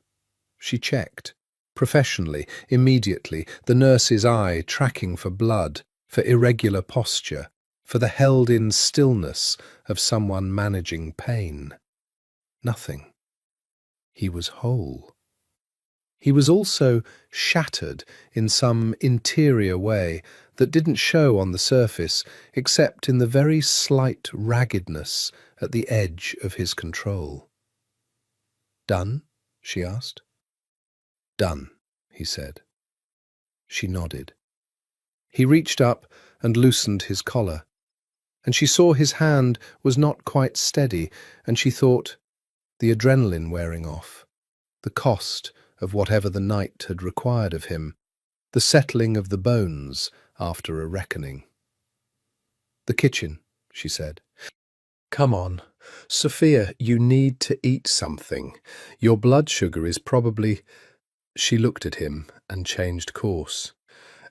She checked, professionally, immediately, the nurse's eye tracking for blood, for irregular posture, for the held-in stillness of someone managing pain. Nothing. He was whole. He was also shattered in some interior way that didn't show on the surface except in the very slight raggedness at the edge of his control. "Done?" she asked. "Done," he said. She nodded. He reached up and loosened his collar, and she saw his hand was not quite steady, and she thought, the adrenaline wearing off, the cost of whatever the night had required of him, the settling of the bones after a reckoning. "The kitchen," she said. "Come on. Sophia, you need to eat something. Your blood sugar is probably—" She looked at him and changed course.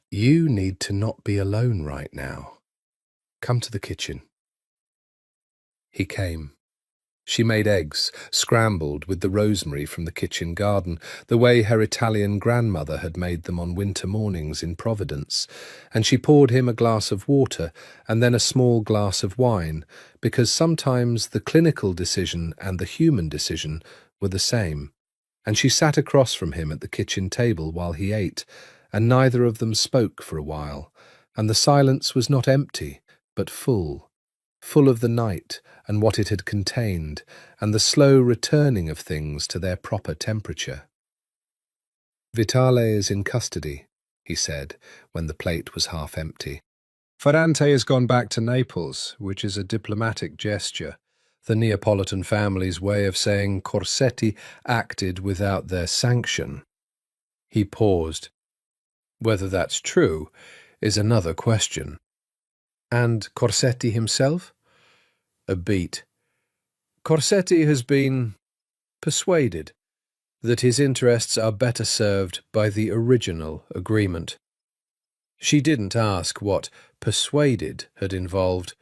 "You need to not be alone right now. Come to the kitchen." He came. She made eggs, scrambled with the rosemary from the kitchen garden, the way her Italian grandmother had made them on winter mornings in Providence, and she poured him a glass of water and then a small glass of wine, because sometimes the clinical decision and the human decision were the same, and she sat across from him at the kitchen table while he ate, and neither of them spoke for a while, and the silence was not empty, but full of the night and what it had contained, and the slow returning of things to their proper temperature. "Vitale is in custody," he said, when the plate was half empty. "Ferrante has gone back to Naples, which is a diplomatic gesture, the Neapolitan family's way of saying Corsetti acted without their sanction." He paused. "Whether that's true is another question." "And Corsetti himself?" A beat. "Corsetti has been persuaded that his interests are better served by the original agreement." She didn't ask what persuaded had involved.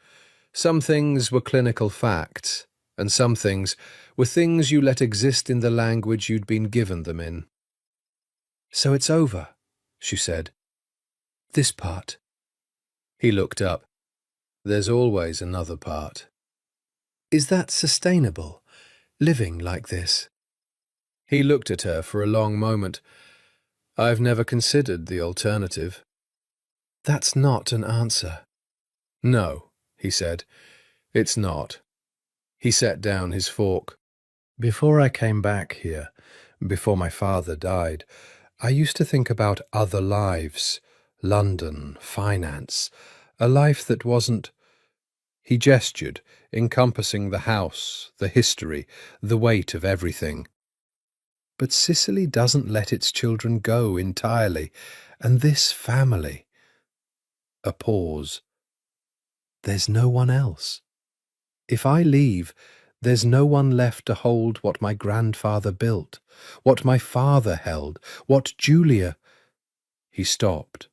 Some things were clinical facts, and some things were things you let exist in the language you'd been given them in. "So it's over," she said. "This part." He looked up. "There's always another part." "Is that sustainable, living like this?" He looked at her for a long moment. "I've never considered the alternative." "That's not an answer." "No," he said, "it's not." He set down his fork. "Before I came back here, before my father died, I used to think about other lives, London, finance, a life that wasn't... He gestured, encompassing the house, the history, the weight of everything. But Sicily doesn't let its children go entirely, and this family... A pause. There's no one else. If I leave, there's no one left to hold what my grandfather built, what my father held, what Julia... He stopped.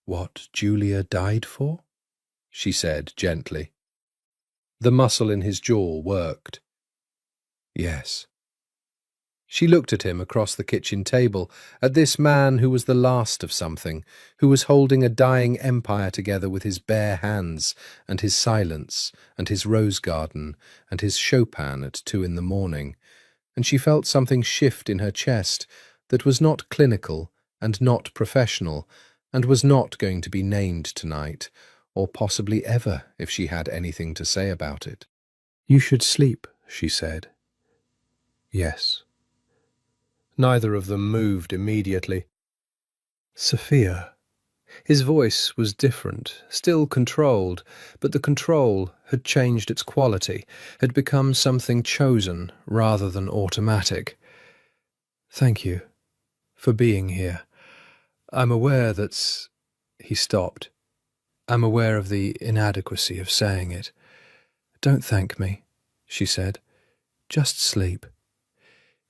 What Julia died for? She said gently. The muscle in his jaw worked. Yes. She looked at him across the kitchen table, at this man who was the last of something, who was holding a dying empire together with his bare hands, and his silence, and his rose garden, and his Chopin at 2 a.m, and she felt something shift in her chest that was not clinical and not professional, and was not going to be named tonight, or possibly ever if she had anything to say about it. You should sleep, she said. Yes. Neither of them moved immediately. Sophia. His voice was different, still controlled, but the control had changed its quality, had become something chosen rather than automatic. Thank you for being here. I'm aware that's... He stopped. I'm aware of the inadequacy of saying it. Don't thank me, she said. Just sleep.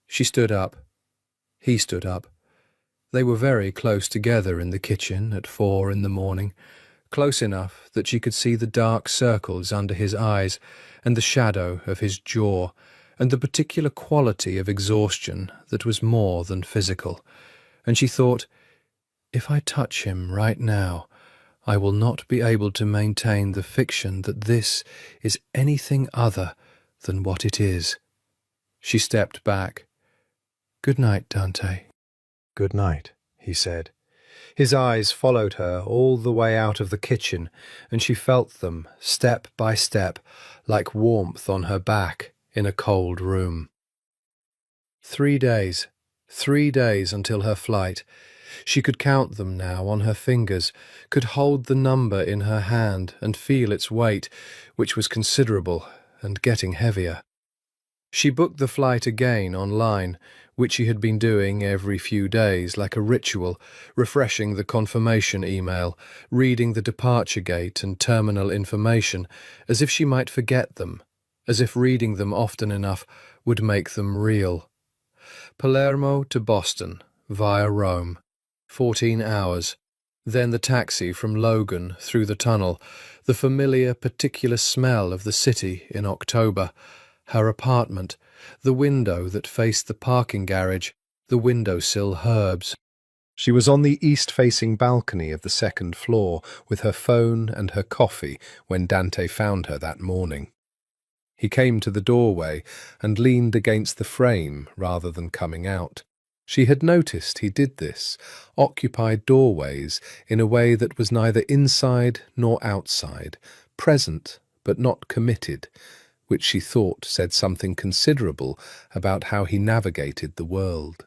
She stood up. He stood up. They were very close together in the kitchen at 4 a.m, close enough that she could see the dark circles under his eyes and the shadow of his jaw and the particular quality of exhaustion that was more than physical. And she thought, if I touch him right now, I will not be able to maintain the fiction that this is anything other than what it is. She stepped back. Good night, Dante. Good night, he said. His eyes followed her all the way out of the kitchen, and she felt them, step by step, like warmth on her back in a cold room. 3 days. 3 days until her flight. She could count them now on her fingers, could hold the number in her hand and feel its weight, which was considerable and getting heavier. She booked the flight again online, which she had been doing every few days like a ritual, refreshing the confirmation email, reading the departure gate and terminal information, as if she might forget them, as if reading them often enough would make them real. Palermo to Boston, via Rome. 14 hours. Then the taxi from Logan through the tunnel, the familiar particular smell of the city in October, her apartment, the window that faced the parking garage, the windowsill herbs. She was on the east-facing balcony of the 2nd floor with her phone and her coffee when Dante found her that morning. He came to the doorway and leaned against the frame rather than coming out. She had noticed he did this, occupied doorways in a way that was neither inside nor outside, present but not committed, which she thought said something considerable about how he navigated the world.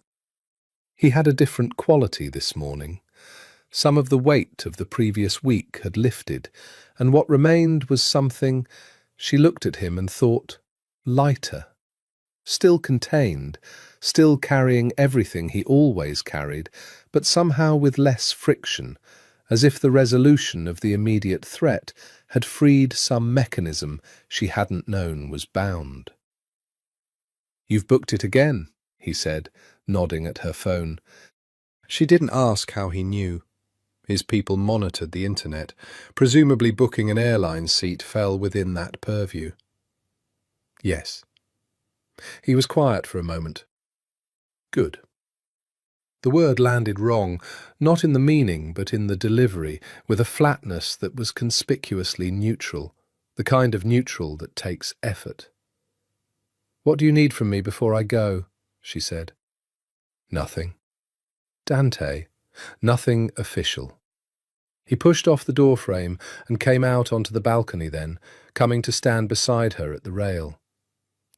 He had a different quality this morning. Some of the weight of the previous week had lifted, and what remained was something, she looked at him and thought, lighter. Still contained, still carrying everything he always carried, but somehow with less friction, as if the resolution of the immediate threat had freed some mechanism she hadn't known was bound. You've booked it again, he said, nodding at her phone. She didn't ask how he knew. His people monitored the internet. Presumably booking an airline seat fell within that purview. Yes. He was quiet for a moment. Good. The word landed wrong, not in the meaning but in the delivery, with a flatness that was conspicuously neutral, the kind of neutral that takes effort. What do you need from me before I go? She said. Nothing. Dante, nothing official. He pushed off the doorframe and came out onto the balcony then, coming to stand beside her at the rail.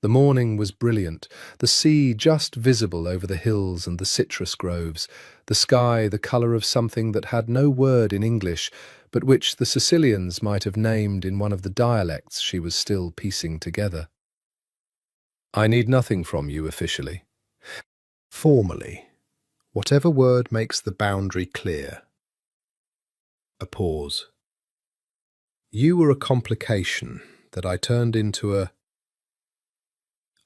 The morning was brilliant, the sea just visible over the hills and the citrus groves, the sky the colour of something that had no word in English, but which the Sicilians might have named in one of the dialects she was still piecing together. "I need nothing from you officially." "Formally, whatever word makes the boundary clear." A pause. "You were a complication that I turned into a—"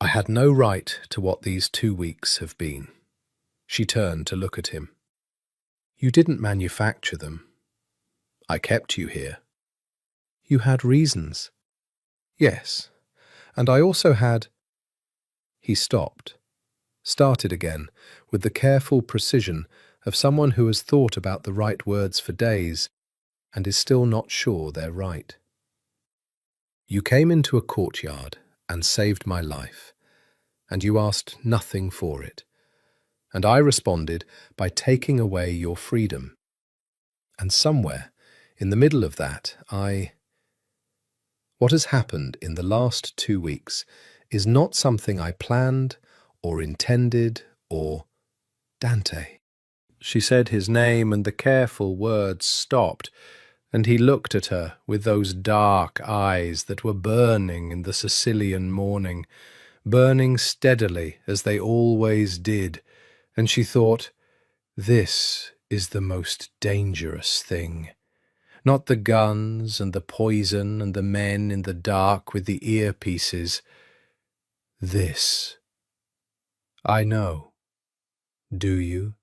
"I had no right to what these 2 weeks have been." She turned to look at him. "You didn't manufacture them. I kept you here." "You had reasons." "Yes, and I also had—" He stopped, started again, with the careful precision of someone who has thought about the right words for days and is still not sure they're right. "You came into a courtyard and saved my life, and you asked nothing for it. And I responded by taking away your freedom. And somewhere, in the middle of that, What has happened in the last 2 weeks is not something I planned or intended or— Dante." She said his name and the careful words stopped, and he looked at her with those dark eyes that were burning in the Sicilian morning, burning steadily as they always did, and she thought, this is the most dangerous thing. Not the guns and the poison and the men in the dark with the earpieces. This. I know. Do you?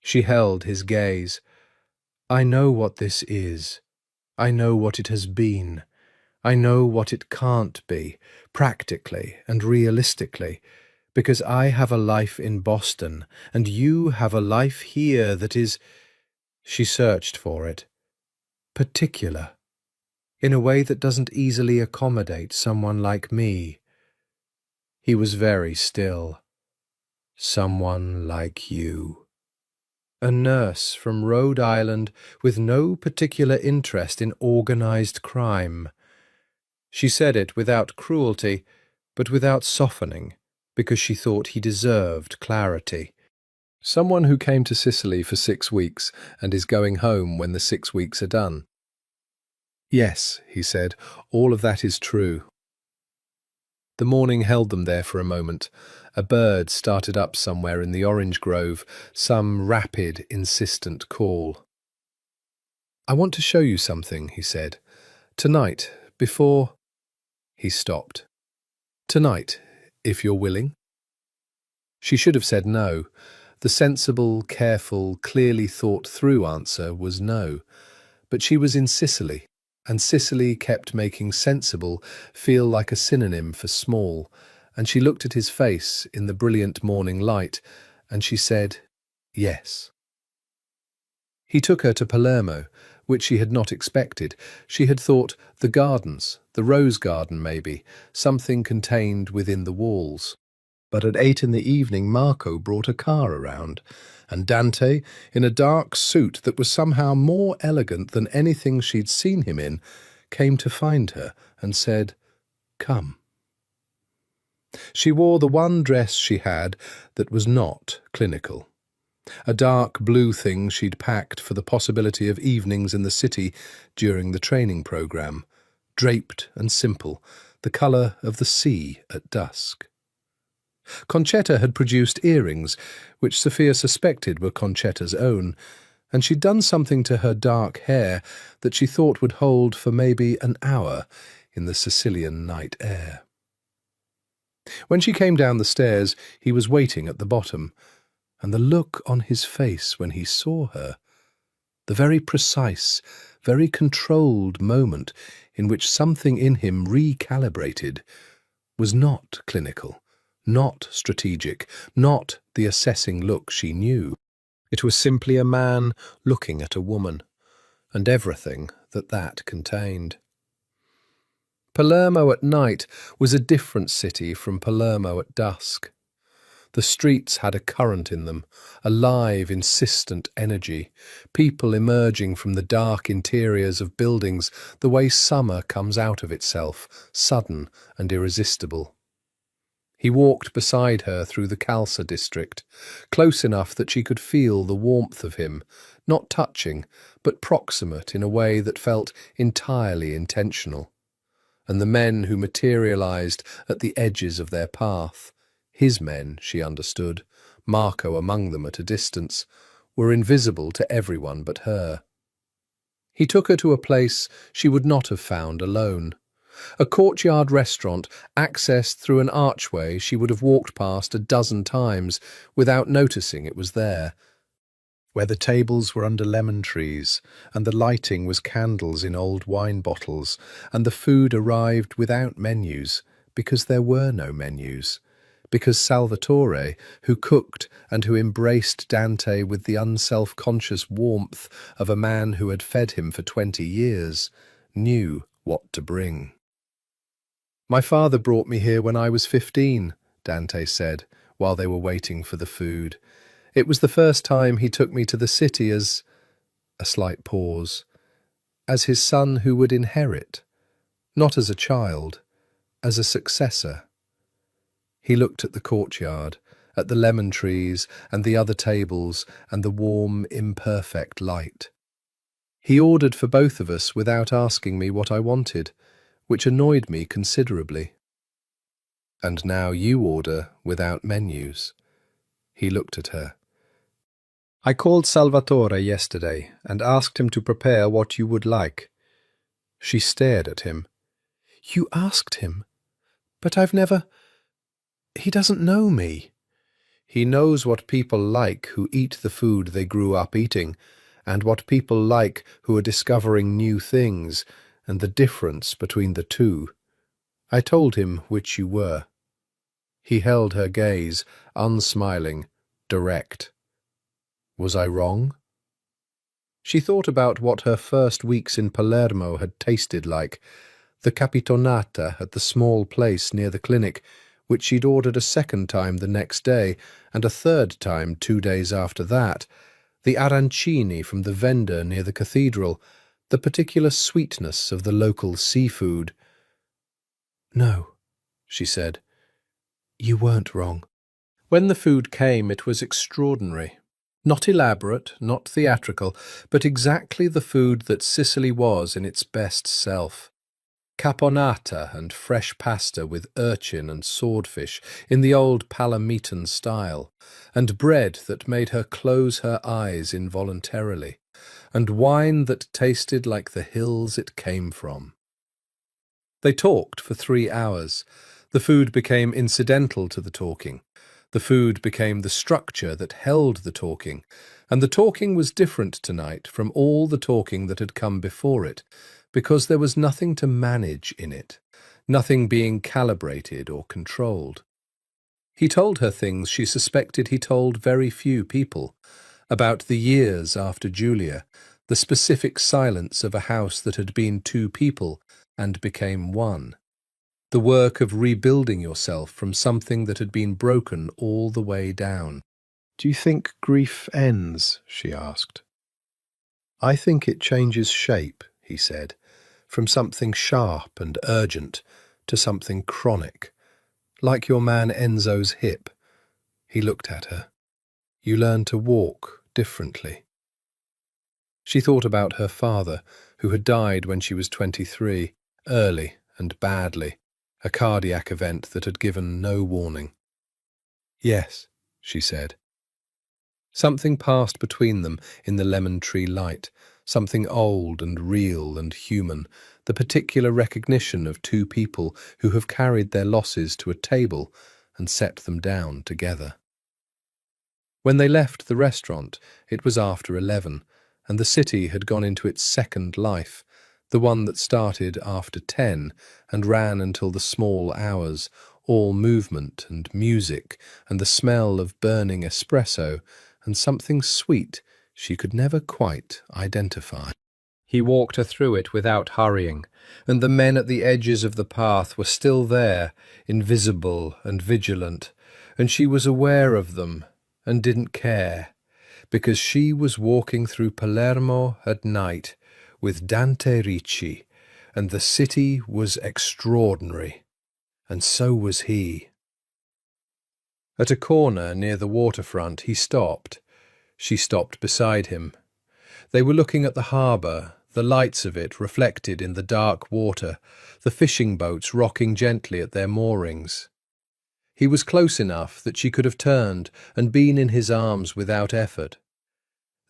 She held his gaze. I know what this is. I know what it has been. I know what it can't be, practically and realistically, because I have a life in Boston, and you have a life here that is— She searched for it. Particular, in a way that doesn't easily accommodate someone like me. He was very still. Someone like you. A nurse from Rhode Island with no particular interest in organized crime. She said it without cruelty, but without softening, because she thought he deserved clarity. Someone who came to Sicily for 6 weeks and is going home when the 6 weeks are done. Yes, he said, all of that is true. The morning held them there for a moment. A bird started up somewhere in the orange grove, some rapid, insistent call. I want to show you something, he said. Tonight, before— He stopped. Tonight, if you're willing. She should have said no. The sensible, careful, clearly thought-through answer was no. But she was in Sicily, and Sicily kept making sensible feel like a synonym for small, and she looked at his face in the brilliant morning light, and she said, yes. He took her to Palermo, which she had not expected. She had thought the gardens, the rose garden maybe, something contained within the walls. But at 8 in the evening Marco brought a car around, and Dante, in a dark suit that was somehow more elegant than anything she'd seen him in, came to find her and said, "Come." She wore the one dress she had that was not clinical. A dark blue thing she'd packed for the possibility of evenings in the city during the training program, draped and simple, the colour of the sea at dusk. Concetta had produced earrings, which Sophia suspected were Concetta's own, and she'd done something to her dark hair that she thought would hold for maybe an hour in the Sicilian night air. When she came down the stairs, he was waiting at the bottom, and the look on his face when he saw her, the very precise, very controlled moment in which something in him recalibrated, was not clinical, not strategic, not the assessing look she knew. It was simply a man looking at a woman, and everything that contained. Palermo at night was a different city from Palermo at dusk. The streets had a current in them, a live, insistent energy, people emerging from the dark interiors of buildings the way summer comes out of itself, sudden and irresistible. He walked beside her through the Calça district, close enough that she could feel the warmth of him, not touching, but proximate in a way that felt entirely intentional. And the men who materialized at the edges of their path, his men, she understood, Marco among them at a distance, were invisible to everyone but her. He took her to a place she would not have found alone. A courtyard restaurant accessed through an archway she would have walked past a dozen times without noticing it was there, where the tables were under lemon trees, and the lighting was candles in old wine bottles, and the food arrived without menus, because there were no menus, because Salvatore, who cooked and who embraced Dante with the unself-conscious warmth of a man who had fed him for 20 years, knew what to bring. "My father brought me here when I was 15, Dante said, while they were waiting for the food. It was the first time he took me to the city as—" a slight pause, "as his son who would inherit, not as a child, as a successor." He looked at the courtyard, at the lemon trees and the other tables and the warm, imperfect light. "He ordered for both of us without asking me what I wanted, which annoyed me considerably." "And now you order without menus." He looked at her. "I called Salvatore yesterday and asked him to prepare what you would like." She stared at him. "You asked him? But I've never— He doesn't know me." "He knows what people like who eat the food they grew up eating, and what people like who are discovering new things, and the difference between the two. I told him which you were." He held her gaze, unsmiling, direct. "Was I wrong?" She thought about what her first weeks in Palermo had tasted like, the capitonata at the small place near the clinic, which she'd ordered a second time the next day, and a third time 2 days after that, the arancini from the vendor near the cathedral, the particular sweetness of the local seafood. "No," she said, "you weren't wrong." When the food came, it was extraordinary. Not elaborate, not theatrical, but exactly the food that Sicily was in its best self. Caponata and fresh pasta with urchin and swordfish in the old Palamitan style, and bread that made her close her eyes involuntarily, and wine that tasted like the hills it came from. They talked for 3 hours. The food became incidental to the talking. The food became the structure that held the talking, and the talking was different tonight from all the talking that had come before it, because there was nothing to manage in it, nothing being calibrated or controlled. He told her things she suspected he told very few people, about the years after Julia, the specific silence of a house that had been 2 people and became 1. The work of rebuilding yourself from something that had been broken all the way down. "Do you think grief ends?" she asked. "I think it changes shape," he said, "from something sharp and urgent to something chronic, like your man Enzo's hip." He looked at her. "You learn to walk differently." She thought about her father, who had died when she was 23, early and badly, a cardiac event that had given no warning. "Yes," she said. Something passed between them in the lemon tree light, something old and real and human, the particular recognition of 2 people who have carried their losses to a table and set them down together. When they left the restaurant, it was after 11, and the city had gone into its second life, the one that started after 10 and ran until the small hours, all movement and music and the smell of burning espresso and something sweet she could never quite identify. He walked her through it without hurrying, and the men at the edges of the path were still there, invisible and vigilant, and she was aware of them and didn't care, because she was walking through Palermo at night with Dante Ricci, and the city was extraordinary, and so was he. At a corner near the waterfront, he stopped. She stopped beside him. They were looking at the harbour, the lights of it reflected in the dark water, the fishing boats rocking gently at their moorings. He was close enough that she could have turned and been in his arms without effort.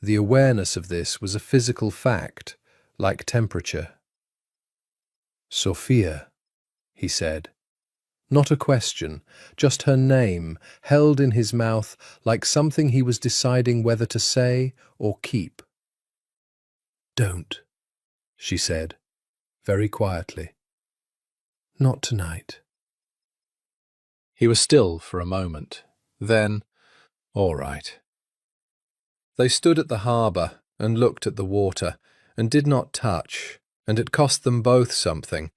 The awareness of this was a physical fact, like temperature. "Sophia," he said. Not a question, just her name, held in his mouth like something he was deciding whether to say or keep. "Don't," she said, very quietly. "Not tonight." He was still for a moment. Then, "All right." They stood at the harbour and looked at the water, and did not touch, and it cost them both something,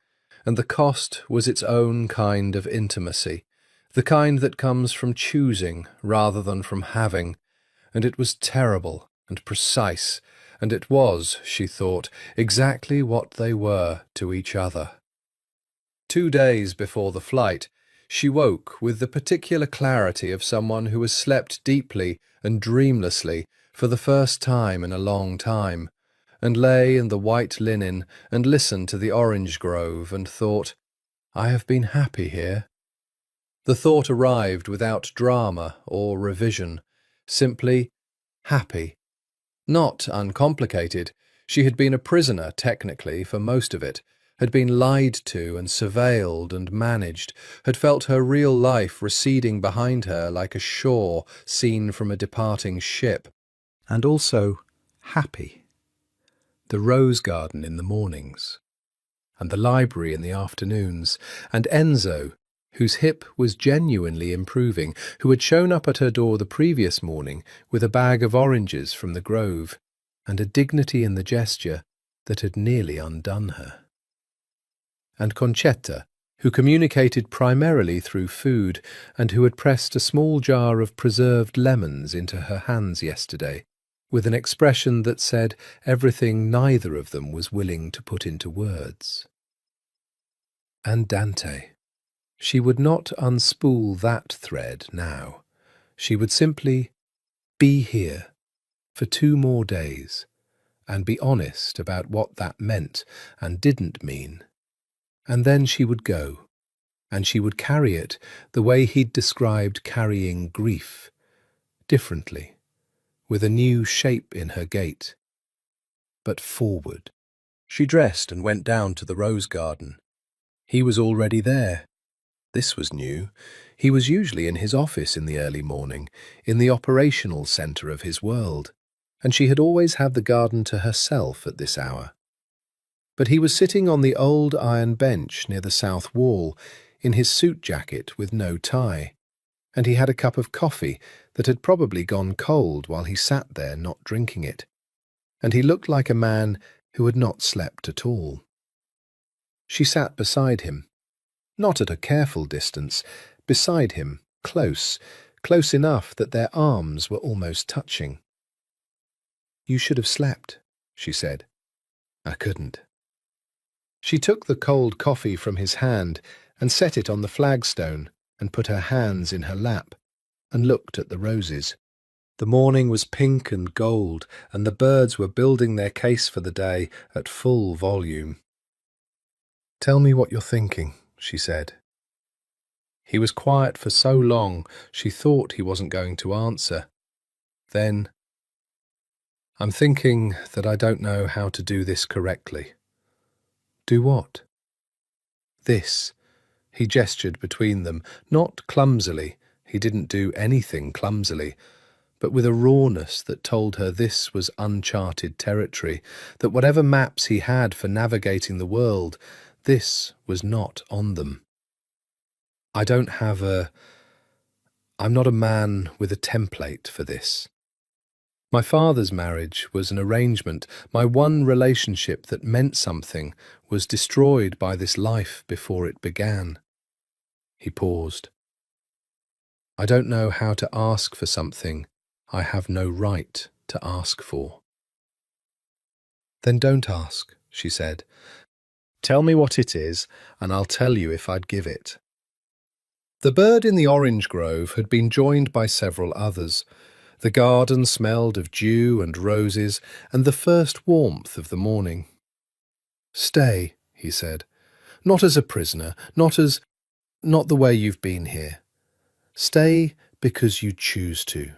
and the cost was its own kind of intimacy, the kind that comes from choosing rather than from having, and it was terrible and precise, and it was, she thought, exactly what they were to each other. 2 days before the flight, she woke with the particular clarity of someone who has slept deeply and dreamlessly for the first time in a long time, and lay in the white linen and listened to the orange grove and thought, "I have been happy here." The thought arrived without drama or revision, simply happy. Not uncomplicated. She had been a prisoner, technically, for most of it, had been lied to and surveilled and managed, had felt her real life receding behind her like a shore seen from a departing ship. And also happy. The rose garden in the mornings, and the library in the afternoons, and Enzo, whose hip was genuinely improving, who had shown up at her door the previous morning with a bag of oranges from the grove, and a dignity in the gesture that had nearly undone her. And Concetta, who communicated primarily through food, and who had pressed a small jar of preserved lemons into her hands yesterday, with an expression that said everything neither of them was willing to put into words. And Dante. She would not unspool that thread now. She would simply be here for 2 more days and be honest about what that meant and didn't mean. And then she would go, and she would carry it the way he'd described carrying grief, differently, with a new shape in her gait, but forward. She dressed and went down to the rose garden. He was already there. This was new. He was usually in his office in the early morning, in the operational centre of his world, and she had always had the garden to herself at this hour. But he was sitting on the old iron bench near the south wall, in his suit jacket with no tie, and he had a cup of coffee that had probably gone cold while he sat there not drinking it, and he looked like a man who had not slept at all. She sat beside him, not at a careful distance, beside him, close enough that their arms were almost touching. "You should have slept," she said. "I couldn't." She took the cold coffee from his hand and set it on the flagstone and put her hands in her lap and looked at the roses. The morning was pink and gold, and the birds were building their case for the day at full volume. "Tell me what you're thinking," she said. He was quiet for so long, she thought he wasn't going to answer. Then, "I'm thinking that I don't know how to do this correctly." "Do what?" "This." He gestured between them, not clumsily. He didn't do anything clumsily, but with a rawness that told her this was uncharted territory, that whatever maps he had for navigating the world, this was not on them. "I don't have I'm not a man with a template for this. My father's marriage was an arrangement. My one relationship that meant something was destroyed by this life before it began." He paused. "I don't know how to ask for something I have no right to ask for." "Then don't ask," she said. "Tell me what it is, and I'll tell you if I'd give it." The bird in the orange grove had been joined by several others. The garden smelled of dew and roses and the first warmth of the morning. "Stay," he said. "Not as a prisoner, not the way you've been here. Stay because you choose to."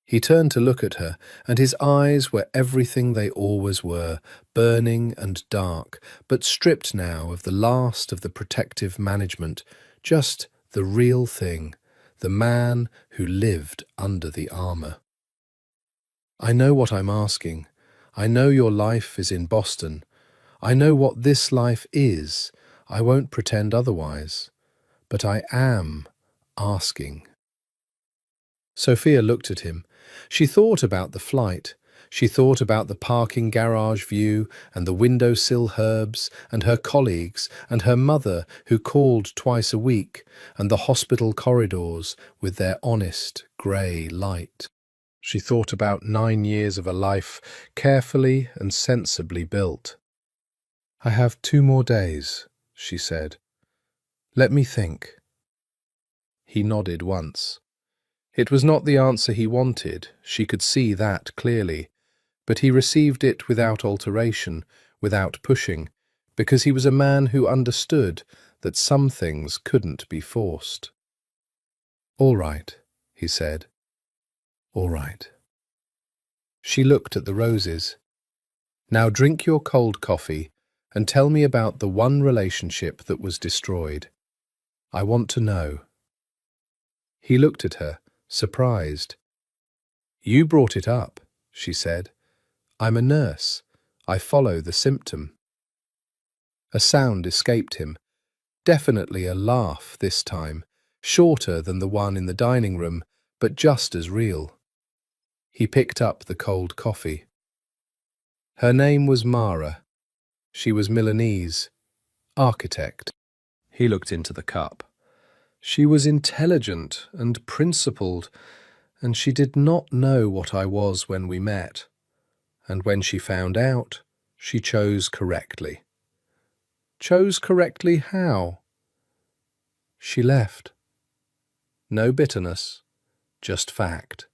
He turned to look at her, and his eyes were everything they always were, burning and dark, but stripped now of the last of the protective management, just the real thing, the man who lived under the armour. "I know what I'm asking. I know your life is in Boston. I know what this life is. I won't pretend otherwise. But I am asking." Sophia looked at him. She thought about the flight. She thought about the parking garage view and the windowsill herbs and her colleagues and her mother who called twice a week and the hospital corridors with their honest grey light. She thought about 9 years of a life carefully and sensibly built. "I have 2 more days," she said. "Let me think." He nodded once. It was not the answer he wanted, she could see that clearly, but he received it without alteration, without pushing, because he was a man who understood that some things couldn't be forced. "All right," he said. "All right." She looked at the roses. "Now drink your cold coffee and tell me about the one relationship that was destroyed. I want to know." He looked at her, surprised. "You brought it up," she said. "I'm a nurse. I follow the symptom." A sound escaped him, definitely a laugh this time, shorter than the one in the dining room, but just as real. He picked up the cold coffee. Her name was Mara. She was Milanese, architect. He looked into the cup. She was intelligent and principled, and she did not know what I was when we met. And when she found out, she chose correctly. Chose correctly how? She left. No bitterness, just fact.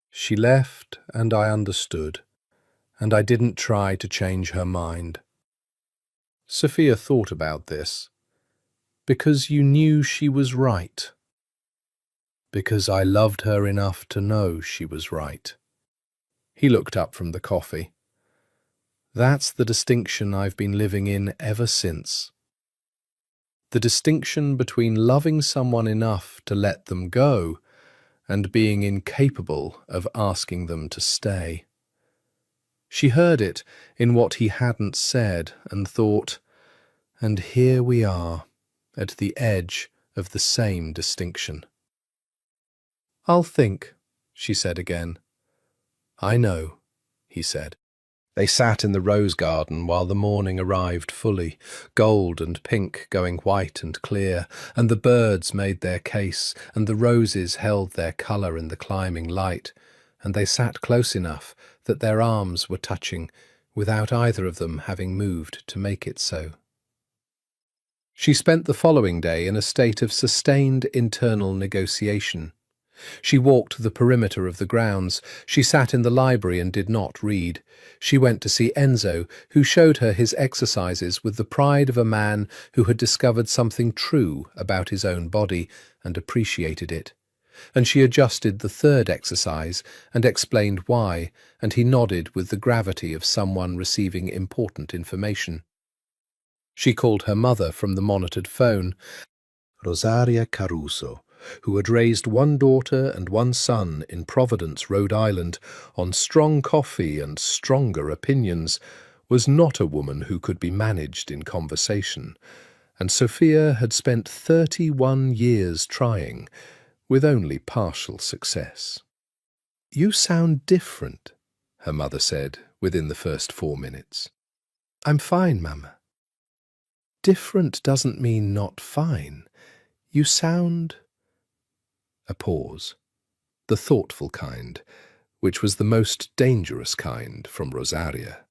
She left, and I understood, and I didn't try to change her mind. Sophia thought about this. Because you knew she was right. Because I loved her enough to know she was right. He looked up from the coffee. That's the distinction I've been living in ever since. The distinction between loving someone enough to let them go and being incapable of asking them to stay. She heard it in what he hadn't said and thought, and here we are, at the edge of the same distinction. "I'll think," she said again. "I know," he said. They sat in the rose garden while the morning arrived fully, gold and pink going white and clear, and the birds made their case, and the roses held their colour in the climbing light, and they sat close enough that their arms were touching, without either of them having moved to make it so. She spent the following day in a state of sustained internal negotiation. She walked the perimeter of the grounds. She sat in the library and did not read. She went to see Enzo, who showed her his exercises with the pride of a man who had discovered something true about his own body and appreciated it. And she adjusted the third exercise and explained why, and he nodded with the gravity of someone receiving important information. She called her mother from the monitored phone, Rosaria Caruso, who had raised one daughter and one son in Providence, Rhode Island, on strong coffee and stronger opinions, was not a woman who could be managed in conversation, and Sophia had spent 31 years trying, with only partial success. "You sound different," her mother said within the first 4 minutes. "I'm fine, Mama." "Different doesn't mean not fine. You sound—" A pause, the thoughtful kind, which was the most dangerous kind from Rosaria.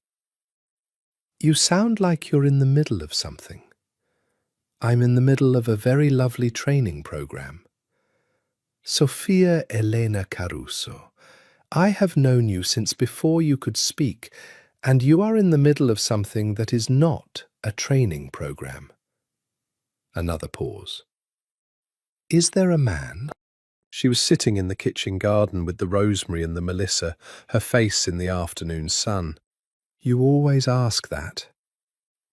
"You sound like you're in the middle of something." I'm in the middle of a very lovely training program. Sofia Elena Caruso, I have known you since before you could speak, and you are in the middle of something that is not a training program. Another pause. Is there a man? She was sitting in the kitchen garden with the rosemary and the melissa, her face in the afternoon sun. You always ask that.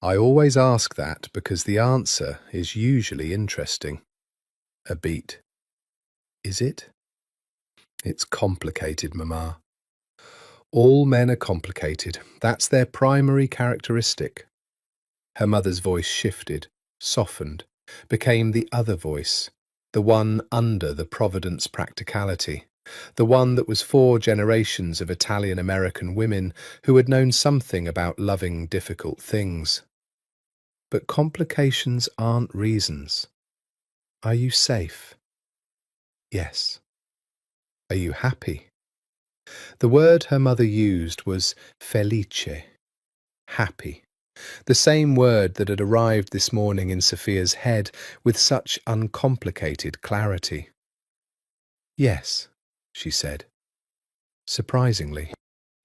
I always ask that because the answer is usually interesting. A beat. Is it? It's complicated, Mama. All men are complicated. That's their primary characteristic. Her mother's voice shifted, softened, became the other voice, the one under the Providence practicality, the one that was 4 generations of Italian-American women who had known something about loving difficult things. But complications aren't reasons. Are you safe? Yes. Are you happy? The word her mother used was felice, happy. The same word that had arrived this morning in Sophia's head with such uncomplicated clarity. Yes, she said. Surprisingly.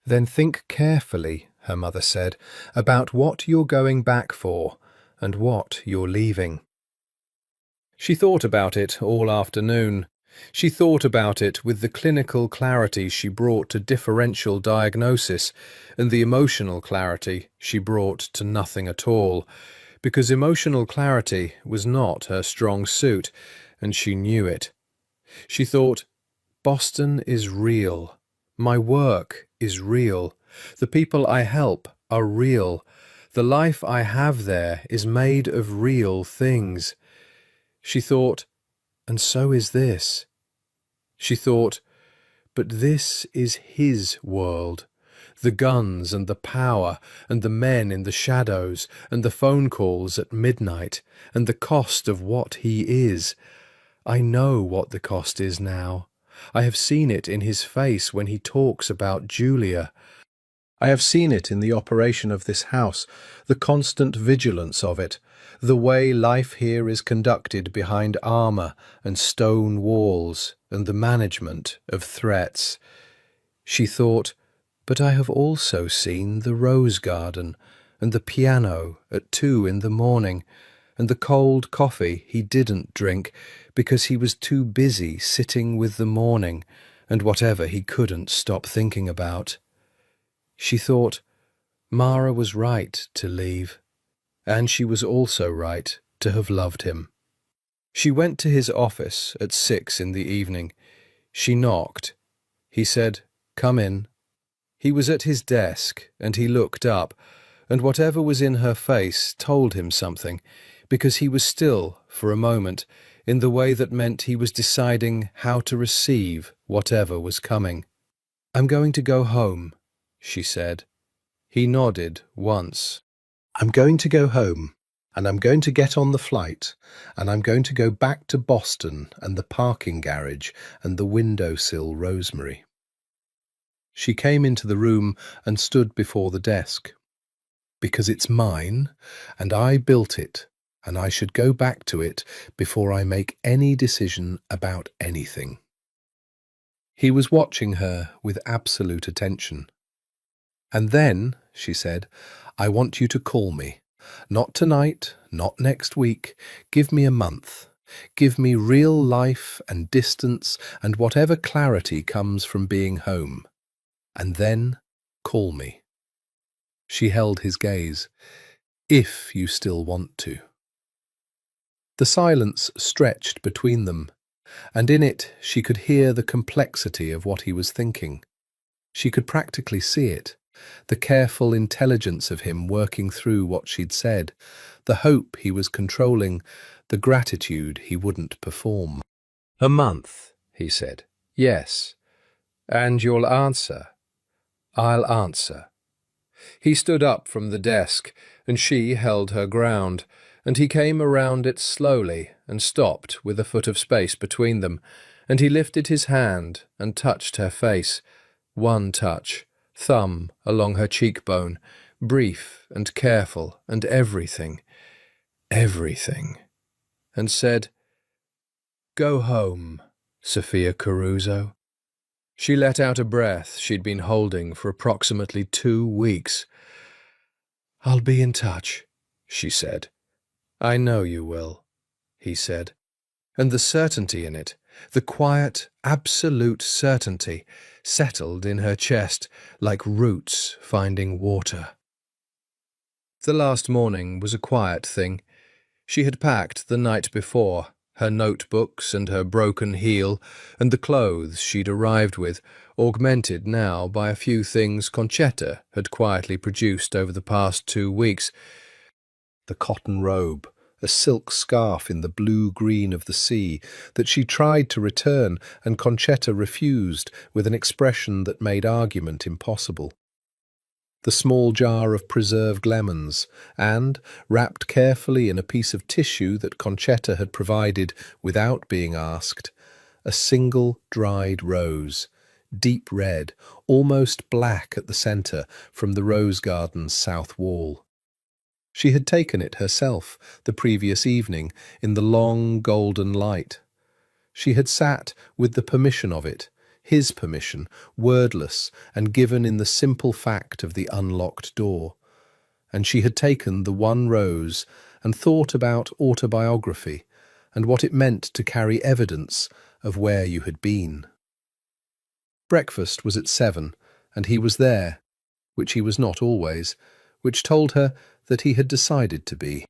Then think carefully, her mother said, about what you're going back for and what you're leaving. She thought about it all afternoon. She thought about it with the clinical clarity she brought to differential diagnosis and the emotional clarity she brought to nothing at all, because emotional clarity was not her strong suit, and she knew it. She thought, Boston is real. My work is real. The people I help are real. The life I have there is made of real things. She thought, and so is this. She thought, but this is his world. The guns and the power and the men in the shadows and the phone calls at midnight and the cost of what he is. I know what the cost is now. I have seen it in his face when he talks about Julia. I have seen it in the operation of this house, the constant vigilance of it, the way life here is conducted behind armour and stone walls, and the management of threats. She thought, but I have also seen the rose garden, and the piano at 2 in the morning, and the cold coffee he didn't drink because he was too busy sitting with the morning and whatever he couldn't stop thinking about. She thought, Mara was right to leave, and she was also right to have loved him. She went to his office at 6 in the evening. She knocked. He said, "Come in." He was at his desk, and he looked up, and whatever was in her face told him something, because he was still, for a moment, in the way that meant he was deciding how to receive whatever was coming. "I'm going to go home," she said. He nodded once. "I'm going to go home, and I'm going to get on the flight, and I'm going to go back to Boston and the parking garage and the windowsill rosemary." She came into the room and stood before the desk. "Because it's mine, and I built it, and I should go back to it before I make any decision about anything." He was watching her with absolute attention. "And then," she said, "I want you to call me. Not tonight, not next week. Give me a month. Give me real life and distance and whatever clarity comes from being home. And then call me." She held his gaze. "If you still want to." The silence stretched between them, and in it she could hear the complexity of what he was thinking. She could practically see it, the careful intelligence of him working through what she'd said, the hope he was controlling, the gratitude he wouldn't perform. "A month," he said. "Yes. And you'll answer." "I'll answer." He stood up from the desk, and she held her ground, and he came around it slowly and stopped with a foot of space between them, and he lifted his hand and touched her face. One touch, thumb along her cheekbone, brief and careful, and everything, everything and said, "Go home, Sophia Caruso." She let out a breath she'd been holding for approximately 2 weeks. "I'll be in touch," she said. "I know you will," he said. And the certainty in it, the quiet, absolute certainty, settled in her chest like roots finding water. The last morning was a quiet thing. She had packed the night before, her notebooks and her broken heel, and the clothes she'd arrived with, augmented now by a few things Concetta had quietly produced over the past 2 weeks. The cotton robe, a silk scarf in the blue-green of the sea that she tried to return and Concetta refused with an expression that made argument impossible. The small jar of preserved lemons, and, wrapped carefully in a piece of tissue that Concetta had provided without being asked, a single dried rose, deep red, almost black at the centre from the rose garden's south wall. She had taken it herself the previous evening in the long golden light. She had sat with the permission of it, his permission, wordless and given in the simple fact of the unlocked door. And she had taken the one rose and thought about autobiography and what it meant to carry evidence of where you had been. Breakfast was at 7, and he was there, which he was not always, which told her that he had decided to be.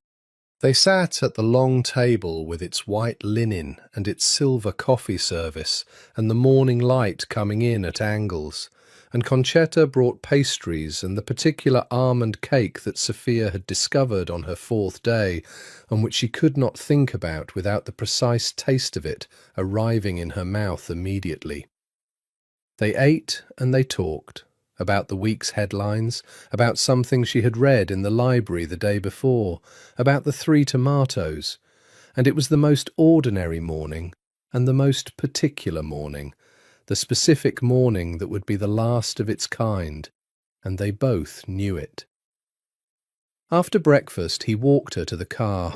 They sat at the long table with its white linen and its silver coffee service and the morning light coming in at angles, and Concetta brought pastries and the particular almond cake that Sophia had discovered on her 4th day, and which she could not think about without the precise taste of it arriving in her mouth immediately. They ate and they talked, about the week's headlines, about something she had read in the library the day before, about the 3 tomatoes, and it was the most ordinary morning and the most particular morning, the specific morning that would be the last of its kind, and they both knew it. After breakfast he walked her to the car.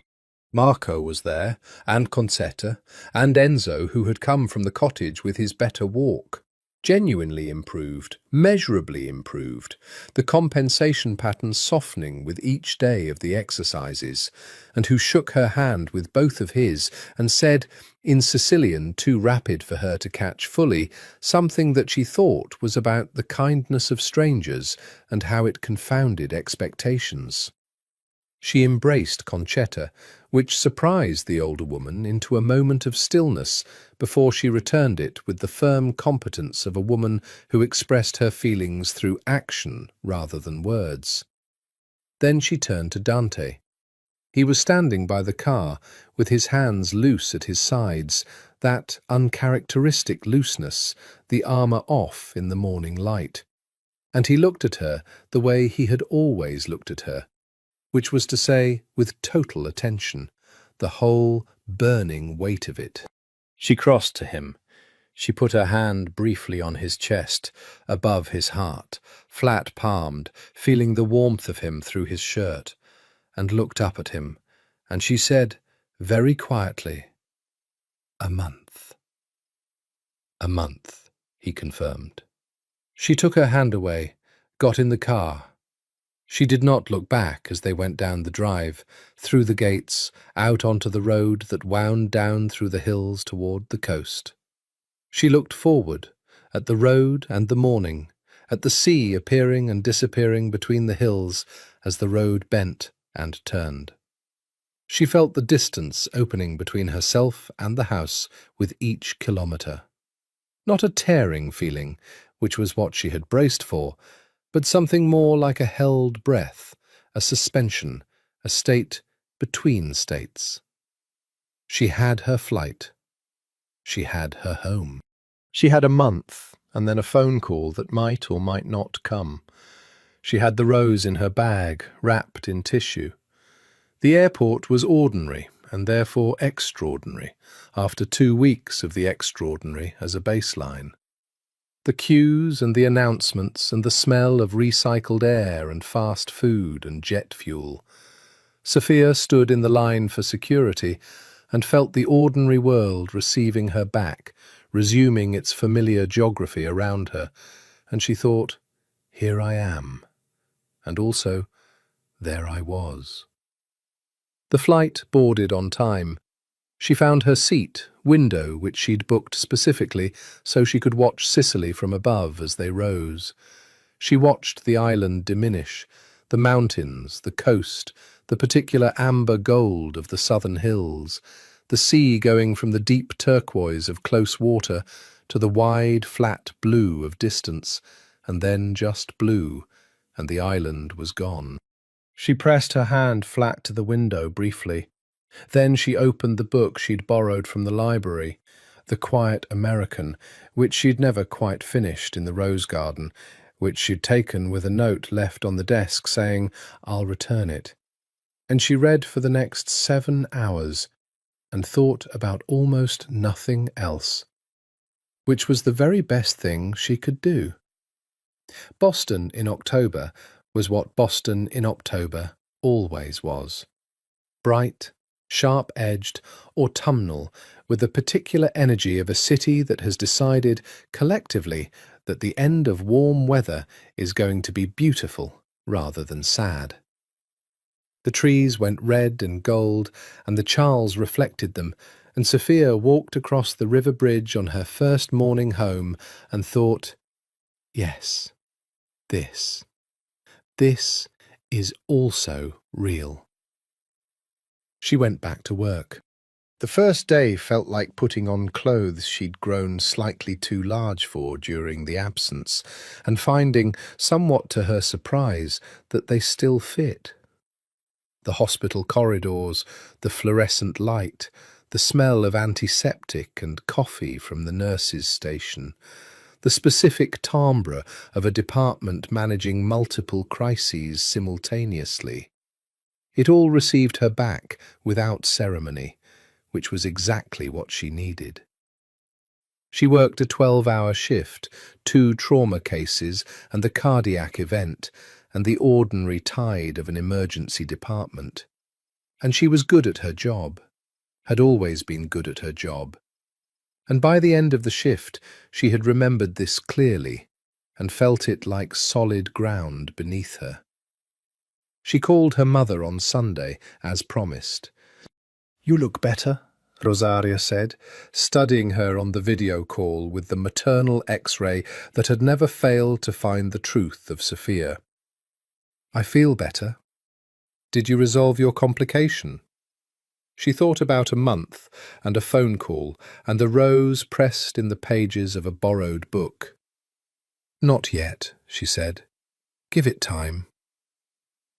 Marco was there, and Concetta, and Enzo, who had come from the cottage with his better walk. Genuinely improved, measurably improved, the compensation pattern softening with each day of the exercises, and who shook her hand with both of his and said, in Sicilian too rapid for her to catch fully, something that she thought was about the kindness of strangers and how it confounded expectations. She embraced Concetta, which surprised the older woman into a moment of stillness before she returned it with the firm competence of a woman who expressed her feelings through action rather than words. Then she turned to Dante. He was standing by the car, with his hands loose at his sides, that uncharacteristic looseness, the armour off in the morning light. And he looked at her the way he had always looked at her, which was to say, with total attention, the whole burning weight of it. She crossed to him. She put her hand briefly on his chest, above his heart, flat-palmed, feeling the warmth of him through his shirt, and looked up at him, and she said, very quietly, "A month." "A month," he confirmed. She took her hand away, got in the car. She did not look back as they went down the drive, through the gates, out onto the road that wound down through the hills toward the coast. She looked forward, at the road and the morning, at the sea appearing and disappearing between the hills as the road bent and turned. She felt the distance opening between herself and the house with each kilometre. Not a tearing feeling, which was what she had braced for, but something more like a held breath, a suspension, a state between states. She had her flight. She had her home. She had a month, and then a phone call that might or might not come. She had the rose in her bag, wrapped in tissue. The airport was ordinary, and therefore extraordinary, after 2 weeks of the extraordinary as a baseline. The queues and the announcements and the smell of recycled air and fast food and jet fuel. Sophia stood in the line for security, and felt the ordinary world receiving her back, resuming its familiar geography around her, and she thought, "Here I am," and also, "There I was." The flight boarded on time. She found her seat, window, which she'd booked specifically so she could watch Sicily from above as they rose. She watched the island diminish, the mountains, the coast, the particular amber gold of the southern hills, the sea going from the deep turquoise of close water to the wide, flat blue of distance, and then just blue, and the island was gone. She pressed her hand flat to the window briefly. Then she opened the book she'd borrowed from the library, The Quiet American, which she'd never quite finished in the rose garden, which she'd taken with a note left on the desk saying, "I'll return it." And she read for the next 7 hours and thought about almost nothing else, which was the very best thing she could do. Boston in October was what Boston in October always was. Bright, sharp-edged, autumnal, with the particular energy of a city that has decided collectively that the end of warm weather is going to be beautiful rather than sad. The trees went red and gold, and the Charles reflected them, and Sophia walked across the river bridge on her first morning home and thought, "Yes, this is also real." She went back to work. The first day felt like putting on clothes she'd grown slightly too large for during the absence, and finding, somewhat to her surprise, that they still fit. The hospital corridors, the fluorescent light, the smell of antiseptic and coffee from the nurses' station, the specific timbre of a department managing multiple crises simultaneously. It all received her back without ceremony, which was exactly what she needed. She worked a 12-hour shift, 2 trauma cases and the cardiac event, and the ordinary tide of an emergency department. And she was good at her job, had always been good at her job. And by the end of the shift, she had remembered this clearly and felt it like solid ground beneath her. She called her mother on Sunday, as promised. "You look better," Rosaria said, studying her on the video call with the maternal X-ray that had never failed to find the truth of Sophia. "I feel better. Did you resolve your complication?" She thought about a month and a phone call and the rose pressed in the pages of a borrowed book. "Not yet," she said. "Give it time."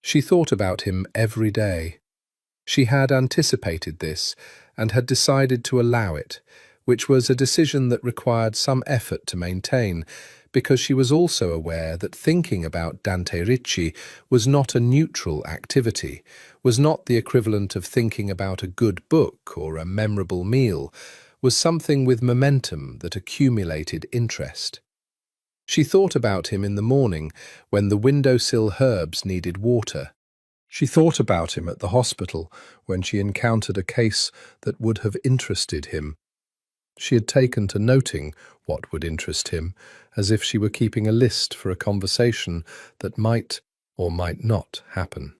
She thought about him every day. She had anticipated this and had decided to allow it, which was a decision that required some effort to maintain, because she was also aware that thinking about Dante Ricci was not a neutral activity, was not the equivalent of thinking about a good book or a memorable meal, was something with momentum that accumulated interest. She thought about him in the morning when the windowsill herbs needed water. She thought about him at the hospital when she encountered a case that would have interested him. She had taken to noting what would interest him, as if she were keeping a list for a conversation that might or might not happen.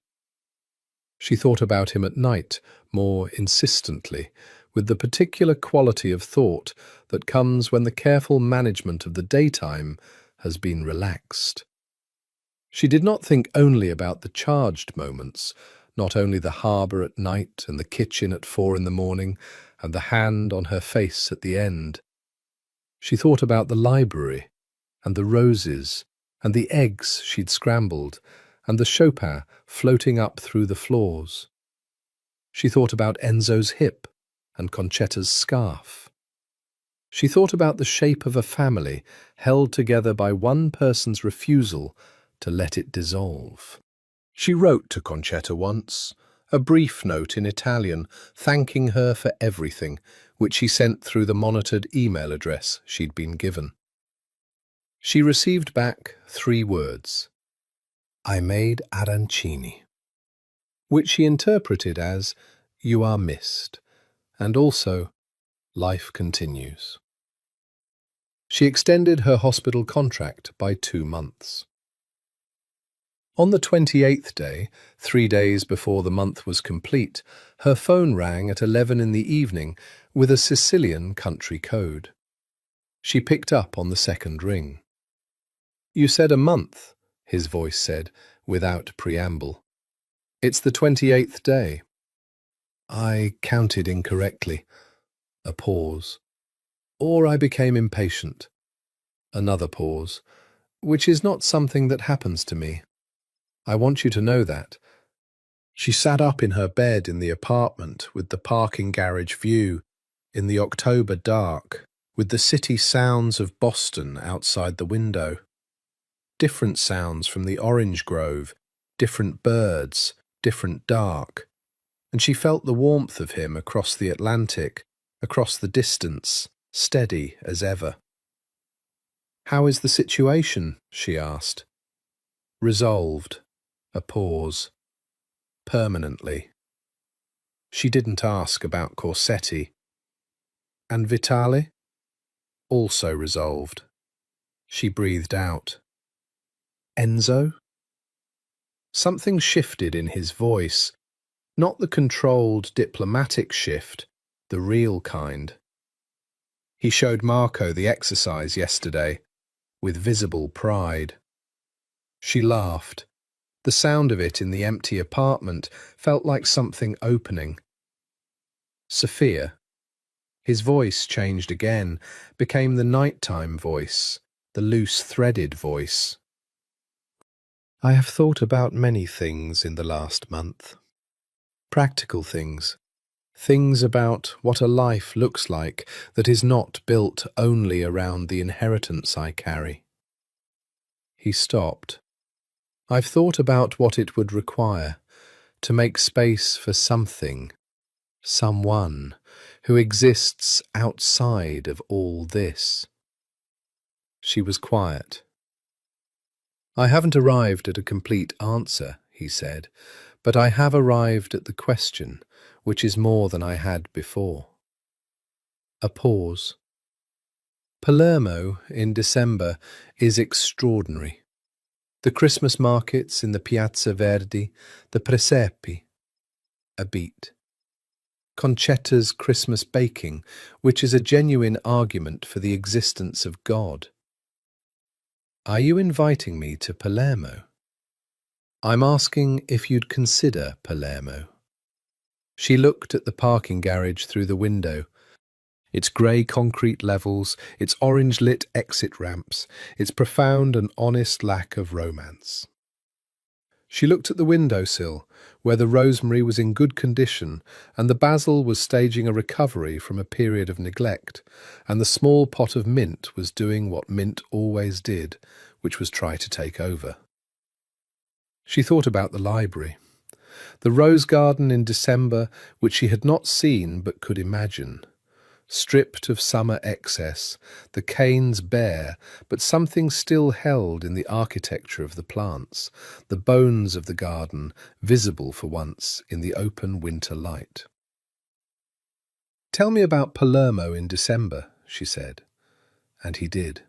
She thought about him at night more insistently, with the particular quality of thought that comes when the careful management of the daytime has been relaxed. She did not think only about the charged moments, not only the harbour at night and the kitchen at 4 in the morning and the hand on her face at the end. She thought about the library and the roses and the eggs she'd scrambled and the Chopin floating up through the floors. She thought about Enzo's hip and Concetta's scarf. She thought about the shape of a family held together by one person's refusal to let it dissolve. She wrote to Concetta once, a brief note in Italian, thanking her for everything, which she sent through the monitored email address she'd been given. She received back 3 words: "I made arancini," which she interpreted as, "You are missed," And also, life continues. She extended her hospital contract by 2 months. On the 28th day, 3 days before the month was complete, her phone rang at 11 in the evening with a Sicilian country code. She picked up on the second ring. "You said a month," his voice said, without preamble. "It's the 28th day." "I counted incorrectly." A pause. "Or I became impatient." Another pause. "Which is not something that happens to me. I want you to know that." She sat up in her bed in the apartment with the parking garage view, in the October dark, with the city sounds of Boston outside the window. Different sounds from the orange grove, different birds, different dark. And she felt the warmth of him across the Atlantic, across the distance, steady as ever. "How is the situation?" she asked. "Resolved." A pause. "Permanently." She didn't ask about Corsetti. "And Vitale?" "Also resolved." She breathed out. "Enzo?" Something shifted in his voice, not the controlled, diplomatic shift, the real kind. He showed Marco the exercise yesterday, with visible pride. She laughed. The sound of it in the empty apartment felt like something opening. "Sophia." His voice changed again, became the nighttime voice, the loose-threaded voice. "I have thought about many things in the last month. Practical things. Things about what a life looks like that is not built only around the inheritance I carry." He stopped. "I've thought about what it would require to make space for something, someone, who exists outside of all this." She was quiet. "I haven't arrived at a complete answer," he said, "but I have arrived at the question, which is more than I had before." A pause. "Palermo in December is extraordinary. The Christmas markets in the Piazza Verdi, the presepi." A beat. "Concetta's Christmas baking, which is a genuine argument for the existence of God." "Are you inviting me to Palermo?" "I'm asking if you'd consider Palermo." She looked at the parking garage through the window. Its grey concrete levels, its orange-lit exit ramps, its profound and honest lack of romance. She looked at the windowsill, where the rosemary was in good condition and the basil was staging a recovery from a period of neglect, and the small pot of mint was doing what mint always did, which was try to take over. She thought about the library, the rose garden in December, which she had not seen but could imagine. Stripped of summer excess, the canes bare, but something still held in the architecture of the plants, the bones of the garden visible for once in the open winter light. "Tell me about Palermo in December," she said, and he did.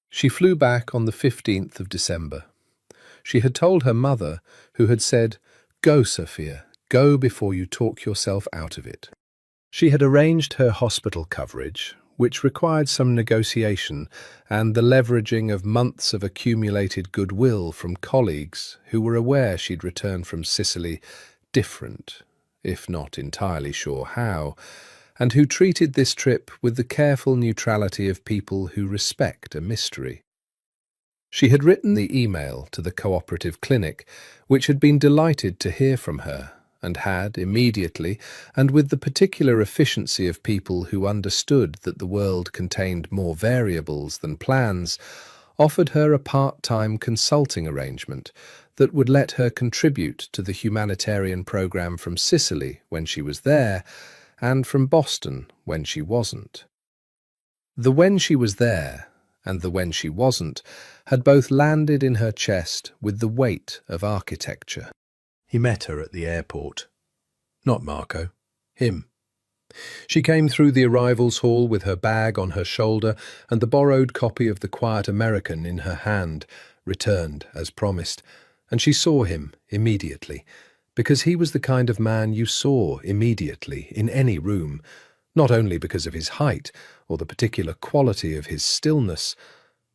She flew back on the 15th of December. She had told her mother, who had said, "Go, Sophia, go before you talk yourself out of it." She had arranged her hospital coverage, which required some negotiation and the leveraging of months of accumulated goodwill from colleagues who were aware she'd returned from Sicily different, if not entirely sure how, and who treated this trip with the careful neutrality of people who respect a mystery. She had written the email to the cooperative clinic, which had been delighted to hear from her, and had, immediately, and with the particular efficiency of people who understood that the world contained more variables than plans, offered her a part-time consulting arrangement that would let her contribute to the humanitarian program from Sicily when she was there, and from Boston when she wasn't. The when she was there and the when she wasn't had both landed in her chest with the weight of architecture. He met her at the airport. Not Marco. Him. She came through the arrivals hall with her bag on her shoulder and the borrowed copy of The Quiet American in her hand, returned as promised, and she saw him immediately, because he was the kind of man you saw immediately in any room, not only because of his height or the particular quality of his stillness,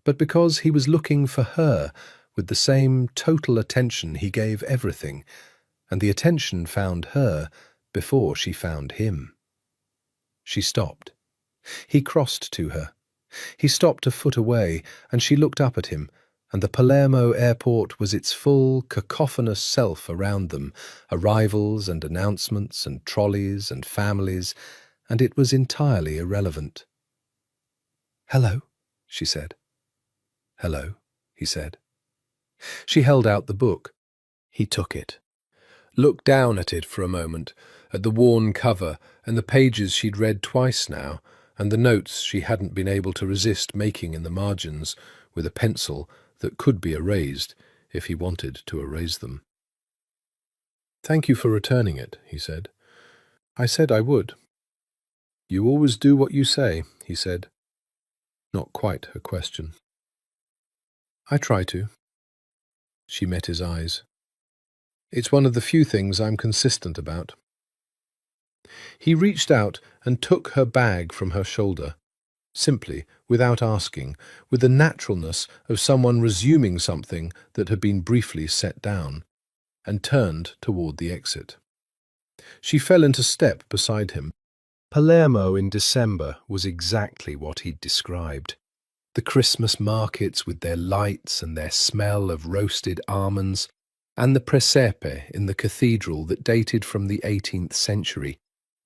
but because he was looking for her with the same total attention he gave everything, and the attention found her before she found him. She stopped. He crossed to her. He stopped a foot away, and she looked up at him, and the Palermo airport was its full, cacophonous self around them, arrivals and announcements and trolleys and families, and it was entirely irrelevant. "Hello," she said. "Hello," he said. She held out the book. He took it, looked down at it for a moment, at the worn cover and the pages she'd read twice now, and the notes she hadn't been able to resist making in the margins with a pencil that could be erased if he wanted to erase them. "Thank you for returning it," he said. "I said I would." "You always do what you say," he said. Not quite her question. "I try to." She met his eyes. "It's one of the few things I'm consistent about." He reached out and took her bag from her shoulder, simply, without asking, with the naturalness of someone resuming something that had been briefly set down, and turned toward the exit. She fell into step beside him. Palermo in December was exactly what he'd described. The Christmas markets with their lights and their smell of roasted almonds, and the presepe in the cathedral that dated from the 18th century,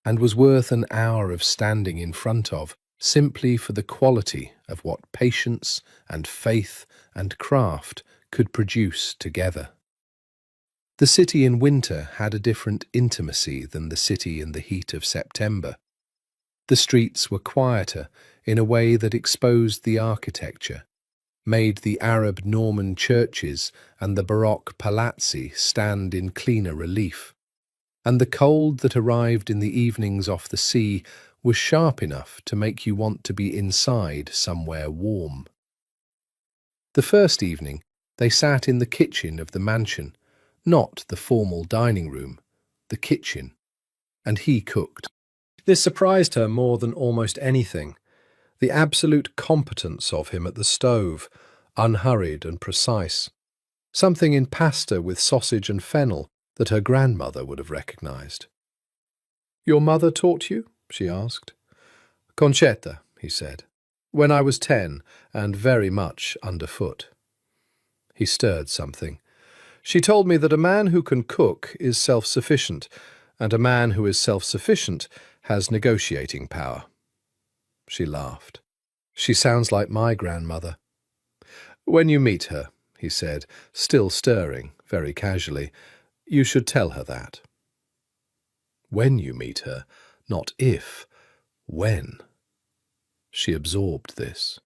and was worth an hour of standing in front of, simply for the quality of what patience and faith and craft could produce together. The city in winter had a different intimacy than the city in the heat of September. The streets were quieter in a way that exposed the architecture, made the Arab Norman churches and the Baroque palazzi stand in cleaner relief, and the cold that arrived in the evenings off the sea was sharp enough to make you want to be inside somewhere warm. The first evening, they sat in the kitchen of the mansion, not the formal dining room, the kitchen, and he cooked. This surprised her more than almost anything, the absolute competence of him at the stove, unhurried and precise, something in pasta with sausage and fennel that her grandmother would have recognized. "Your mother taught you?" she asked. "Concetta," he said, "when I was 10 and very much underfoot." He stirred something. "She told me that a man who can cook is self-sufficient, and a man who is self-sufficient has negotiating power." She laughed. "She sounds like my grandmother." "When you meet her," he said, still stirring, very casually, "you should tell her that." When you meet her, not if, when. She absorbed this.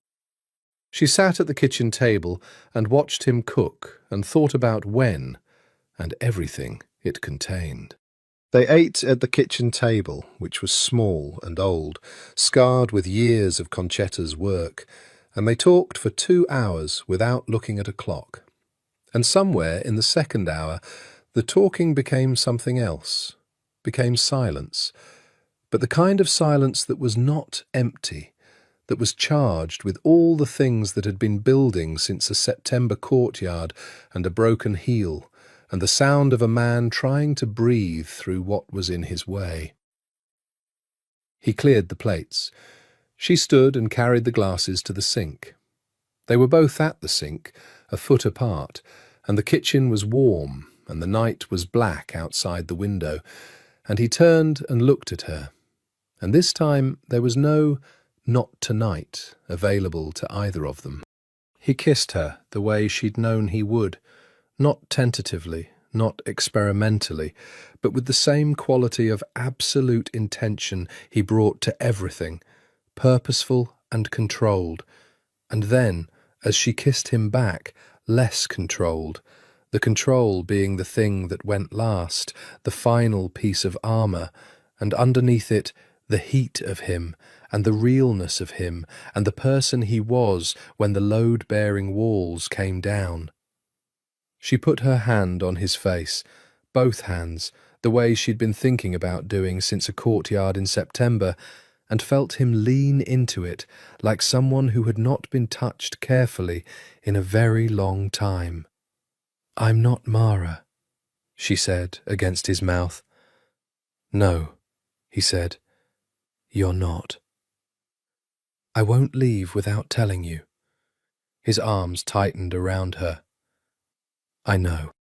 She sat at the kitchen table and watched him cook and thought about when and everything it contained. They ate at the kitchen table, which was small and old, scarred with years of Concetta's work, and they talked for 2 hours without looking at a clock. And somewhere in the second hour, the talking became something else, became silence, but the kind of silence that was not empty, that was charged with all the things that had been building since a September courtyard and a broken heel, and the sound of a man trying to breathe through what was in his way. He cleared the plates. She stood and carried the glasses to the sink. They were both at the sink, a foot apart, and the kitchen was warm, and the night was black outside the window, and he turned and looked at her. And this time there was no "not tonight" available to either of them. He kissed her the way she'd known he would, not tentatively, not experimentally, but with the same quality of absolute intention he brought to everything, purposeful and controlled. And then, as she kissed him back, less controlled, the control being the thing that went last, the final piece of armour, and underneath it, The heat of him, and the realness of him, and the person he was when the load-bearing walls came down. She put her hand on his face, both hands, the way she'd been thinking about doing since a courtyard in September, and felt him lean into it like someone who had not been touched carefully in a very long time. "I'm not Mara," she said against his mouth. "No," he said, "you're not. I won't leave without telling you." His arms tightened around her. "I know."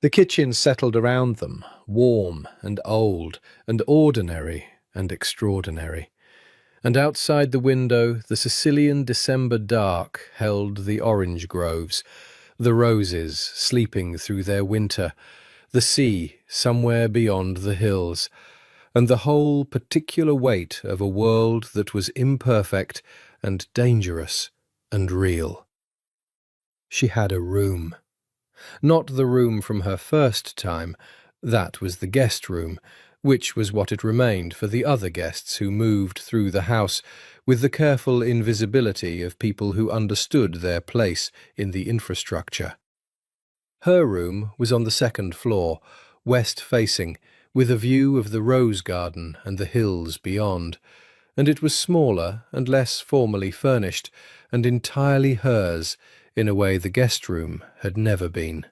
The kitchen settled around them, warm and old and ordinary and extraordinary. And outside the window the Sicilian December dark held the orange groves, the roses sleeping through their winter, the sea somewhere beyond the hills, and the whole particular weight of a world that was imperfect and dangerous and real. She had a room. Not the room from her first time, that was the guest room, which was what it remained for the other guests who moved through the house with the careful invisibility of people who understood their place in the infrastructure. Her room was on the second floor, west-facing, with a view of the rose garden and the hills beyond, and it was smaller and less formally furnished, and entirely hers, in a way the guest room had never been.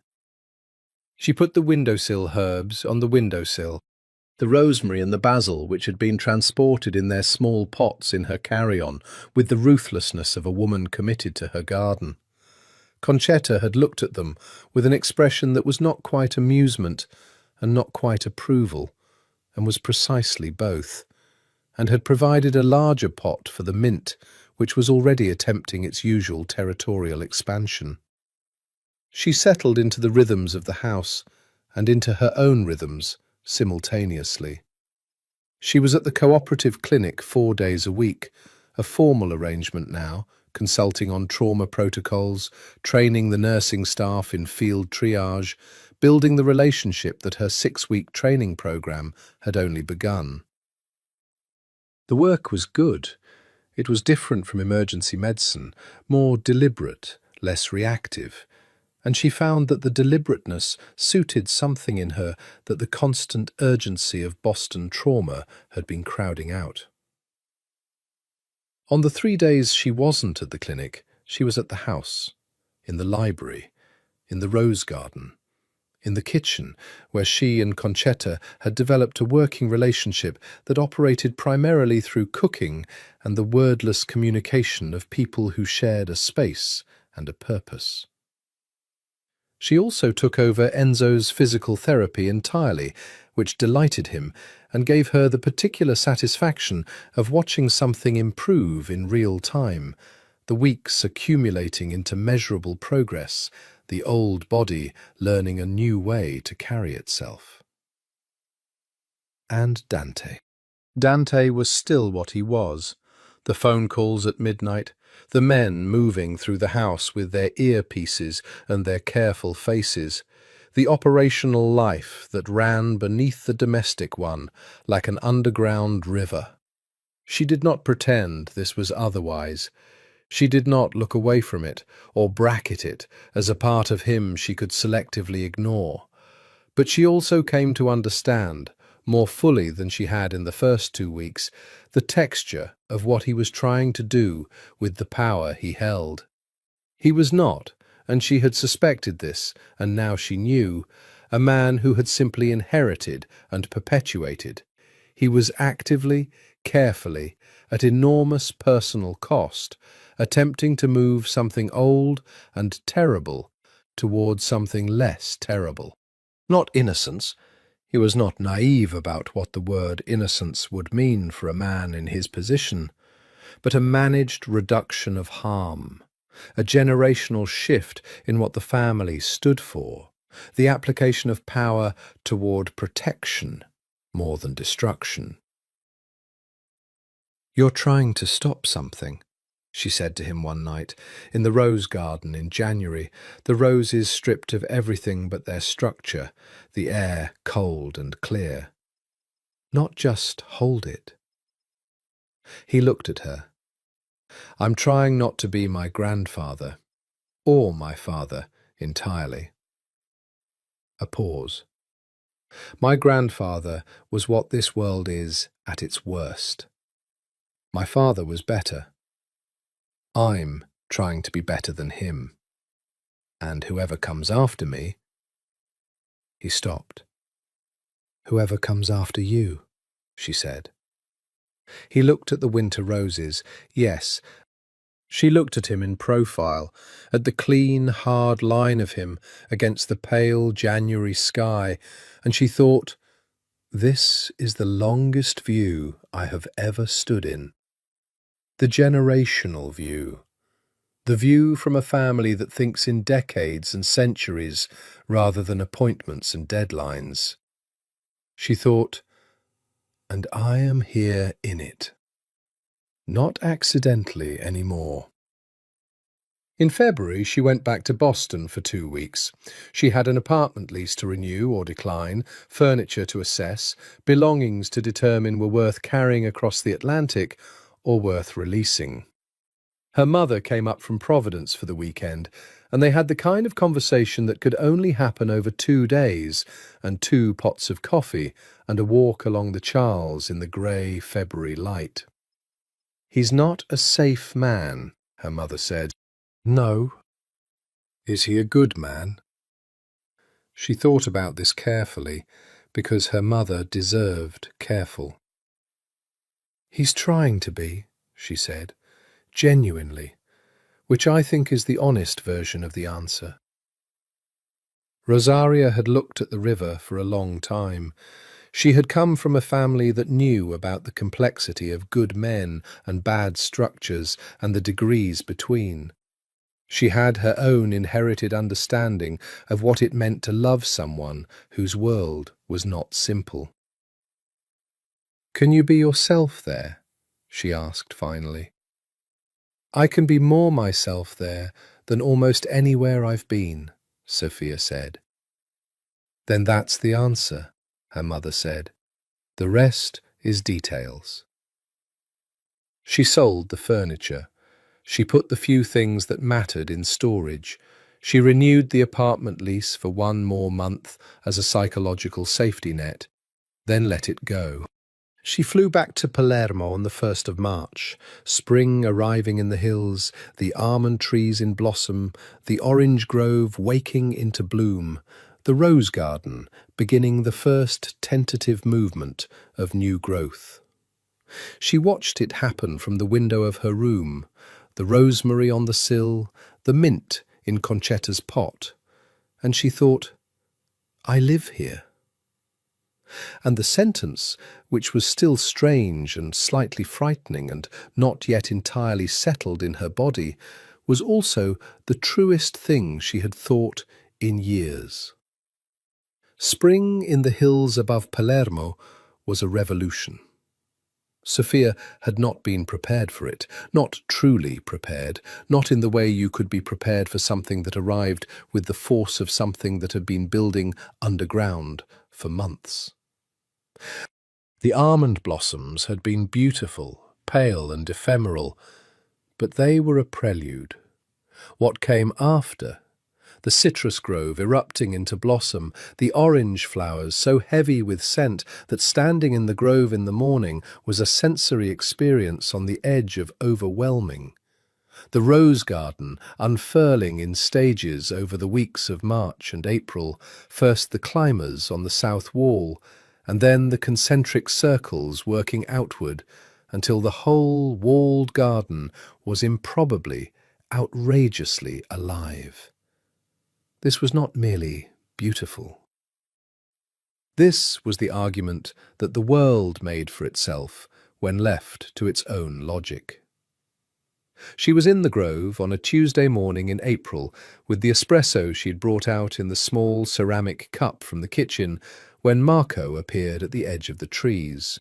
She put the windowsill herbs on the windowsill, the rosemary and the basil which had been transported in their small pots in her carry-on with the ruthlessness of a woman committed to her garden. Concetta had looked at them with an expression that was not quite amusement and not quite approval, and was precisely both, and had provided a larger pot for the mint, which was already attempting its usual territorial expansion. She settled into the rhythms of the house, and into her own rhythms, simultaneously. She was at the cooperative clinic 4 days a week, a formal arrangement now, consulting on trauma protocols, training the nursing staff in field triage, building the relationship that her 6-week training program had only begun. The work was good. It was different from emergency medicine, more deliberate, less reactive, and she found that the deliberateness suited something in her that the constant urgency of Boston trauma had been crowding out. On the 3 days she wasn't at the clinic, she was at the house, in the library, in the rose garden, in the kitchen, where she and Concetta had developed a working relationship that operated primarily through cooking and the wordless communication of people who shared a space and a purpose. She also took over Enzo's physical therapy entirely, which delighted him and gave her the particular satisfaction of watching something improve in real time, the weeks accumulating into measurable progress, the old body learning a new way to carry itself. And Dante. Dante was still what he was. The phone calls at midnight, the men moving through the house with their earpieces and their careful faces, the operational life that ran beneath the domestic one like an underground river. She did not pretend this was otherwise. She did not look away from it or bracket it as a part of him she could selectively ignore. But she also came to understand, more fully than she had in the first 2 weeks, the texture of what he was trying to do with the power he held. He was not, and she had suspected this, and now she knew, a man who had simply inherited and perpetuated. He was actively, carefully, at enormous personal cost, attempting to move something old and terrible towards something less terrible. Not innocence. He was not naive about what the word innocence would mean for a man in his position, but a managed reduction of harm, a generational shift in what the family stood for, the application of power toward protection more than destruction. "You're trying to stop something," she said to him one night, in the rose garden in January, the roses stripped of everything but their structure, the air cold and clear. "Not just hold it. He looked at her. I'm trying not to be my grandfather, or my father, entirely. A pause. My grandfather was what this world is at its worst. My father was better. I'm trying to be better than him. And whoever comes after me... He stopped. Whoever comes after you, she said. He looked at the winter roses. Yes, she looked at him in profile, at the clean, hard line of him against the pale January sky, and she thought, this is the longest view I have ever stood in. The generational view. The view from a family that thinks in decades and centuries rather than appointments and deadlines. She thought, and I am here in it. Not accidentally anymore. In February, she went back to Boston for 2 weeks. She had an apartment lease to renew or decline, furniture to assess, belongings to determine were worth carrying across the Atlantic or worth releasing. Her mother came up from Providence for the weekend, and they had the kind of conversation that could only happen over 2 days and 2 pots of coffee and a walk along the Charles in the grey February light. He's not a safe man, her mother said. No. Is he a good man? She thought about this carefully, because her mother deserved careful. He's trying to be, she said, genuinely, which I think is the honest version of the answer. Rosaria had looked at the river for a long time. She had come from a family that knew about the complexity of good men and bad structures and the degrees between. She had her own inherited understanding of what it meant to love someone whose world was not simple. Can you be yourself there? She asked finally. I can be more myself there than almost anywhere I've been, Sophia said. Then that's the answer, her mother said. The rest is details. She sold the furniture. She put the few things that mattered in storage. She renewed the apartment lease for 1 more month as a psychological safety net, then let it go. She flew back to Palermo on the 1st of March, spring arriving in the hills, the almond trees in blossom, the orange grove waking into bloom, the rose garden beginning the first tentative movement of new growth. She watched it happen from the window of her room, the rosemary on the sill, the mint in Concetta's pot, and she thought, I live here. And the sentence, which was still strange and slightly frightening and not yet entirely settled in her body, was also the truest thing she had thought in years. Spring in the hills above Palermo was a revolution. Sophia had not been prepared for it, not truly prepared, not in the way you could be prepared for something that arrived with the force of something that had been building underground for months. The almond blossoms had been beautiful, pale and ephemeral, but they were a prelude. What came after? The citrus grove erupting into blossom, the orange flowers so heavy with scent that standing in the grove in the morning was a sensory experience on the edge of overwhelming. The rose garden unfurling in stages over the weeks of March and April, first the climbers on the south wall, and then the concentric circles working outward until the whole walled garden was improbably, outrageously alive. This was not merely beautiful. This was the argument that the world made for itself when left to its own logic. She was in the grove on a Tuesday morning in April with the espresso she'd brought out in the small ceramic cup from the kitchen when Marco appeared at the edge of the trees.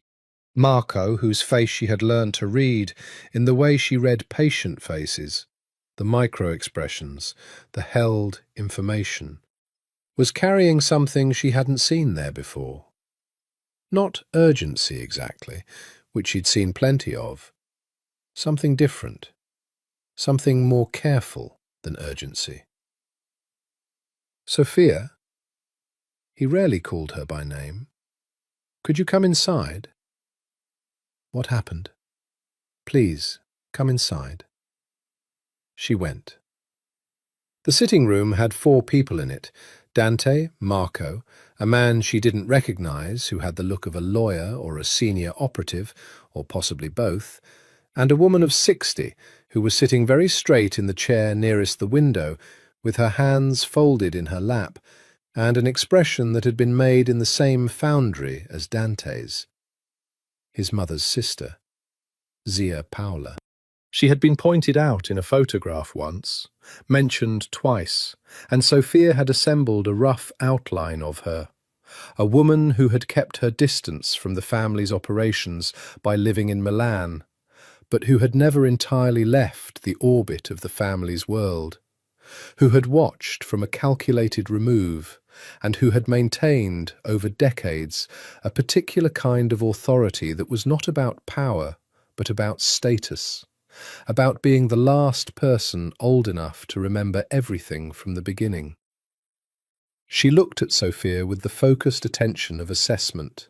Marco, whose face she had learned to read in the way she read patient faces, the micro-expressions, the held information, was carrying something she hadn't seen there before. Not urgency exactly, which she'd seen plenty of, Something different. Something more careful than urgency. Sophia? He rarely called her by name. Could you come inside? What happened? Please, come inside. She went. The sitting room had 4 people in it: Dante, Marco, a man she didn't recognize who had the look of a lawyer or a senior operative, or possibly both, and a woman of 60 who was sitting very straight in the chair nearest the window, with her hands folded in her lap, and an expression that had been made in the same foundry as Dante's. His mother's sister, Zia Paola. She had been pointed out in a photograph once, mentioned twice, and Sophia had assembled a rough outline of her. A woman who had kept her distance from the family's operations by living in Milan, but who had never entirely left the orbit of the family's world, who had watched from a calculated remove, and who had maintained, over decades, a particular kind of authority that was not about power, but about status, about being the last person old enough to remember everything from the beginning. She looked at Sophia with the focused attention of assessment.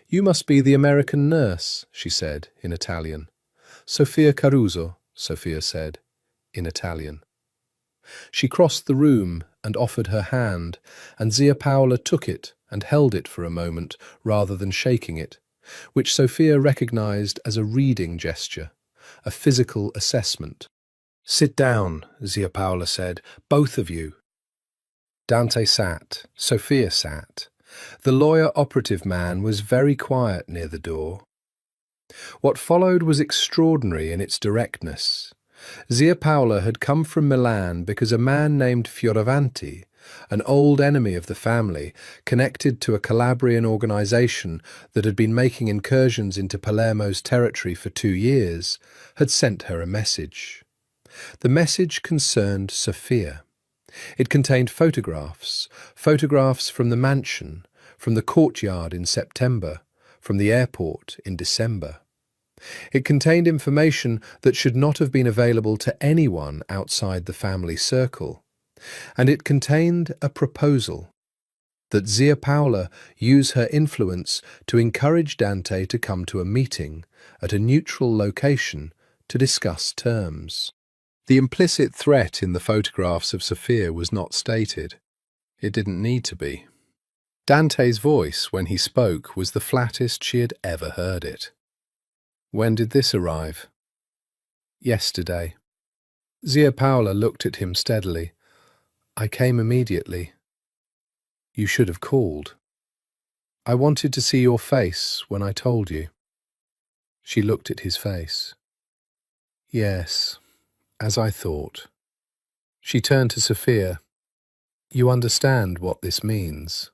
"You must be the American nurse," she said, in Italian. "Sophia Caruso," Sophia said, in Italian. She crossed the room and offered her hand, and Zia Paola took it and held it for a moment rather than shaking it, which Sophia recognized as a reading gesture, a physical assessment. "Sit down," Zia Paola said, "both of you." Dante sat, Sophia sat. The lawyer-operative man was very quiet near the door. What followed was extraordinary in its directness. Zia Paola had come from Milan because a man named Fioravanti, an old enemy of the family, connected to a Calabrian organisation that had been making incursions into Palermo's territory for 2 years, had sent her a message. The message concerned Sophia. It contained photographs from the mansion, from the courtyard in September, from the airport in December. It contained information that should not have been available to anyone outside the family circle. And it contained a proposal that Zia Paola use her influence to encourage Dante to come to a meeting at a neutral location to discuss terms. The implicit threat in the photographs of Sophia was not stated. It didn't need to be. Dante's voice, when he spoke, was the flattest she had ever heard it. "When did this arrive?" "Yesterday." Zia Paola looked at him steadily. "I came immediately." "You should have called." "I wanted to see your face when I told you." She looked at his face. "Yes, as I thought." She turned to Sophia. "You understand what this means?"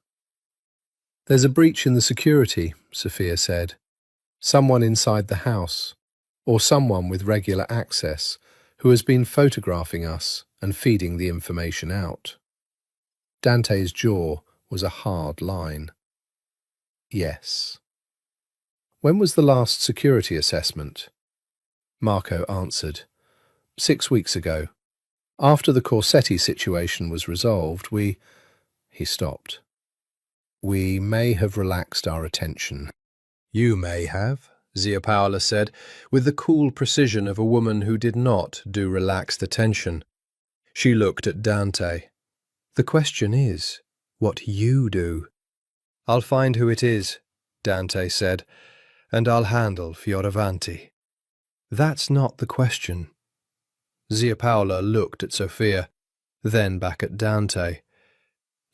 "There's a breach in the security," Sophia said. "Someone inside the house, or someone with regular access, who has been photographing us and feeding the information out." Dante's jaw was a hard line. "Yes." "When was the last security assessment?" Marco answered. 6 weeks ago. After the Corsetti situation was resolved, He stopped. "We may have relaxed our attention." "You may have," Zia Paola said, with the cool precision of a woman who did not do relaxed attention. She looked at Dante. "The question is, what you do." "I'll find who it is," Dante said, "and I'll handle Fioravanti." "That's not the question." Zia Paola looked at Sophia, then back at Dante.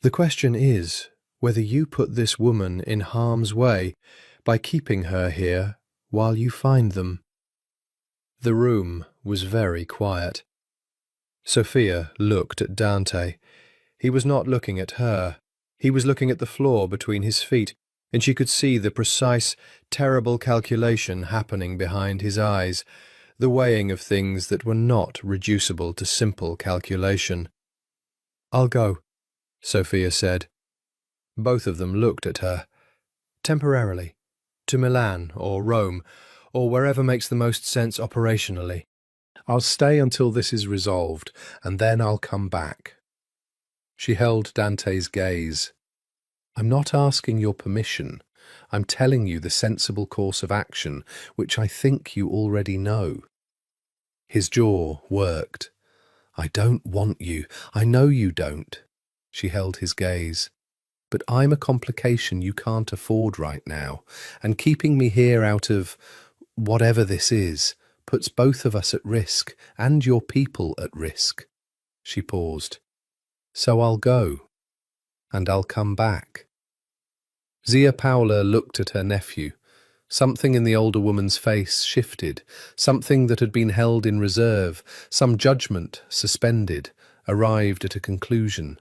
"The question is whether you put this woman in harm's way by keeping her here while you find them." The room was very quiet. Sophia looked at Dante. He was not looking at her. He was looking at the floor between his feet, and she could see the precise, terrible calculation happening behind his eyes, the weighing of things that were not reducible to simple calculation. "I'll go," Sophia said. Both of them looked at her. "Temporarily. To Milan or Rome, or wherever makes the most sense operationally. I'll stay until this is resolved, and then I'll come back. She held Dante's gaze. I'm not asking your permission. I'm telling you the sensible course of action, which I think you already know. His jaw worked. I don't want you. I know you don't. She held his gaze. But I'm a complication you can't afford right now, and keeping me here out of whatever this is puts both of us at risk, and your people at risk. She paused. So I'll go, and I'll come back. Zia Paula looked at her nephew. Something in the older woman's face shifted, something that had been held in reserve, some judgment suspended, arrived at a conclusion.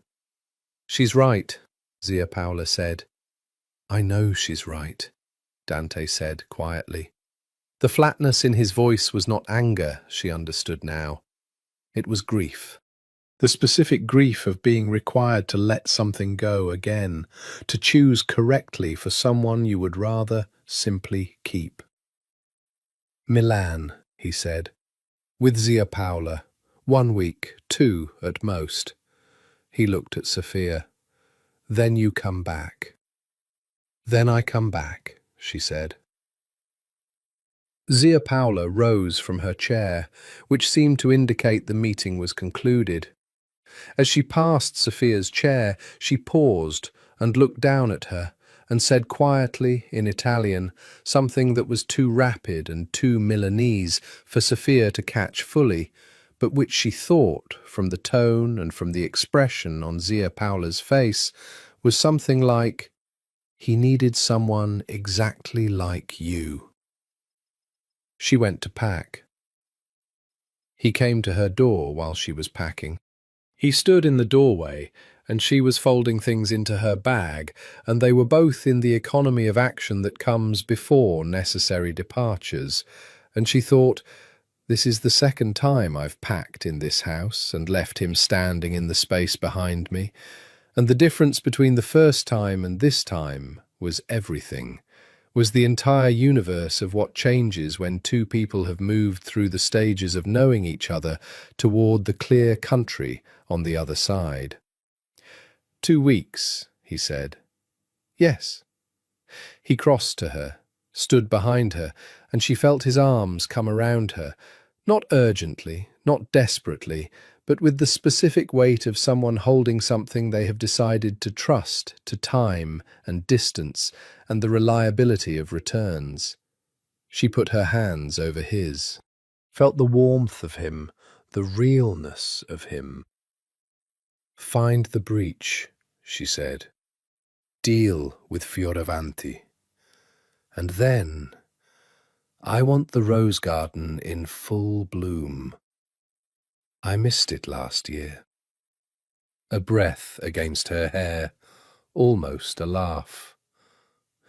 She's right, Zia Paula said. I know she's right, Dante said quietly. The flatness in his voice was not anger, she understood now. It was grief. The specific grief of being required to let something go again, to choose correctly for someone you would rather simply keep. Milan, he said, with Zia Paula, 1 week, 2 at most. He looked at Sophia. Then you come back. Then I come back, she said. Zia Paula rose from her chair, which seemed to indicate the meeting was concluded. As she passed Sophia's chair, she paused and looked down at her and said quietly in Italian something that was too rapid and too Milanese for Sophia to catch fully, but which she thought, from the tone and from the expression on Zia Paula's face, was something like, "He needed someone exactly like you." She went to pack. He came to her door while she was packing. He stood in the doorway, and she was folding things into her bag, and they were both in the economy of action that comes before necessary departures, and she thought, this is the second time I've packed in this house and left him standing in the space behind me, and the difference between the first time and this time was everything, was the entire universe of what changes when two people have moved through the stages of knowing each other toward the clear country on the other side. 2 weeks, he said. Yes. He crossed to her, stood behind her, and she felt his arms come around her, not urgently, not desperately, but with the specific weight of someone holding something they have decided to trust to time and distance and the reliability of returns. She put her hands over his, felt the warmth of him, the realness of him. Find the breach, she said. Deal with Fioravanti. And then, I want the rose garden in full bloom. I missed it last year. A breath against her hair, almost a laugh.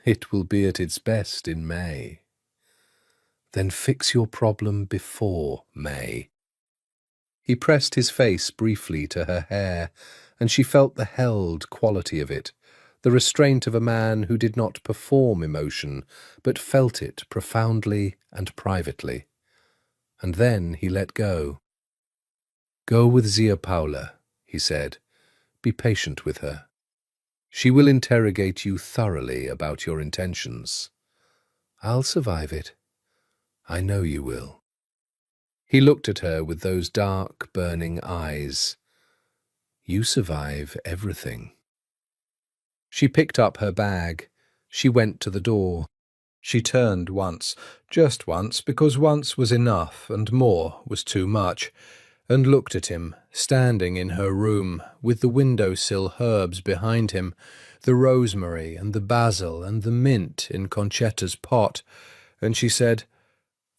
It will be at its best in May. Then fix your problem before May. He pressed his face briefly to her hair, and she felt the held quality of it, the restraint of a man who did not perform emotion, but felt it profoundly and privately. And then he let go. Go with Zia Paula, he said. Be patient with her. She will interrogate you thoroughly about your intentions. I'll survive it. I know you will. He looked at her with those dark, burning eyes. You survive everything. She picked up her bag. She went to the door. She turned once, just once, because once was enough and more was too much, and looked at him, standing in her room, with the window-sill herbs behind him, the rosemary and the basil and the mint in Concetta's pot, and she said,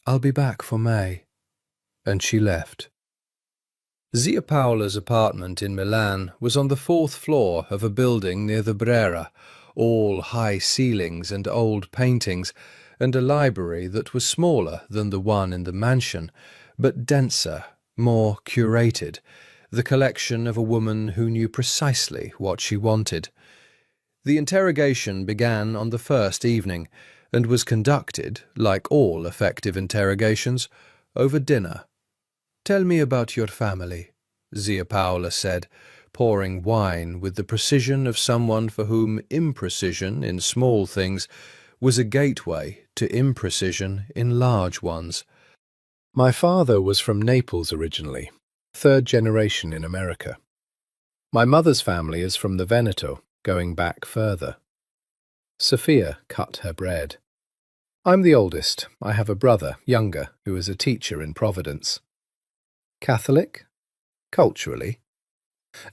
I'll be back for May. And she left. Zia Paola's apartment in Milan was on the 4th floor of a building near the Brera, all high ceilings and old paintings, and a library that was smaller than the one in the mansion, but denser, more curated, the collection of a woman who knew precisely what she wanted. The interrogation began on the first evening, and was conducted, like all effective interrogations, over dinner. "Tell me about your family," Zia Paula said, pouring wine with the precision of someone for whom imprecision in small things was a gateway to imprecision in large ones. My father was from Naples originally, third generation in America. My mother's family is from the Veneto, going back further. Sophia cut her bread. I'm the oldest. I have a brother, younger, who is a teacher in Providence. Catholic? Culturally.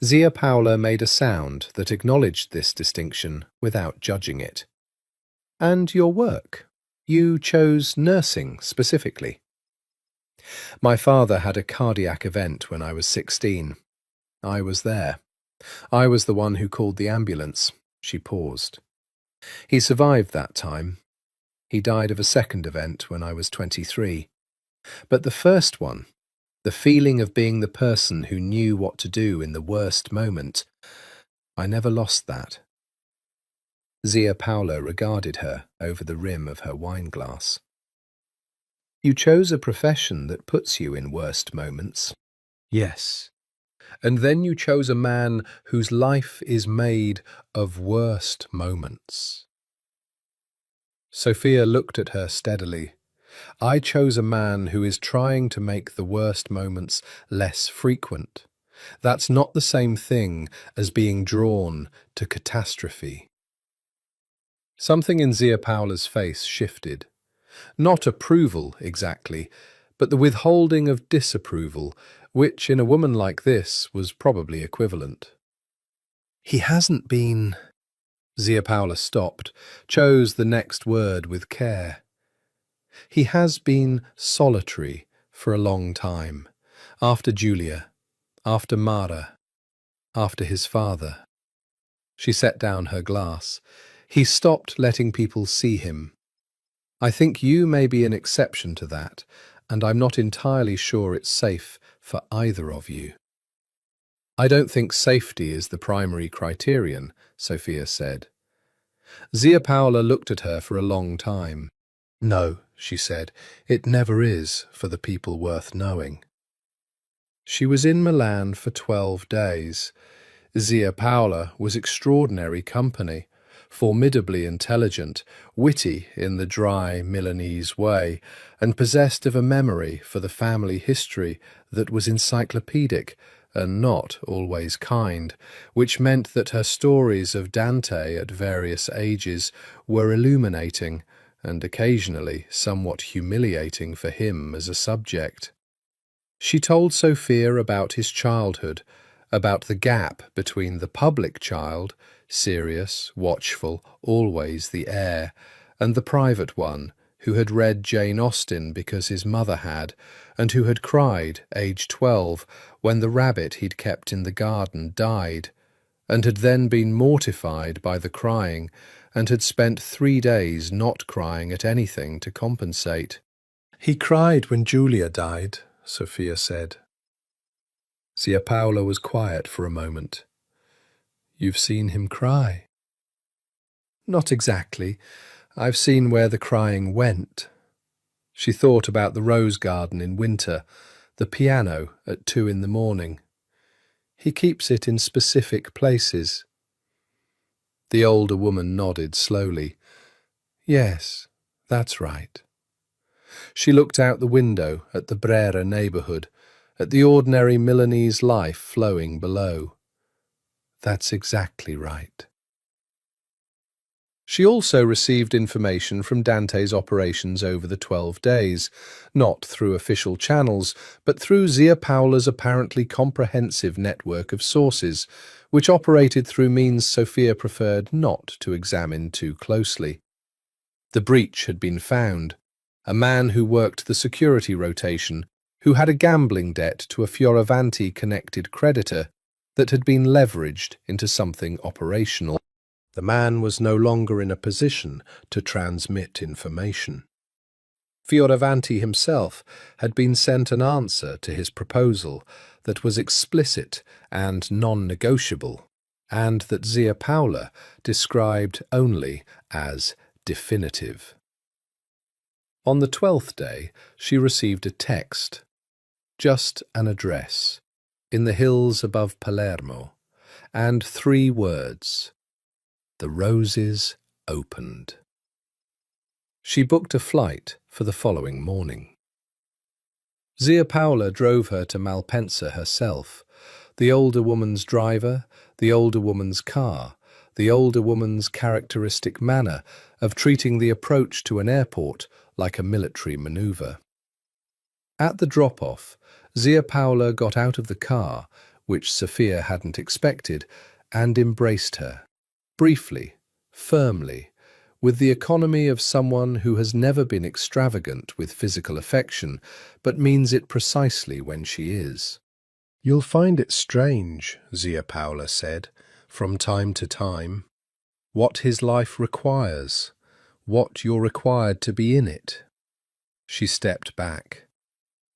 Zia Paula made a sound that acknowledged this distinction without judging it. And your work? You chose nursing specifically. My father had a cardiac event when I was 16. I was there. I was the one who called the ambulance. She paused. He survived that time. He died of a second event when I was 23. But the first one, the feeling of being the person who knew what to do in the worst moment, I never lost that. Zia Paula regarded her over the rim of her wineglass. You chose a profession that puts you in worst moments. Yes. And then you chose a man whose life is made of worst moments. Sophia looked at her steadily. I chose a man who is trying to make the worst moments less frequent. That's not the same thing as being drawn to catastrophe. Something in Zia Paula's face shifted. Not approval, exactly, but the withholding of disapproval, which in a woman like this was probably equivalent. He hasn't been... Zia Paula stopped, chose the next word with care. He has been solitary for a long time, after Julia, after Mara, after his father. She set down her glass. He stopped letting people see him. I think you may be an exception to that, and I'm not entirely sure it's safe for either of you. I don't think safety is the primary criterion, Sophia said. Zia Paula looked at her for a long time. No, she said, it never is for the people worth knowing. She was in Milan for 12 days. Zia Paula was extraordinary company, formidably intelligent, witty in the dry Milanese way, and possessed of a memory for the family history that was encyclopedic and not always kind, which meant that her stories of Dante at various ages were illuminating and occasionally somewhat humiliating for him as a subject. She told Sophia about his childhood, about the gap between the public child, serious, watchful, always the heir, and the private one, who had read Jane Austen because his mother had, and who had cried, aged 12, when the rabbit he'd kept in the garden died, and had then been mortified by the crying, and had spent 3 days not crying at anything to compensate. He cried when Julia died, Sophia said. Zia Paula was quiet for a moment. You've seen him cry? Not exactly. I've seen where the crying went. She thought about the rose garden in winter, the piano at 2 in the morning. He keeps it in specific places. The older woman nodded slowly. Yes, that's right. She looked out the window at the Brera neighbourhood, at the ordinary Milanese life flowing below. That's exactly right. She also received information from Dante's operations over the 12 days, not through official channels, but through Zia Paula's apparently comprehensive network of sources, which operated through means Sophia preferred not to examine too closely. The breach had been found. A man who worked the security rotation, who had a gambling debt to a Fioravanti-connected creditor that had been leveraged into something operational. The man was no longer in a position to transmit information. Fioravanti himself had been sent an answer to his proposal that was explicit and non-negotiable, and that Zia Paula described only as definitive. On the 12th day, she received a text, just an address, in the hills above Palermo, and 3 words, "The roses opened." She booked a flight for the following morning. Zia Paola drove her to Malpensa herself, the older woman's driver, the older woman's car, the older woman's characteristic manner of treating the approach to an airport like a military maneuver. At the drop-off, Zia Paola got out of the car, which Sophia hadn't expected, and embraced her, briefly, firmly, with the economy of someone who has never been extravagant with physical affection, but means it precisely when she is. "You'll find it strange," Zia Paola said, "from time to time, what his life requires, what you're required to be in it." She stepped back.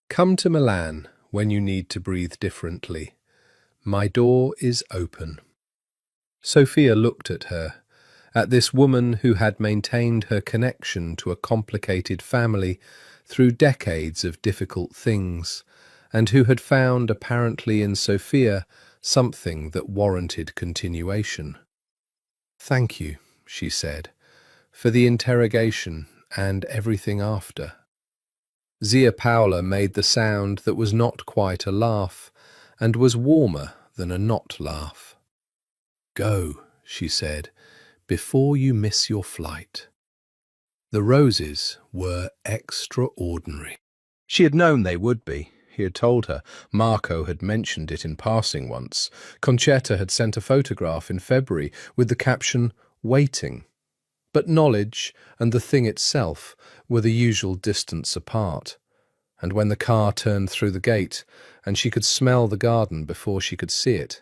"Come to Milan when you need to breathe differently. My door is open." Sophia looked at her, at this woman who had maintained her connection to a complicated family through decades of difficult things, and who had found, apparently in Sophia, something that warranted continuation. "Thank you," she said, "for the interrogation and everything after." Zia Paola made the sound that was not quite a laugh, and was warmer than a not laugh. "Go," she said, "before you miss your flight." The roses were extraordinary. She had known they would be. He had told her. Marco had mentioned it in passing once. Concetta had sent a photograph in February with the caption, "Waiting." But knowledge and the thing itself were the usual distance apart. And when the car turned through the gate, and she could smell the garden before she could see it,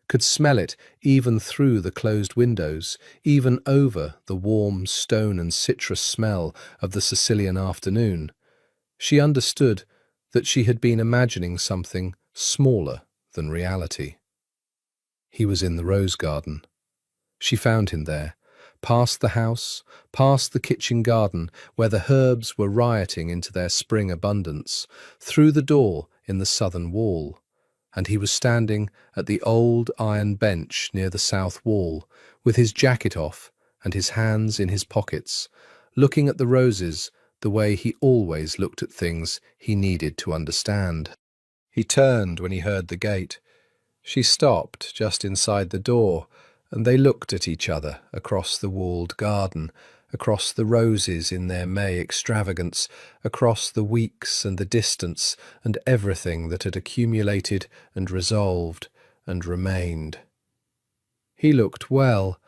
could smell it even through the closed windows, even over the warm stone and citrus smell of the Sicilian afternoon, she understood that she had been imagining something smaller than reality. He was in the rose garden. She found him there, past the house, past the kitchen garden where the herbs were rioting into their spring abundance, through the door in the southern wall, and he was standing at the old iron bench near the south wall, with his jacket off and his hands in his pockets, looking at the roses the way he always looked at things he needed to understand. He turned when he heard the gate. She stopped just inside the door, and they looked at each other across the walled garden, across the roses in their May extravagance, across the weeks and the distance and everything that had accumulated and resolved and remained. He looked well.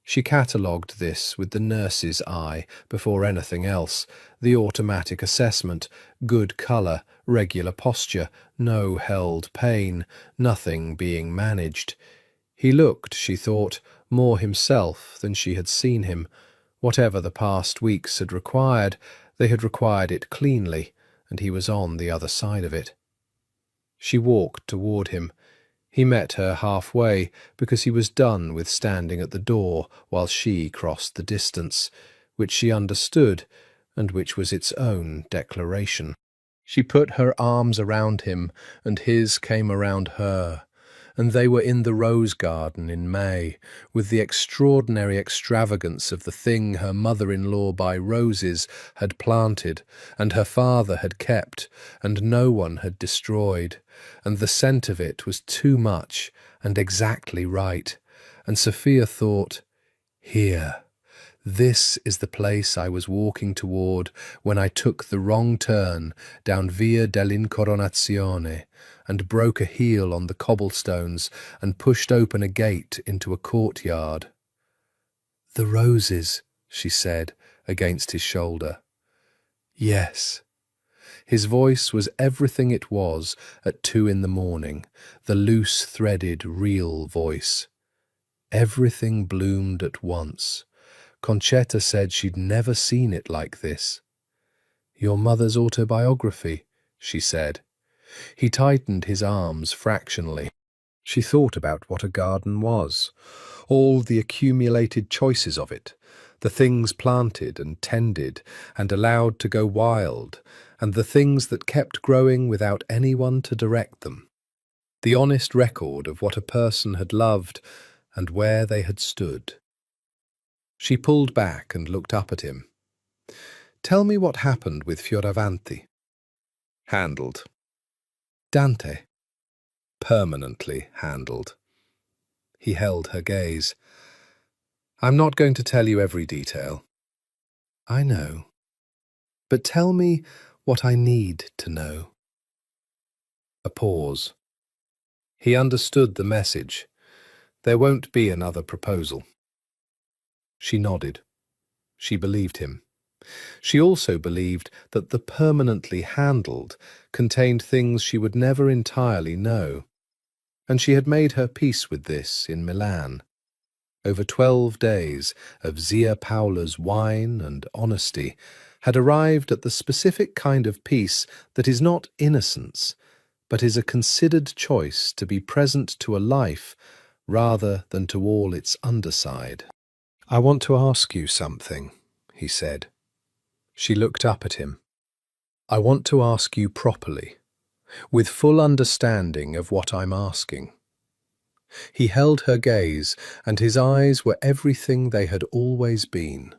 She catalogued this with the nurse's eye before anything else, the automatic assessment, good colour, regular posture, no held pain, nothing being managed. He looked, she thought, more himself than she had seen him. Whatever the past weeks had required, they had required it cleanly, and he was on the other side of it. She walked toward him. He met her halfway because he was done with standing at the door while she crossed the distance, which she understood and which was its own declaration. She put her arms around him, and his came around her, and they were in the rose garden in May, with the extraordinary extravagance of the thing her mother-in-law by roses had planted, and her father had kept, and no one had destroyed, and the scent of it was too much and exactly right, and Sophia thought, "Here, this is the place I was walking toward when I took the wrong turn down Via dell'Incoronazione and broke a heel on the cobblestones and pushed open a gate into a courtyard." "The roses," she said against his shoulder. "Yes." His voice was everything it was at 2 in the morning, the loose-threaded, real voice. Everything bloomed at once. Concetta said she'd never seen it like this. "Your mother's autobiography," she said. He tightened his arms fractionally. She thought about what a garden was, all the accumulated choices of it, the things planted and tended and allowed to go wild, and the things that kept growing without anyone to direct them. The honest record of what a person had loved and where they had stood. She pulled back and looked up at him. "Tell me what happened with Fioravanti." "Handled." "Dante." "Permanently handled." He held her gaze. "I'm not going to tell you every detail." "I know. But tell me what I need to know." A pause. He understood the message. There won't be another proposal. She nodded. She believed him. She also believed that the permanently handled contained things she would never entirely know, and she had made her peace with this in Milan. Over 12 days of Zia Paola's wine and honesty had arrived at the specific kind of peace that is not innocence, but is a considered choice to be present to a life rather than to all its underside. "I want to ask you something," he said. She looked up at him. "I want to ask you properly, with full understanding of what I'm asking." He held her gaze, and his eyes were everything they had always been,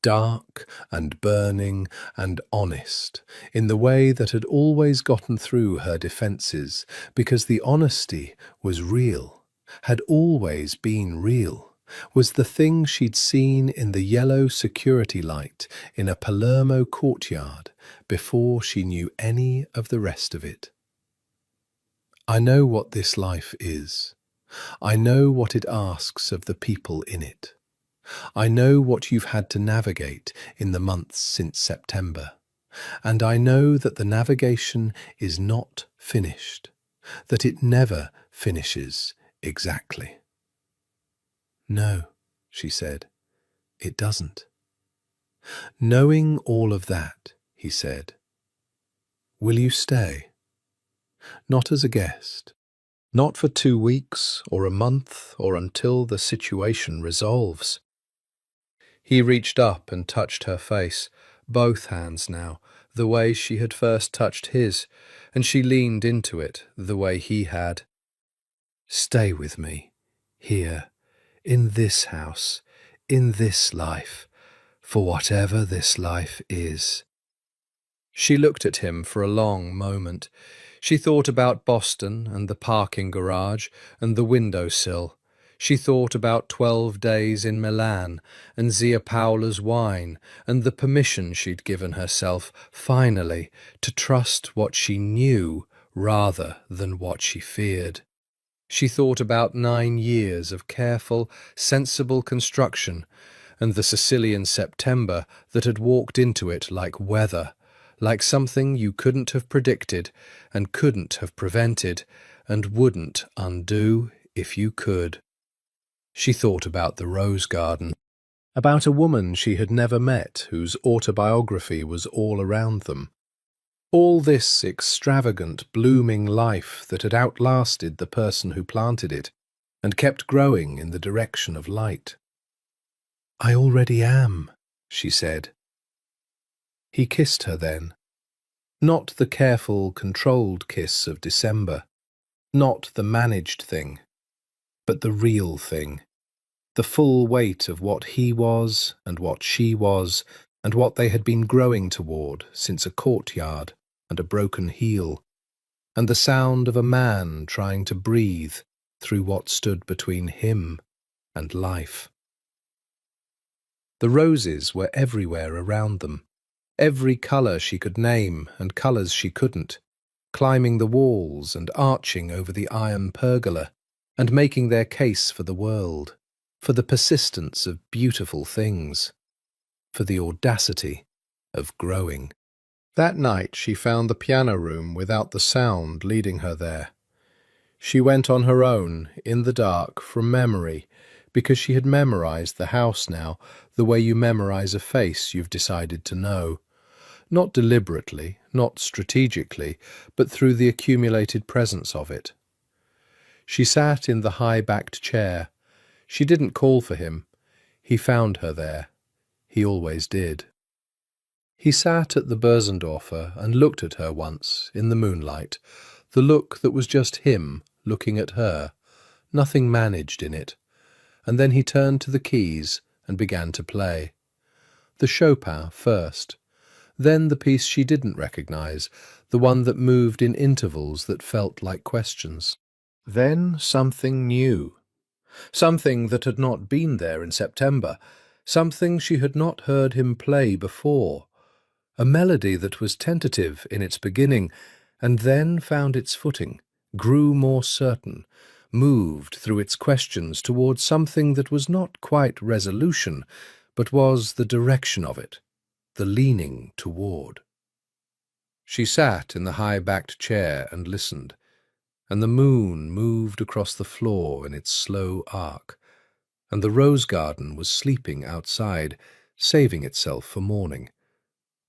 dark and burning and honest, in the way that had always gotten through her defences, because the honesty was real, had always been real, was the thing she'd seen in the yellow security light in a Palermo courtyard before she knew any of the rest of it. "I know what this life is. I know what it asks of the people in it. I know what you've had to navigate in the months since September, and I know that the navigation is not finished, that it never finishes exactly." "No," she said, "it doesn't." "Knowing all of that," he said, "will you stay? Not as a guest, not for 2 weeks or a month or until the situation resolves." He reached up and touched her face, both hands now, the way she had first touched his, and she leaned into it the way he had. "Stay with me, here, in this house, in this life, for whatever this life is." She looked at him for a long moment. She thought about Boston and the parking garage and the windowsill. She thought about 12 days in Milan and Zia Paola's wine and the permission she'd given herself, finally, to trust what she knew rather than what she feared. She thought about 9 years of careful, sensible construction and the Sicilian September that had walked into it like weather, like something you couldn't have predicted and couldn't have prevented and wouldn't undo if you could. She thought about the rose garden, about a woman she had never met whose autobiography was all around them. All this extravagant, blooming life that had outlasted the person who planted it and kept growing in the direction of light. "I already am," she said. He kissed her then. Not the careful, controlled kiss of December, not the managed thing, but the real thing. The full weight of what he was and what she was and what they had been growing toward since a courtyard and a broken heel, and the sound of a man trying to breathe through what stood between him and life. The roses were everywhere around them, every colour she could name and colours she couldn't, climbing the walls and arching over the iron pergola and making their case for the world, for the persistence of beautiful things, for the audacity of growing. That night she found the piano room without the sound leading her there. She went on her own, in the dark, from memory, because she had memorized the house now, the way you memorize a face you've decided to know. Not deliberately, not strategically, but through the accumulated presence of it. She sat in the high-backed chair. She didn't call for him. He found her there. He always did. He sat at the Börsendorfer and looked at her once, in the moonlight, the look that was just him looking at her, nothing managed in it, and then he turned to the keys and began to play. The Chopin first, then the piece she didn't recognize, the one that moved in intervals that felt like questions. Then something new, something that had not been there in September, something she had not heard him play before, a melody that was tentative in its beginning and then found its footing, grew more certain, moved through its questions towards something that was not quite resolution, but was the direction of it, the leaning toward. She sat in the high-backed chair and listened, and the moon moved across the floor in its slow arc, and the rose garden was sleeping outside, saving itself for morning,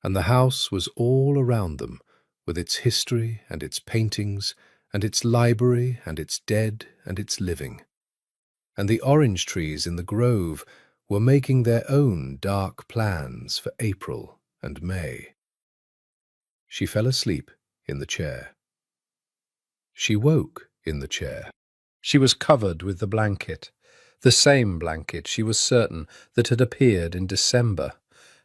and the house was all around them, with its history and its paintings and its library and its dead and its living. And the orange trees in the grove were making their own dark plans for April and May. She fell asleep in the chair. She woke in the chair. She was covered with the blanket, the same blanket, she was certain, that had appeared in December,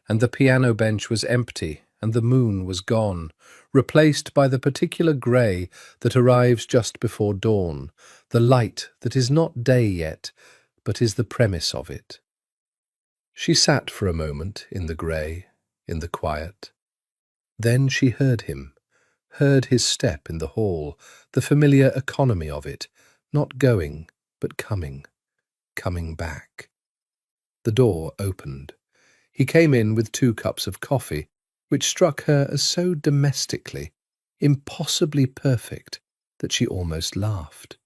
and the piano bench was empty and the moon was gone, replaced by the particular grey that arrives just before dawn, the light that is not day yet, but is the premise of it. She sat for a moment in the grey, in the quiet. Then she heard him, heard his step in the hall, the familiar economy of it, not going, but coming back. The door opened. He came in with 2 cups of coffee, which struck her as so domestically, impossibly perfect, that she almost laughed.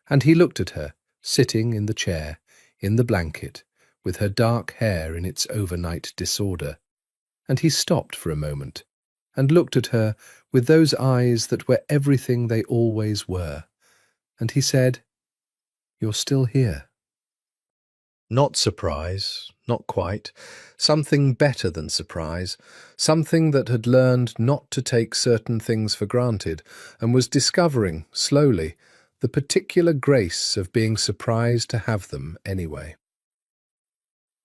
And he looked at her, sitting in the chair, in the blanket, with her dark hair in its overnight disorder, and he stopped for a moment, and looked at her with those eyes that were everything they always were, and he said, "You're still here." Not surprise, not quite. Something better than surprise. Something that had learned not to take certain things for granted and was discovering, slowly, the particular grace of being surprised to have them anyway.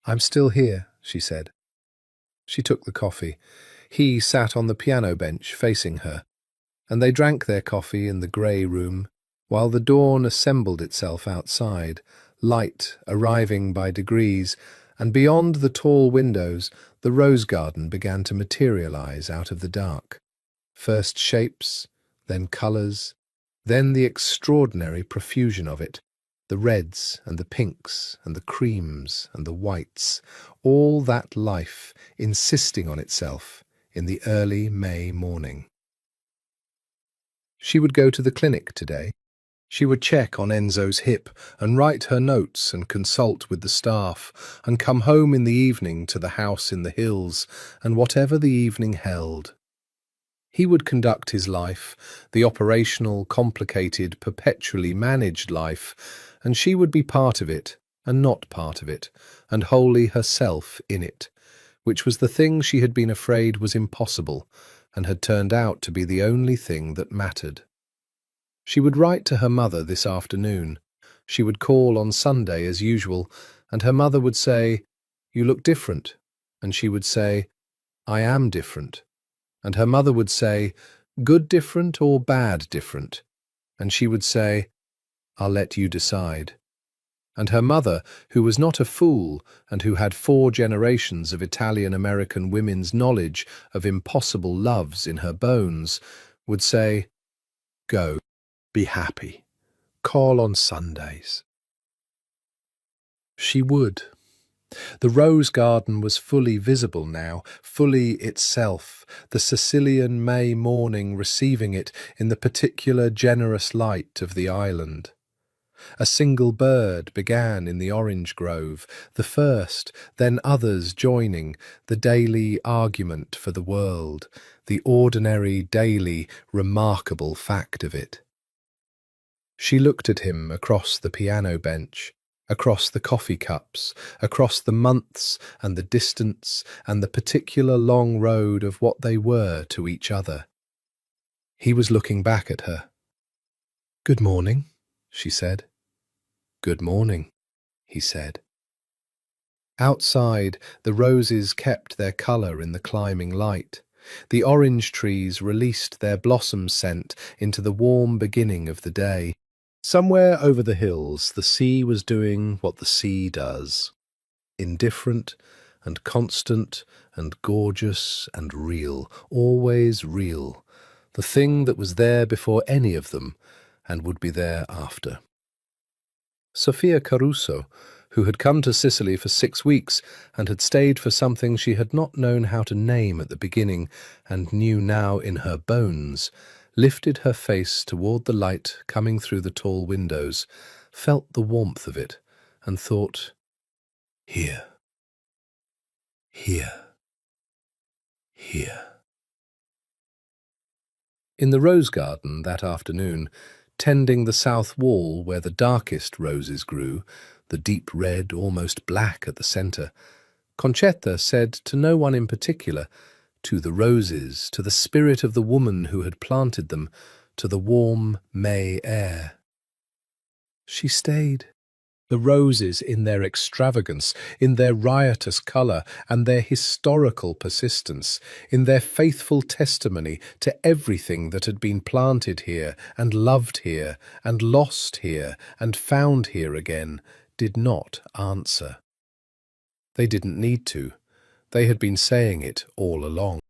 "I'm still here," she said. She took the coffee. He sat on the piano bench facing her, and they drank their coffee in the grey room, while the dawn assembled itself outside, light arriving by degrees, and beyond the tall windows the rose garden began to materialize out of the dark. First shapes, then colours, then the extraordinary profusion of it, the reds and the pinks and the creams and the whites, all that life insisting on itself in the early May morning. She would go to the clinic today. She would check on Enzo's hip and write her notes and consult with the staff and come home in the evening to the house in the hills and whatever the evening held. He would conduct his life, the operational, complicated, perpetually managed life, and she would be part of it and not part of it, and wholly herself in it, which was the thing she had been afraid was impossible and had turned out to be the only thing that mattered. She would write to her mother this afternoon. She would call on Sunday as usual, and her mother would say, "You look different," and she would say, "I am different," and her mother would say, "Good different or bad different?" and she would say, "I'll let you decide." And her mother, who was not a fool and who had 4 generations of Italian-American women's knowledge of impossible loves in her bones, would say, "Go. Be happy. Call on Sundays." She would. The rose garden was fully visible now, fully itself, the Sicilian May morning receiving it in the particular generous light of the island. A single bird began in the orange grove, the first, then others joining, the daily argument for the world, the ordinary, daily, remarkable fact of it. She looked at him across the piano bench, across the coffee cups, across the months and the distance and the particular long road of what they were to each other. He was looking back at her. "Good morning," she said. "Good morning," he said. Outside, the roses kept their colour in the climbing light. The orange trees released their blossom scent into the warm beginning of the day. Somewhere over the hills, the sea was doing what the sea does. Indifferent and constant and gorgeous and real, always real. The thing that was there before any of them and would be there after. Sofia Caruso, who had come to Sicily for 6 weeks and had stayed for something she had not known how to name at the beginning and knew now in her bones, lifted her face toward the light coming through the tall windows, felt the warmth of it, and thought, "Here, here, here." In the rose garden that afternoon, tending the south wall where the darkest roses grew, the deep red, almost black at the centre, Concetta said to no one in particular, to the roses, to the spirit of the woman who had planted them, to the warm May air. She stayed. The roses in their extravagance, in their riotous colour, and their historical persistence, in their faithful testimony to everything that had been planted here, and loved here, and lost here, and found here again, did not answer. They didn't need to. They had been saying it all along.